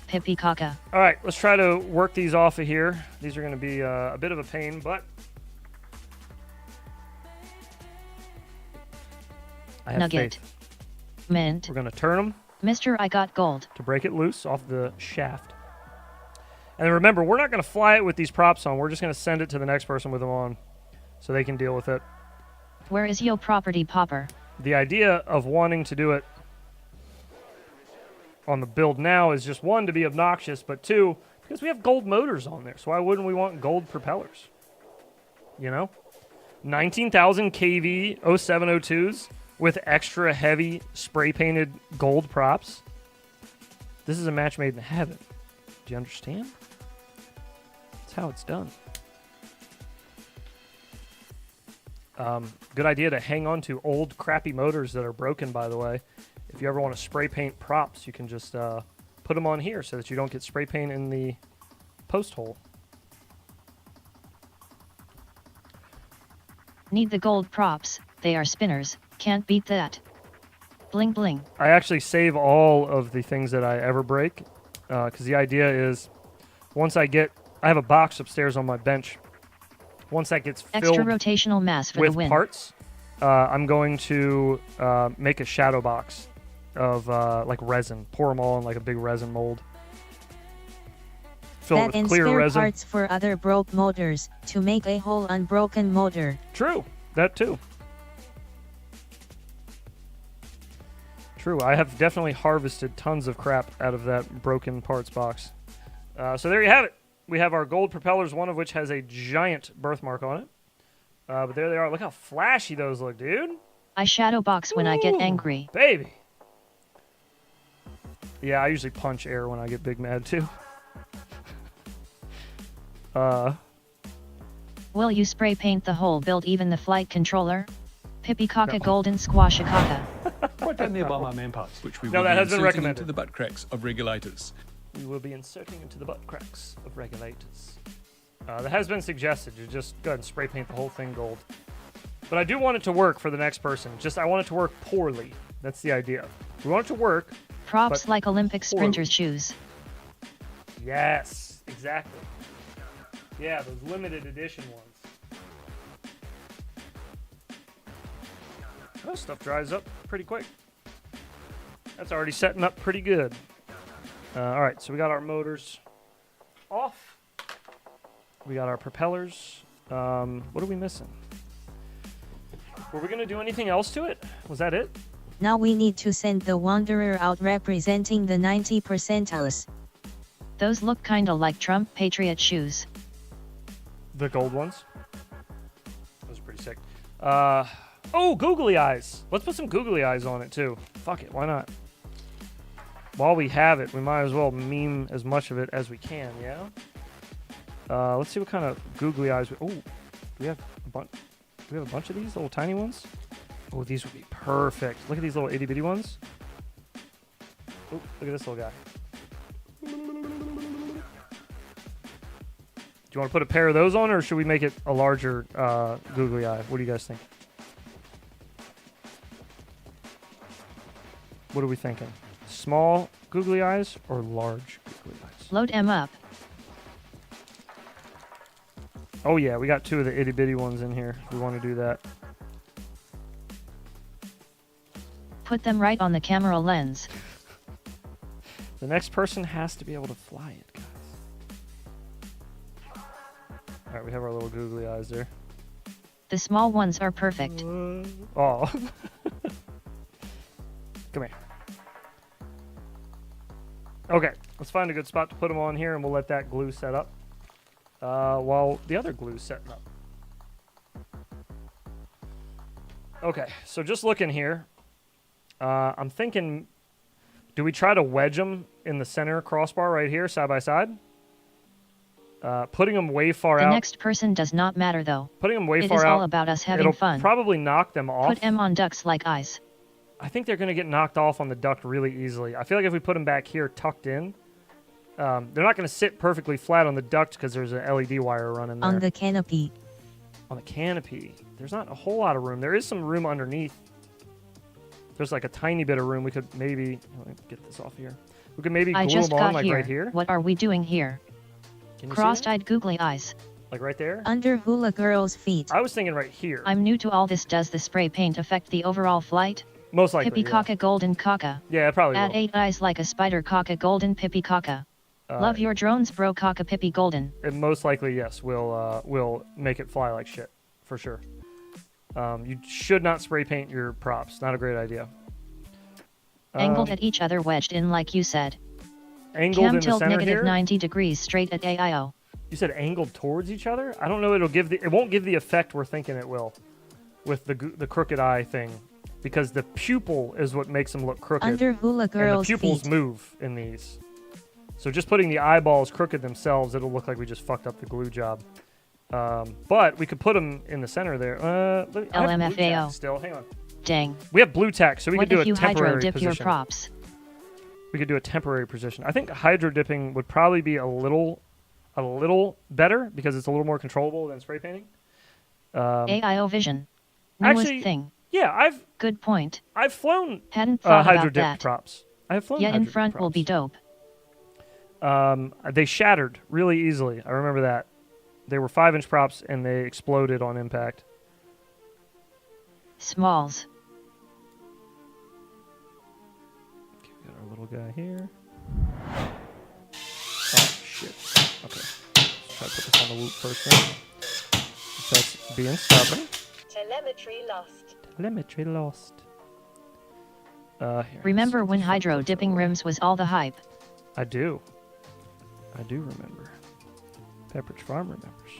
Pippi caca. All right, let's try to work these off of here. These are going to be a bit of a pain, but I have Nugget. faith. Mint. We're going to turn them. Mr. I got gold. To break it loose off the shaft. And then remember, we're not going to fly it with these props on. We're just going to send it to the next person with them on so they can deal with it. Where is your property popper? The idea of wanting to do it on the build now is just, 1, to be obnoxious, but 2, because we have gold motors on there. So why wouldn't we want gold propellers? You know? 19,000 kV 0702s with extra heavy spray painted gold props. This is a match made in heaven. Do you understand? That's how it's done. Good idea to hang on to old crappy motors that are broken, by the way. If you ever want to spray paint props, you can just put them on here so that you don't get spray paint in the post hole. Need the gold props. They are spinners. Can't beat that. Bling bling. I actually save all of the things that I ever break because the idea is once I have a box upstairs on my bench. Once that gets filled extra rotational mass for with the win. Parts, I'm going to make a shadow box of like resin. Pour them all in like a big resin mold. Fill it with clear resin. Parts for other broke motors to make a whole unbroken motor. True, that too. True, I have definitely harvested tons of crap out of that broken parts box. So there you have it. We have our gold propellers, one of which has a giant birthmark on it. But there they are. Look how flashy those look, dude. I shadow box when I get angry. Baby. Yeah, I usually punch air when I get big mad, too. Will you spray paint the whole build, even the flight controller? Pippi caca golden squasha caca. Right down nearby my man parts, which we No, will that be has been inserting recommended. into the butt cracks of regulators. We will be inserting into the butt cracks of regulators. That has been suggested. You just go ahead and spray paint the whole thing gold. But I do want it to work for the next person. Just I want it to work poorly. That's the idea. We want it to work. Props but like Olympic poorly. sprinters' shoes. Yes, exactly. Yeah, those limited edition ones. Oh, stuff dries up pretty quick. That's already setting up pretty good. All right, so we got our motors off. We got our propellers. What are we missing? Were we going to do anything else to it? Was that it? Now we need to send the Wanderer out representing the 90 percentiles. Those look kinda like Trump Patriot shoes. The gold ones? Those are pretty sick. Oh, googly eyes. Let's put some googly eyes on it too. Fuck it, why not? While we have it, we might as well meme as much of it as we can, yeah? Let's see what kind of googly eyes we... Oh, do we have a bunch of these little tiny ones? Oh, these would be perfect. Look at these little itty bitty ones. Oh, look at this little guy. Do you want to put a pair of those on, or should we make it a larger googly eye? What do you guys think? What are we thinking? Small googly eyes or large googly eyes? Load M up. Oh yeah, we got 2 of the itty bitty ones in here. We want to do that. Put them right on the camera lens. The next person has to be able to fly it, guys. All right, we have our little googly eyes there. The small ones are perfect. Oh. Come here. Okay, let's find a good spot to put them on here, and we'll let that glue set up while the other glue's setting up. Okay, so just looking here, I'm thinking, do we try to wedge them in the center crossbar right here, side by side? Putting them way far out. The next person does not matter though. Putting them way it far is out. all about us having it'll fun. Probably knock them off. Put M on ducks like eyes. I think they're going to get knocked off on the duct really easily. I feel like if we put them back here tucked in, they're not going to sit perfectly flat on the duct because there's an LED wire running there. On the canopy. On the canopy. There's not a whole lot of room. There is some room underneath. There's like a tiny bit of room. We could maybe... Let me get this off here. We could maybe glue them on like right here. What are we doing here? Crossed-eyed googly eyes. Like right there? Under hula girl's feet. I was thinking right here. I'm new to all this. Does the spray paint affect the overall flight? Most likely, Pippy caca golden caca. Yeah, it probably Add will. 8 eyes like a spider caca golden pippy caca. Love your drones bro caca pippy golden. It most likely, yes, will make it fly like shit. For sure. You should not spray paint your props. Not a great idea. Angled at each other, wedged in like you said. Angled Cam in the tilt center negative here? 90 degrees straight at AIO. You said angled towards each other? I don't know. It won't give the effect we're thinking it will, with the crooked eye thing, because the pupil is what makes them look crooked. Under hula girl's and the pupils feet. move in these. So just putting the eyeballs crooked themselves, it'll look like we just fucked up the glue job. But we could put them in the center there. LMFAO. Still, hang on. Dang. We have blue tack, so we what could do if a you temporary hydro dip position. your props? We could do a temporary position. I think hydro dipping would probably be a little better because it's a little more controllable than spray painting. AIO vision. Newest Actually, thing. Yeah, Good point. I've flown Hadn't thought hydro about dip that. props. I have flown Yet in hydro dip front will be dope. They shattered really easily. I remember that. They were 5-inch props and they exploded on impact. Smalls. Okay, we got our little guy here. Oh shit. Okay. Let's try to put this on the whoop first then. That's being stubborn. Telemetry lost. Telemetry lost. Here. Remember when hydro dipping rims was all the hype? I do. I do remember. Pepperidge Farm remembers.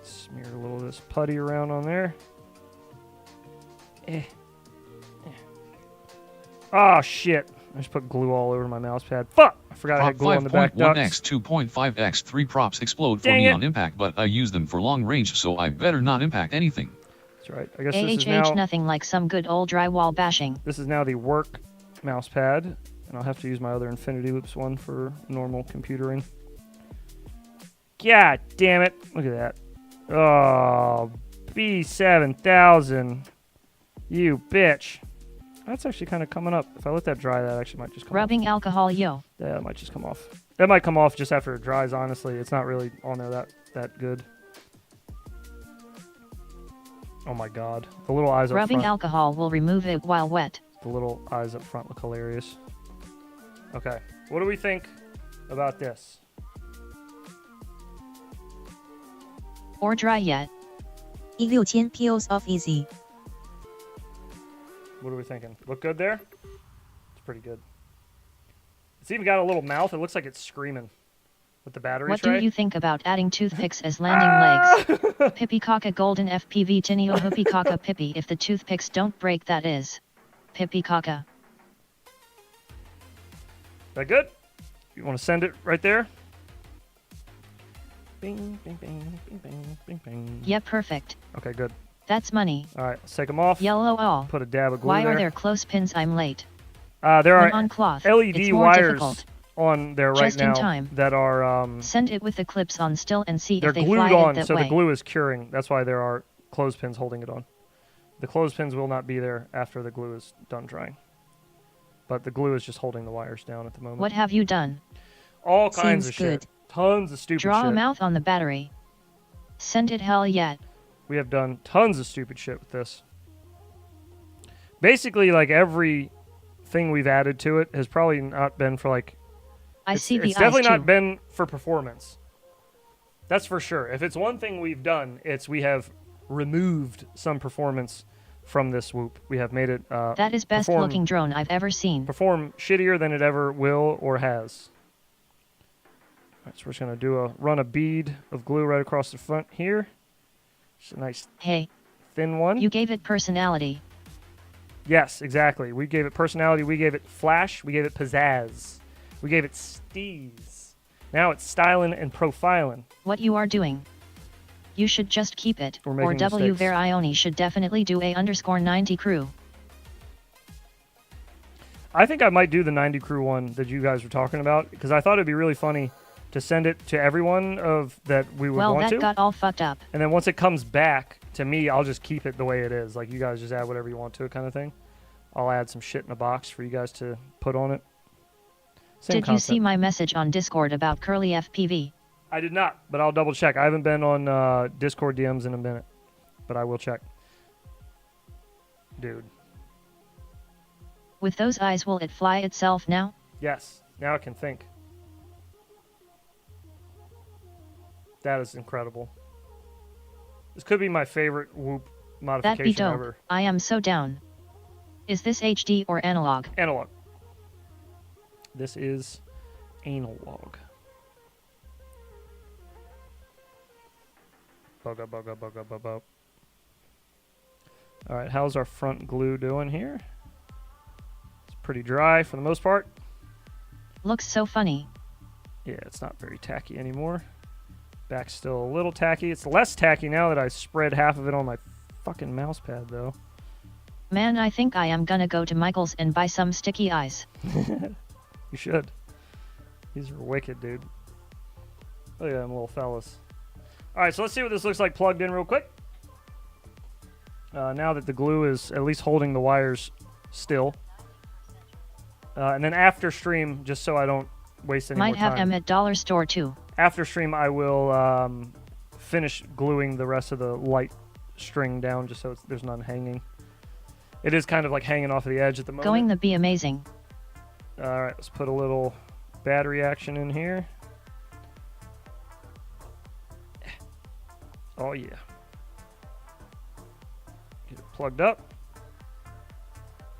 Smear a little of this putty around on there. Oh shit. I just put glue all over my mouse pad. Fuck! I forgot I had glue on the back ducts. 5.1x, 2.5x, 3 props explode for Dang me it. on impact, but I use them for long range, so I better not impact anything. That's right. I guess this is AHH now... nothing like some good old drywall bashing. This is now the work mouse pad, and I'll have to use my other Infinity Loops one for normal computering. God damn it. Look at that. Oh, B7000. You bitch. That's actually kind of coming up. If I let that dry, that actually might just come Rubbing alcohol, yo. off. Yeah, that might just come off. That might come off just after it dries, honestly. It's not really on there that good. Oh my god. The little eyes up Rubbing front. alcohol will remove it while wet. The little eyes up front look hilarious. Okay. What do we think about this? Or dry yet. 16000 peels off easy. What are we thinking? Look good there? It's pretty good. It's even got a little mouth. It looks like it's screaming with the battery What tray. do you think about adding toothpicks as landing legs? Pippi Kaka Golden FPV Tinio Hoopy Kaka Pippi. If the toothpicks don't break, that is. Pippi Kaka. That good? You want to send it right there? Bing, bing, bing, bing, bing, bing, bing. Yep, perfect. Okay, good. That's money. All right, let's take them off. Yellow all. Put a dab of glue Why there. are there close-pins? I'm late. There When are on cloth, LED it's more wires difficult. on there right Just in now time. that are Send it with the clips on still and see they're if they glued fly on, it that so way. the glue is curing. That's why there are clothespins holding it on. The clothespins will not be there after the glue is done drying. But the glue is just holding the wires down at the moment. What have you done? All kinds Seems of shit. good. Tons of stupid Draw shit. a mouth on the battery. Send it hell yet. We have done tons of stupid shit with this. Basically, like everything we've added to it has probably not been for like... I see the It's definitely eyes not too. been for performance. That's for sure. If it's one thing we've done, it's we have removed some performance from this whoop. We have made it That is best looking drone I've ever seen. perform shittier than it ever will or has. All right, so we're just going to run a bead of glue right across the front here. Just a nice Hey, thin one. you gave it personality. Yes, exactly. We gave it personality. We gave it flash. We gave it pizzazz. We gave it steez. Now it's styling and profiling. What you are doing. You should just keep it. We're Or making W mistakes. Verioni should definitely do A_90 crew. I think I might do the 90 crew one that you guys were talking about because I thought it'd be really funny to send it to everyone of that we would Well, want that to. got all fucked up. And then once it comes back to me, I'll just keep it the way it is. Like you guys just add whatever you want to it kind of thing. I'll add some shit in a box for you guys to put on it. Same Did you see concept. my message on Discord about curly FPV? I did not, but I'll double check. I haven't been on Discord DMs in a minute, but I will check. Dude. With those eyes, will it fly itself now? Yes. Now it can think. That is incredible. This could be my favorite whoop modification That'd be dope. ever. I am so down. Is this HD or analog? Analog. This is analog. Bug up, bug up, bug up, bug up. All right, how's our front glue doing here? It's pretty dry for the most part. Looks so funny. Yeah, it's not very tacky anymore. Back's still a little tacky. It's less tacky now that I spread half of it on my fucking mouse pad, though. Man, I think I am gonna go to Michael's and buy some sticky eyes. You should. These are wicked, dude. Look at them little fellas. All right, so let's see what this looks like plugged in real quick. Now that the glue is at least holding the wires still. And then after stream, just so I don't waste any Might more have time. them at dollar store too. After stream, I will finish gluing the rest of the light string down just so there's none hanging. It is kind of like hanging off the edge at the moment. Going to be amazing. All right, let's put a little battery action in here. Oh, yeah. Get it plugged up.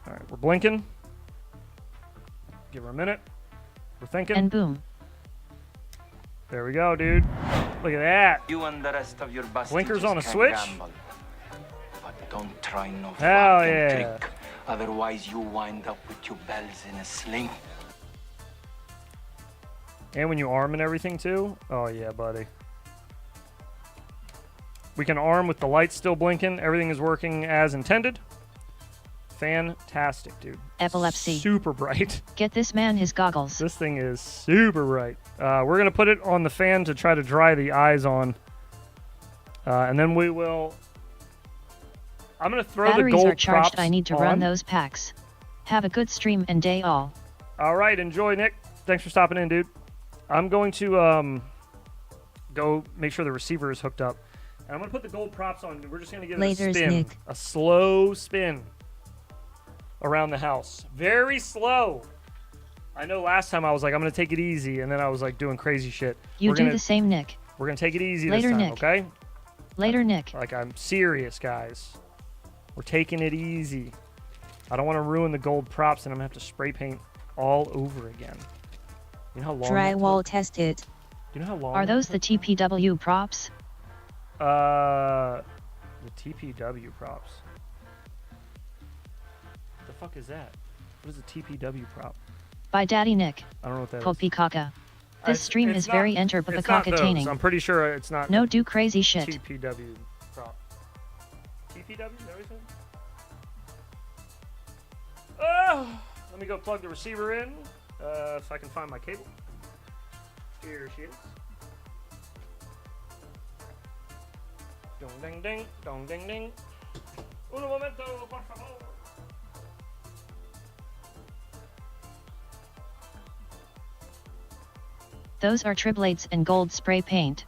All right, we're blinking. Give her a minute. We're thinking. And boom. There we go, dude. Look at that. You and the rest of your Blinkers bastards on a can switch? gamble. But don't try no Hell fucking yeah. trick. Otherwise you wind up with your bells in a sling. And when you arm and everything too. Oh yeah, buddy. We can arm with the lights still blinking. Everything is working as intended. Fantastic, dude. Epilepsy. Super bright. Get this man his goggles. This thing is super bright. We're going to put it on the fan to try to dry the eyes on. And then we will... I'm going to throw Batteries the gold are charged. props I need to on. run those packs. Have a good stream and day all. All right, enjoy, Nick. Thanks for stopping in, dude. I'm going to go make sure the receiver is hooked up. And I'm gonna put the gold props on. We're just gonna get a Laters, spin, Nick. a slow spin around the house. Very slow. I know last time I was like, I'm gonna take it easy, and then I was like doing crazy shit. You do the same, Nick. We're gonna take it easy Later, this time, Nick. okay? Later, Nick. Like, I'm serious, guys. We're taking it easy. I don't want to ruin the gold props, and I'm gonna have to spray paint all over again. You know how long? Drywall tested. Do you know how long? Are those the TPW props? The TPW props. The fuck is that? What is a TPW prop? By Daddy Nick. I don't know what that is. Popikaka. This stream It's is very not- it's not enterpicataining. those. I'm pretty sure it's not. No do crazy shit. TPW prop. TPW? Is that what you said? Oh, let me go plug the receiver in. If I can find my cable. Here she is. Dong ding ding, dong ding ding. Un momento, por favor. Those are triblades and gold spray paint.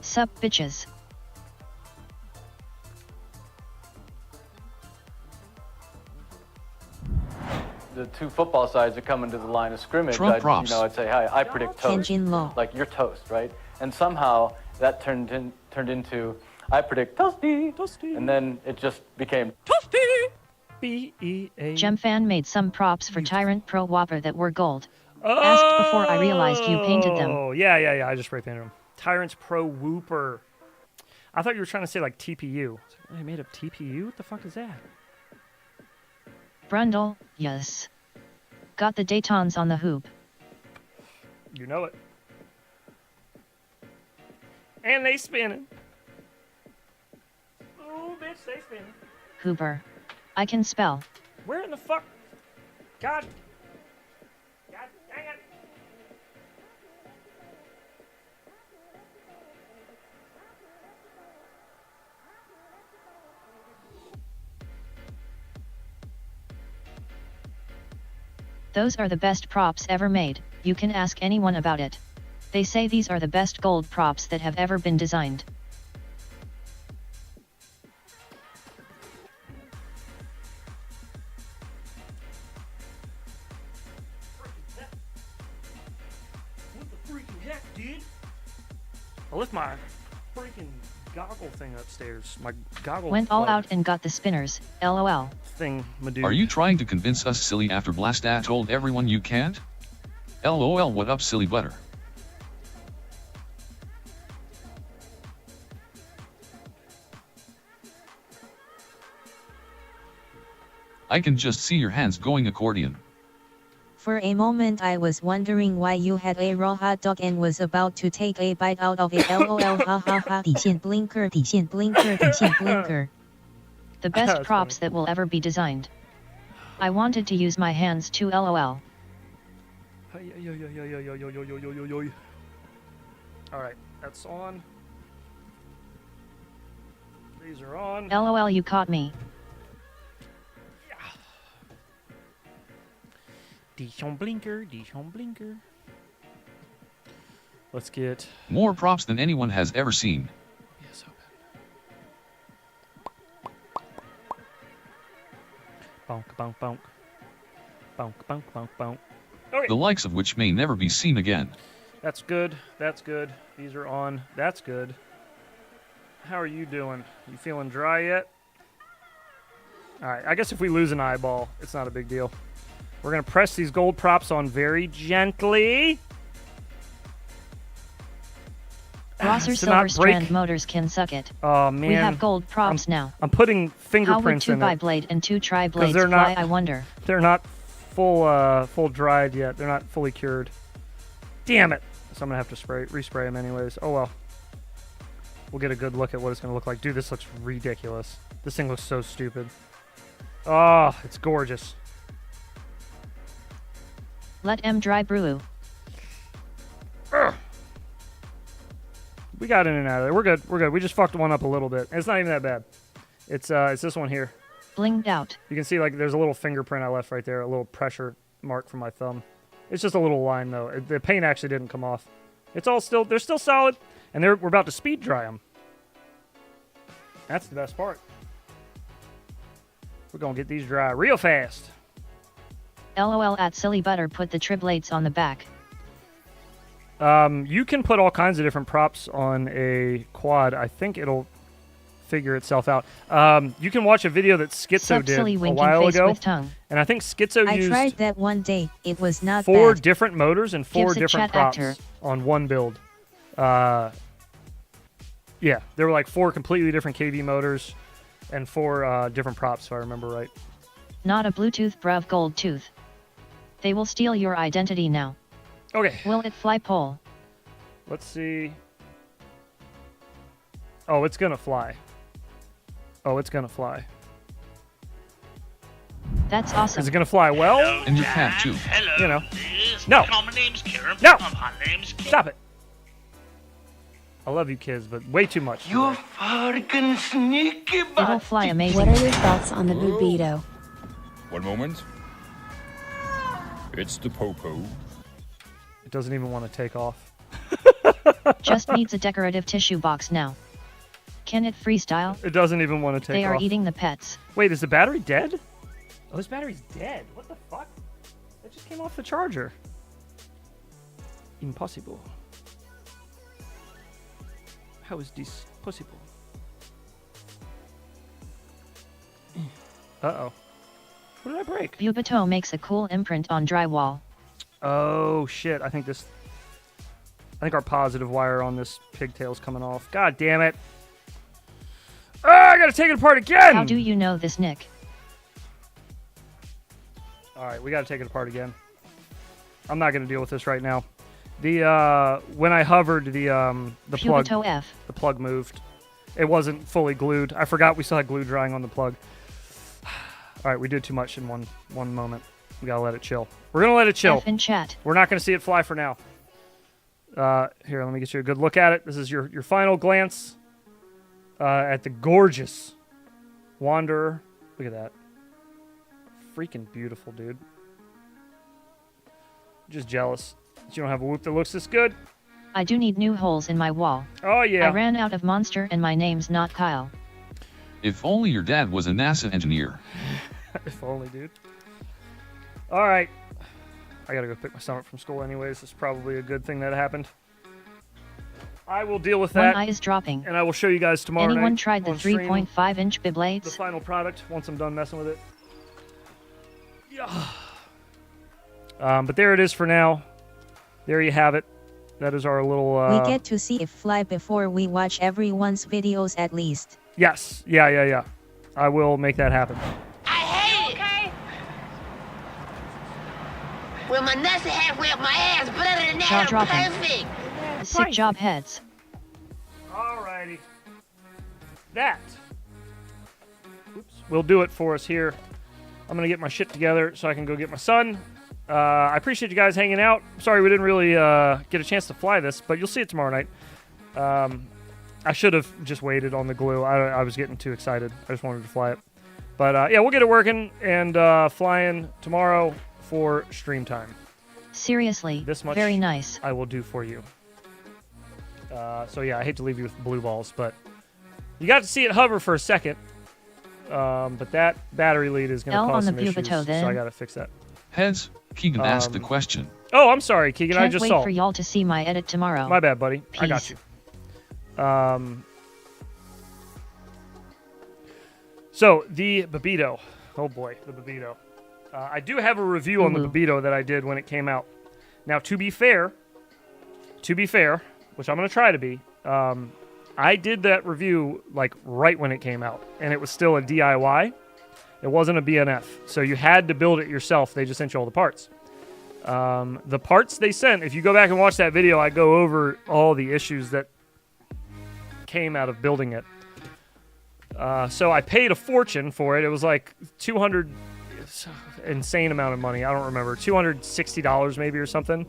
Sup bitches. The two football sides are coming to the line of scrimmage. Trump I'd, props. I'd say, hi, I predict toast. Engine low. Like, you're toast, right? And somehow that turned into, I predict toasty. Toasty. And then it just became Toasty. B-E-A. Gemfan made some props for Tyrant Pro Whopper that were gold. Asked before I realized you painted them. Oh, yeah. I just spray painted them. Tyrant's Pro Whooper. I thought you were trying to say like TPU. I made up TPU? What the fuck is that? Brundle, yes. Got the Daytons on the hoop. You know it. And they spinning. Oh, bitch, they spinning. Hooper. I can spell. Where in the fuck? God. God dang it. Those are the best props ever made, you can ask anyone about it. They say these are the best gold props that have ever been designed. What the freaking heck, dude? I left my freaking goggle thing upstairs. My goggle Went all plug out and got the spinners, lol. thing, my dude. Are you trying to convince us silly after Blastat told everyone you can't? LOL, what up, silly butter? I can just see your hands going accordion. For a moment I was wondering why you had a raw hot dog and was about to take a bite out of it. LOL, ha ha ha. 底线 blinker, 底线 blinker, 底线 blinker. The best That's props that will ever be designed. I wanted to use my hands too, lol. Alright, that's on. These are on. LOL, you caught me. Dijon blinker, Dijon blinker. Let's get More props than anyone has ever seen. yes open. Bonk, bonk, bonk. Bonk, bonk, bonk, bonk. Okay. The likes of which may never be seen again. That's good. That's good. These are on. That's good. How are you doing? You feeling dry yet? Alright, I guess if we lose an eyeball, it's not a big deal. We're going to press these gold props on very gently. Rosser To not Silver Strand break. Motors can suck it. Oh, man. We have gold props now. I'm putting How would fingerprints 2 in it. bi-blade and 2 tri-blades they're fly, not- I wonder. They're not full dried yet. They're not fully cured. Damn it. So I'm going to have to respray them anyways. Oh, well. We'll get a good look at what it's going to look like. Dude, this looks ridiculous. This thing looks so stupid. Oh, it's gorgeous. Let M dry brew. Ugh. We got in and out of there. We're good. We're good. We just fucked one up a little bit. It's not even that bad. It's this one here. Blinged out. You can see like there's a little fingerprint I left right there, a little pressure mark from my thumb. It's just a little line though. The paint actually didn't come off. It's all still, they're still solid, and we're about to speed dry them. That's the best part. We're gonna get these dry real fast. LOL at Silly Butter put the triblades on the back. You can put all kinds of different props on a quad. I think it'll figure itself out. You can watch a video that Schizo did a while ago. And I think Schizo used... I tried that one day. It was not 4 bad. different motors and 4 different props on one build. Yeah, there were like 4 completely different KV motors and 4 different props, if I remember right. Not a Bluetooth bruv gold tooth. They will steal your identity now. Okay. Will it fly pole? Let's see. Oh, it's gonna fly. Oh, it's gonna fly. That's awesome. Is it gonna fly well? And you can too. You know. No. No. Stop it. I love you kids, but way too much. You're fucking sneaky. It'll fly amazing. What are your thoughts on the Bubito? One moment. It's the Popo. It doesn't even want to take off. Just needs a decorative tissue box now. Can it freestyle? It doesn't even want to take off. They are eating the pets. Wait, is the battery dead? Oh, this battery's dead. What the fuck? It just came off the charger. Impossible. How is this possible? Uh-oh. What did I break? Bubito makes a cool imprint on drywall. Oh, shit. I think our positive wire on this pigtail's coming off. God damn it. Ah, I gotta take it apart again! How do you know this, Nick? Alright, we gotta take it apart again. I'm not gonna deal with this right now. The, when I hovered, the plug moved. It wasn't fully glued. I forgot we still had glue drying on the plug. Alright, we did too much in one moment. We gotta let it chill. We're gonna let it chill. F in chat. We're not gonna see it fly for now. Here, let me get you a good look at it. This is your final glance at the gorgeous Wanderer. Look at that. Freaking beautiful, dude. Just jealous that you don't have a whoop that looks this good. I do need new holes in my wall. Oh, yeah. I ran out of monster and my name's not Kyle. If only your dad was a NASA engineer. If only, dude. Alright. I gotta go pick my son up from school anyways. It's probably a good thing that happened. I will deal with that. One eye is dropping. And I will show you guys tomorrow night. Anyone tried the 3.5-inch Biblades? The final product, once I'm done messing with it. Yeah. But there it is for now. There you have it. That is our little... we get to see it fly before we watch everyone's videos at least. Yes. Yeah. I will make that happen. I hate it. Okay. Well, my nuts are halfway up my ass. But other than that, I'm perfect. Sick job, heads. Alrighty. That. Oops. Will do it for us here. I'm going to get my shit together so I can go get my son. I appreciate you guys hanging out. Sorry we didn't really get a chance to fly this, but you'll see it tomorrow night. I should have just waited on the glue. I was getting too excited. I just wanted to fly it. But yeah, we'll get it working and flying tomorrow for stream time. Seriously, this much very nice. I will do for you. So yeah, I hate to leave you with blue balls, but you got to see it hover for a second. But that battery lead is going to cause some issues, so I got to fix that. Heads, Keegan asked the question. Oh, I'm sorry, Keegan. I just saw. Can't wait for y'all to see my edit tomorrow. My bad, buddy. Peace. I got you. So the Bubito. Oh boy, the Bubito. I do have a review on the Bubito that I did when it came out. Now, to be fair, which I'm going to try to be, I did that review like right when it came out, and it was still a DIY. It wasn't a BNF, so you had to build it yourself. They just sent you all the parts. The parts they sent, if you go back and watch that video, I go over all the issues that came out of building it. So I paid a fortune for it. It was like $200, insane amount of money. I don't remember, $260 maybe or something.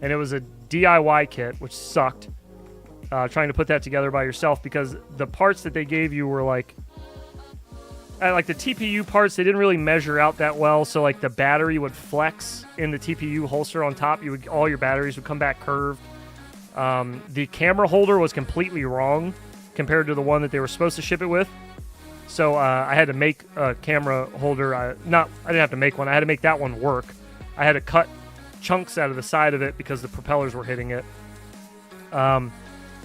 And it was a DIY kit, which sucked. trying to put that together by yourself, because the parts that they gave you were like the TPU parts, they didn't really measure out that well, so like the battery would flex in the TPU holster on top. All your batteries would come back curved. The camera holder was completely wrong compared to the one that they were supposed to ship it with. So I had to make a camera holder. I didn't have to make one. I had to make that one work. I had to cut chunks out of the side of it because the propellers were hitting it. I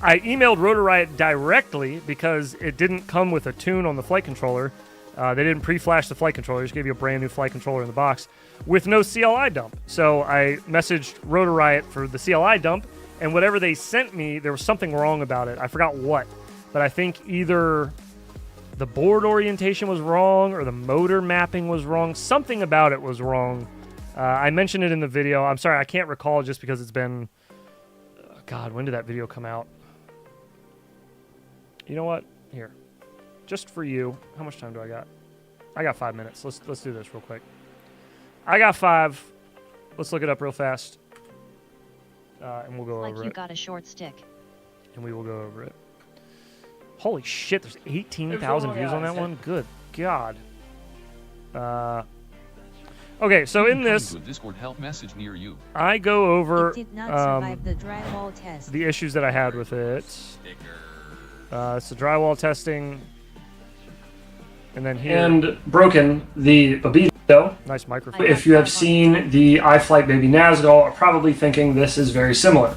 emailed Rotor Riot directly because it didn't come with a tune on the flight controller. They didn't pre-flash the flight controller. They just gave you a brand new flight controller in the box with no CLI dump. So I messaged Rotor Riot for the CLI dump, and whatever they sent me, there was something wrong about it. I forgot what, but I think either the board orientation was wrong or the motor mapping was wrong. Something about it was wrong. I mentioned it in the video. I'm sorry, I can't recall just because it's been... God, when did that video come out? You know what? Here. Just for you. How much time do I got? I got 5 minutes. Let's do this real quick. I got 5. Let's look it up real fast. And we'll go over it. Like you got a short stick. And we will go over it. Holy shit, there's 18,000 views on that one? Good God. Okay, so in this, Discord help message near you. I go over It did not survive the drywall test. the issues that I had with it. It's the drywall testing. And then here. And broken the Babito. Nice microphone. If you have seen the iFlight Baby Nazgul, are probably thinking this is very similar.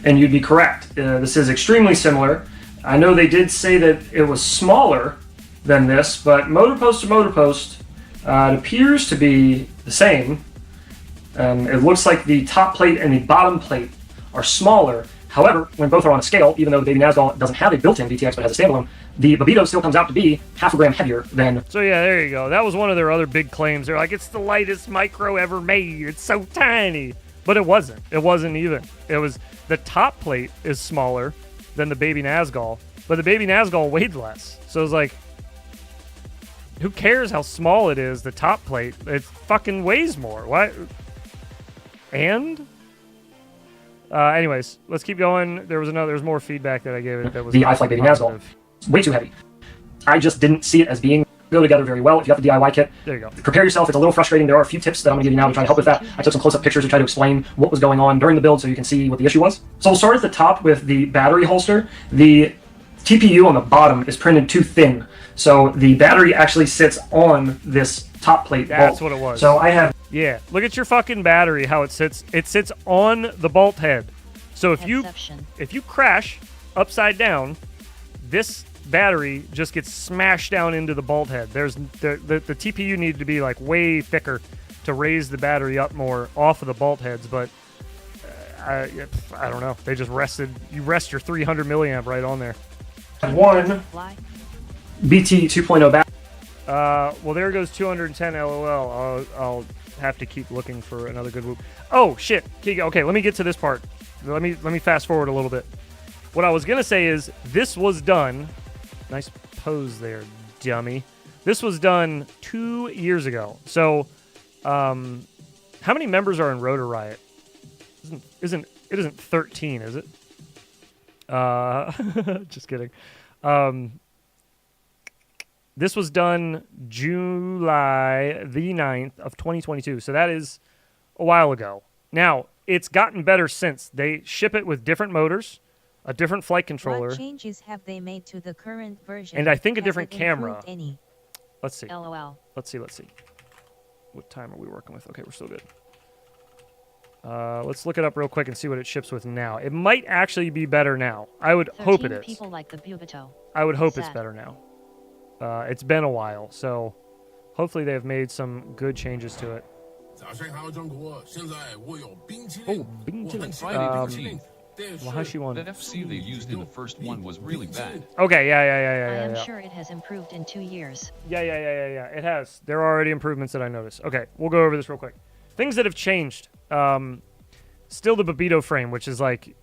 And you'd be correct. This is extremely similar. I know they did say that it was smaller than this, but motor post to motor post, it appears to be the same. It looks like the top plate and the bottom plate are smaller. However, when both are on a scale, even though the Baby Nazgul doesn't have a built-in VTX but has a standalone, the Babito still comes out to be half a gram heavier than... So yeah, there you go. That was one of their other big claims. They're like, it's the lightest micro ever made. It's so tiny. But it wasn't. It wasn't even. It was... The top plate is smaller than the Baby Nazgul, but the Baby Nazgul weighed less. So it's like, who cares how small it is? The top plate, it fucking weighs more. What? And anyways, let's keep going. There's more feedback that I gave it that was the iFlight Baby Nazgul. Way too heavy. I just didn't see it as being go together very well. If you have the DIY kit, there you go. Prepare yourself. It's a little frustrating. There are a few tips that I'm going to give you now to try to help with that. I took some close-up pictures to try to explain what was going on during the build so you can see what the issue was. So we'll start at the top with the battery holster. The TPU on the bottom is printed too thin. So the battery actually sits on this top plate That's bolt. what it was. So I have... Yeah, look at your fucking battery, how it sits. It sits on the bolt head. So if you crash upside down, this battery just gets smashed down into the bolt head. There's the TPU needed to be like way thicker to raise the battery up more off of the bolt heads, but I don't know. They just you rest your 300 milliamp right on there. One BT 2.0 battery. Well, there goes 210 LOL. I'll have to keep looking for another good whoop. Oh shit. Okay, let me get to this part. Let me fast forward a little bit. What I was gonna say is this was done. Nice pose there, dummy. This was done 2 years ago. So, how many members are in Rotor Riot? It isn't 13, is it? Just kidding. This was done July the 9th of 2022. So that is a while ago. Now, it's gotten better since. They ship it with different motors, a different flight controller. What changes have they made to the current version? And I think a Has different it camera. improved any? Let's see. LOL. Let's see. What time are we working with? Okay, we're still good. Let's look it up real quick and see what it ships with now. It might actually be better now. I would hope it is. People like the Bubito. I would hope it's better now. It's been a while, so hopefully they have made some good changes to it. Oh, The FC they used in the first one was really bad. Okay, yeah. I am sure it has improved in 2 years. Yeah. It has. There are already improvements that I noticed. Okay, we'll go over this real quick. Things that have changed. Still the Babito frame, which is like...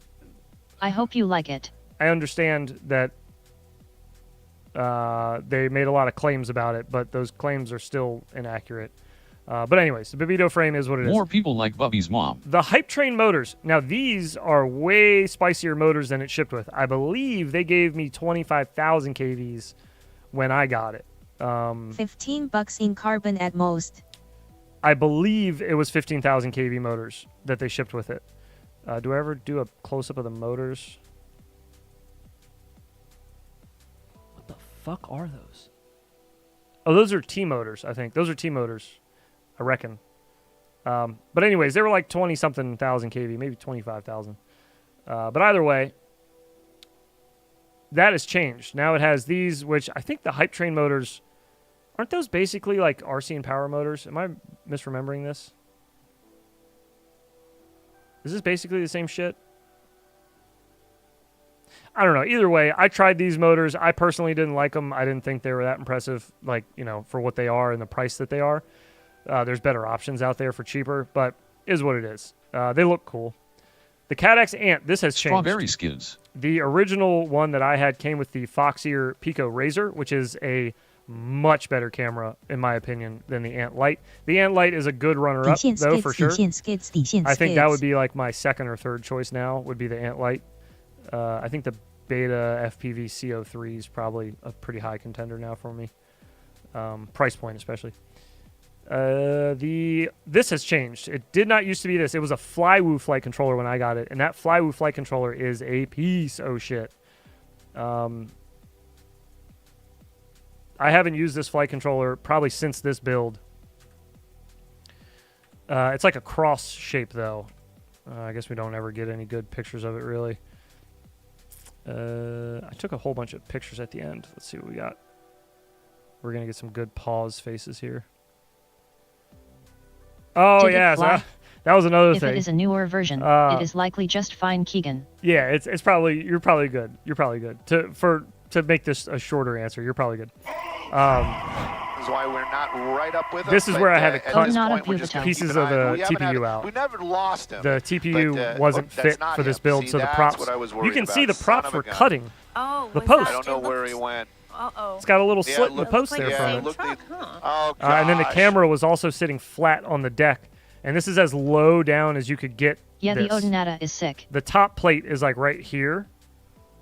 I hope you like it. I understand that they made a lot of claims about it, but those claims are still inaccurate. But anyways, the Bobito frame is what it is. More people like Bubby's mom. The Hype Train motors. Now, these are way spicier motors than it shipped with. I believe they gave me 25,000 kVs when I got it. $15 in carbon at most. I believe it was 15,000 kV motors that they shipped with it. Do I ever do a close-up of the motors? What the fuck are those? Oh, those are T motors, I think. Those are T motors, I reckon. But anyways, they were like 20-something thousand kV, maybe 25,000. But either way, that has changed. Now it has these, which I think the Hype Train motors, aren't those basically like RC and power motors? Am I misremembering this? Is this basically the same shit? I don't know. Either way, I tried these motors. I personally didn't like them. I didn't think they were that impressive, like, you know, for what they are and the price that they are. There's better options out there for cheaper, but is what it is. They look cool. The CADX Ant, this has changed. Strawberry skids. The original one that I had came with the Foxier Pico Razor, which is a much better camera, in my opinion, than the Ant Lite. The Ant Lite is a good runner-up, though, for sure. I think that would be like my second or third choice now, would be the Ant Lite. I think the Beta FPV CO3 is probably a pretty high contender now for me. Price point, especially. This has changed. It did not used to be this. It was a Flywoo flight controller when I got it, and that Flywoo flight controller is a piece of shit. I haven't used this flight controller probably since this build. It's like a cross shape, though. I guess we don't ever get any good pictures of it, really. I took a whole bunch of pictures at the end. Let's see what we got. We're going to get some good pause faces here. Oh, yeah. So that was another thing. If it is a newer version, it is likely just fine, Keegan. Yeah, it's probably, you're probably good. You're probably good. To make this a shorter answer, you're probably good. This is why we're not right up with this him, is where I had to cut pieces of the TPU out. We never lost him. The TPU wasn't fit for this build, so the props. You can see the props were cutting the post. I don't know where he went. It's got a little slit in the post there from it. And then the camera was also sitting flat on the deck. And this is as low down as you could get. Yeah, this. the Odinata is sick. The top plate is like right here.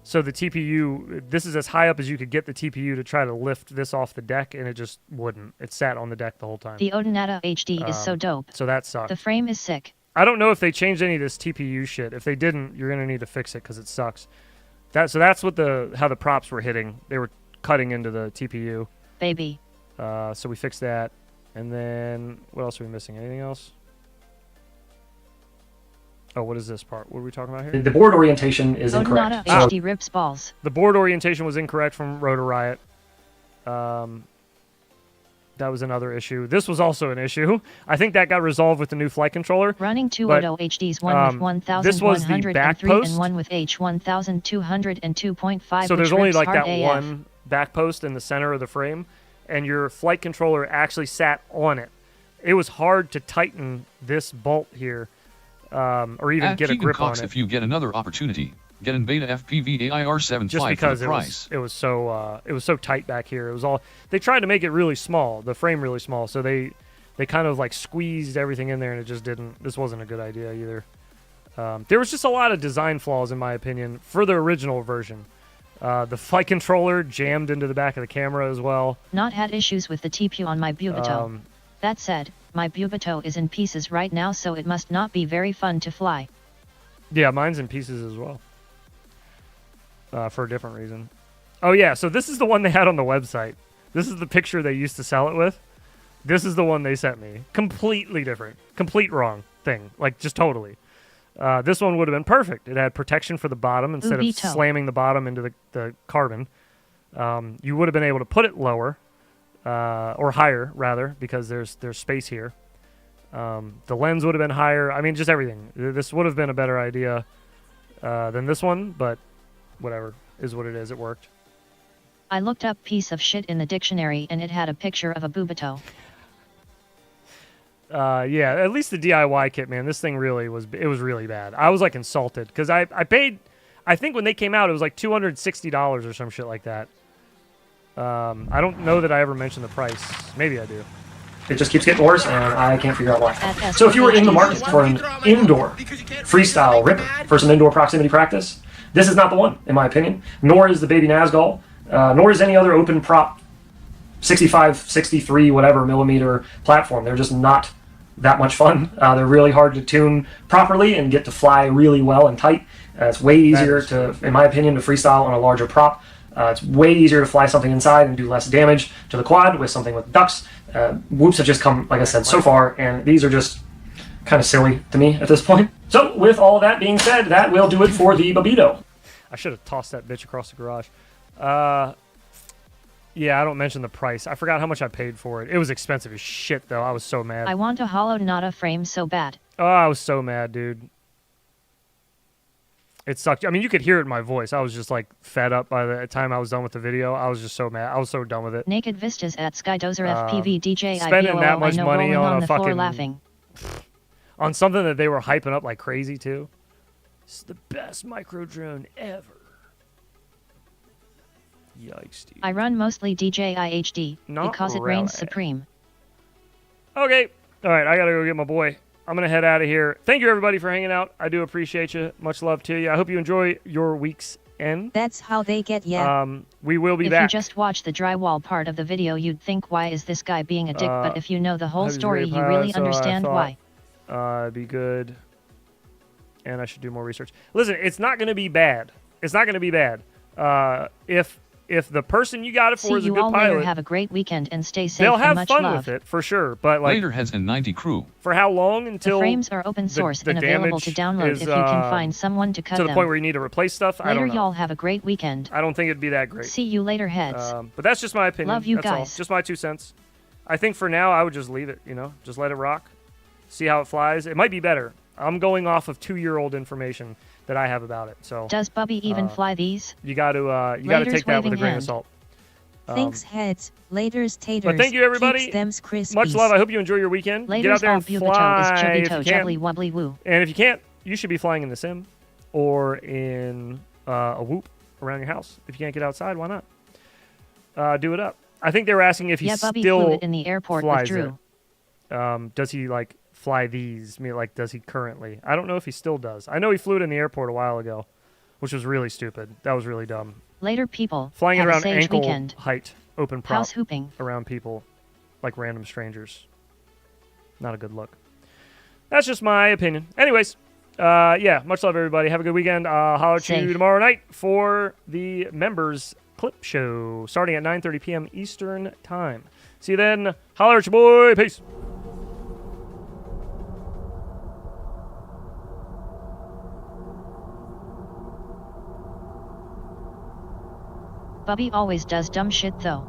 So the TPU, this is as high up as you could get the TPU to try to lift this off the deck, and it just wouldn't. It sat on the deck the whole time. The Odinata HD is so dope. So that sucks. The frame is sick. I don't know if they changed any of this TPU shit. If they didn't, you're going to need to fix it because it sucks. So that's what how the props were hitting. They were cutting into the TPU. Baby. So we fixed that. And then what else are we missing? Anything else? Oh, what is this part? What are we talking about here? The board orientation is incorrect. HD rips balls. The board orientation was incorrect from Rotor Riot. That was another issue. This was also an issue. I think that got resolved with the new flight controller. Running two Odo HDs, one with 1,103 and one with H1,202.5. So there's only like that one back post in the center of the frame, and your flight controller actually sat on it. It was hard to tighten this bolt here. Or even get a grip on it. If you get another opportunity, get in Beta FPV AIR-75 just because for the price. it was so tight back here. It was all, they tried to make it really small, the frame really small, so they kind of like squeezed everything in there, and it just didn't. This wasn't a good idea either. There was just a lot of design flaws, in my opinion, for the original version. The flight controller jammed into the back of the camera as well. Not had issues with the TPU on my Bubito. That said, my Bubito is in pieces right now, so it must not be very fun to fly. Yeah, mine's in pieces as well. For a different reason. Oh yeah, so this is the one they had on the website. This is the picture they used to sell it with. This is the one they sent me. Completely different. Complete wrong thing. Like, just totally. This one would have been perfect. It had protection for the bottom instead of slamming the bottom into the carbon. You would have been able to put it lower. Or higher, rather, because there's space here. The lens would have been higher. I mean, just everything. This would have been a better idea than this one, but whatever. Is what it is. It worked. I looked up piece of shit in the dictionary, and it had a picture of a Bubito. Yeah, at least the DIY kit, man. This thing really was really bad. I was, like, insulted, because I paid, I think when they came out, it was like $260 or some shit like that. I don't know that I ever mentioned the price. Maybe I do. It just keeps getting worse, and I can't figure out why. So if you were in the market for an indoor freestyle ripper for some indoor proximity practice, this is not the one, in my opinion. Nor is the Baby Nazgul, nor is any other open prop 65, 63, whatever millimeter platform. They're just not that much fun. They're really hard to tune properly and get to fly really well and tight. It's way easier to, in my opinion, to freestyle on a larger prop. It's way easier to fly something inside and do less damage to the quad with something with ducks. Whoops have just come, like I said, so far, and these are just kind of silly to me at this point. So with all that being said, that will do it for the Babito. I should have tossed that bitch across the garage. Yeah, I don't mention the price. I forgot how much I paid for it. It was expensive as shit, though. I was so mad. I want a hollow Nada frame so bad. Oh, I was so mad, dude. It sucked. I mean, you could hear it in my voice. I was just, like, fed up by the time I was done with the video. I was just so mad. I was so done with it. Naked Vistas at Skydozer FPV DJ spending that much money on a the floor fucking... laughing. On something that they were hyping up like crazy, too. It's the best micro drone ever. Yikes, dude. I run mostly DJI HD because it reigns really. supreme. Okay. All right, I got to go get my boy. I'm going to head out of here. Thank you, everybody, for hanging out. I do appreciate you. Much love to you. I hope you enjoy your week's end. That's how they get you. We will be if back. If you just watch the drywall part of the video, you'd think, why is this guy being a dick? But if you know the whole story, you really understand why. Be good. And I should do more research. Listen, it's not going to be bad. It's not going to be bad. If the person you got it for is a good pilot, later, have a great weekend and stay safe. They'll have much fun love. with it for sure. But like later heads and 90 crew. For how long until the frames are open source and available to download is, if you can find someone to cut to them. the point where you need to replace stuff. Later, I don't know. y'all have a great weekend. I don't think it'd be that great. See you later, heads. But that's just my opinion. Love you that's guys. All. Just my 2 cents. I think for now I would just leave it. You know, just let it rock. See how it flies. It might be better. I'm going off of 2-year-old information that I have about it. So does Bubby even fly these? You got to take that with a grain of salt. Thanks, heads. Later's taters. But thank you, everybody. Much love. I hope you enjoy your weekend. Get out there and fly if you can. And if you can't, you should be flying in the sim or in a whoop around your house. If you can't get outside, why not? Do it up. I think they were asking if he Bubby still flew it in the airport flies with Drew. it. Does he like fly these? I mean, like, does he currently? I don't know if he still does. I know he flew it in the airport a while ago, which was really stupid. That was really dumb. Later, people. Flying have around a sage ankle weekend. height, open prop. House hooping. Around people, like random strangers. Not a good look. That's just my opinion. Anyways, yeah, much love, everybody. Have a good weekend. Holler at you tomorrow night for the members clip show, starting at 9:30 p.m. Eastern time. See you then. Holler at your boy. Peace. Bubby always does dumb shit though.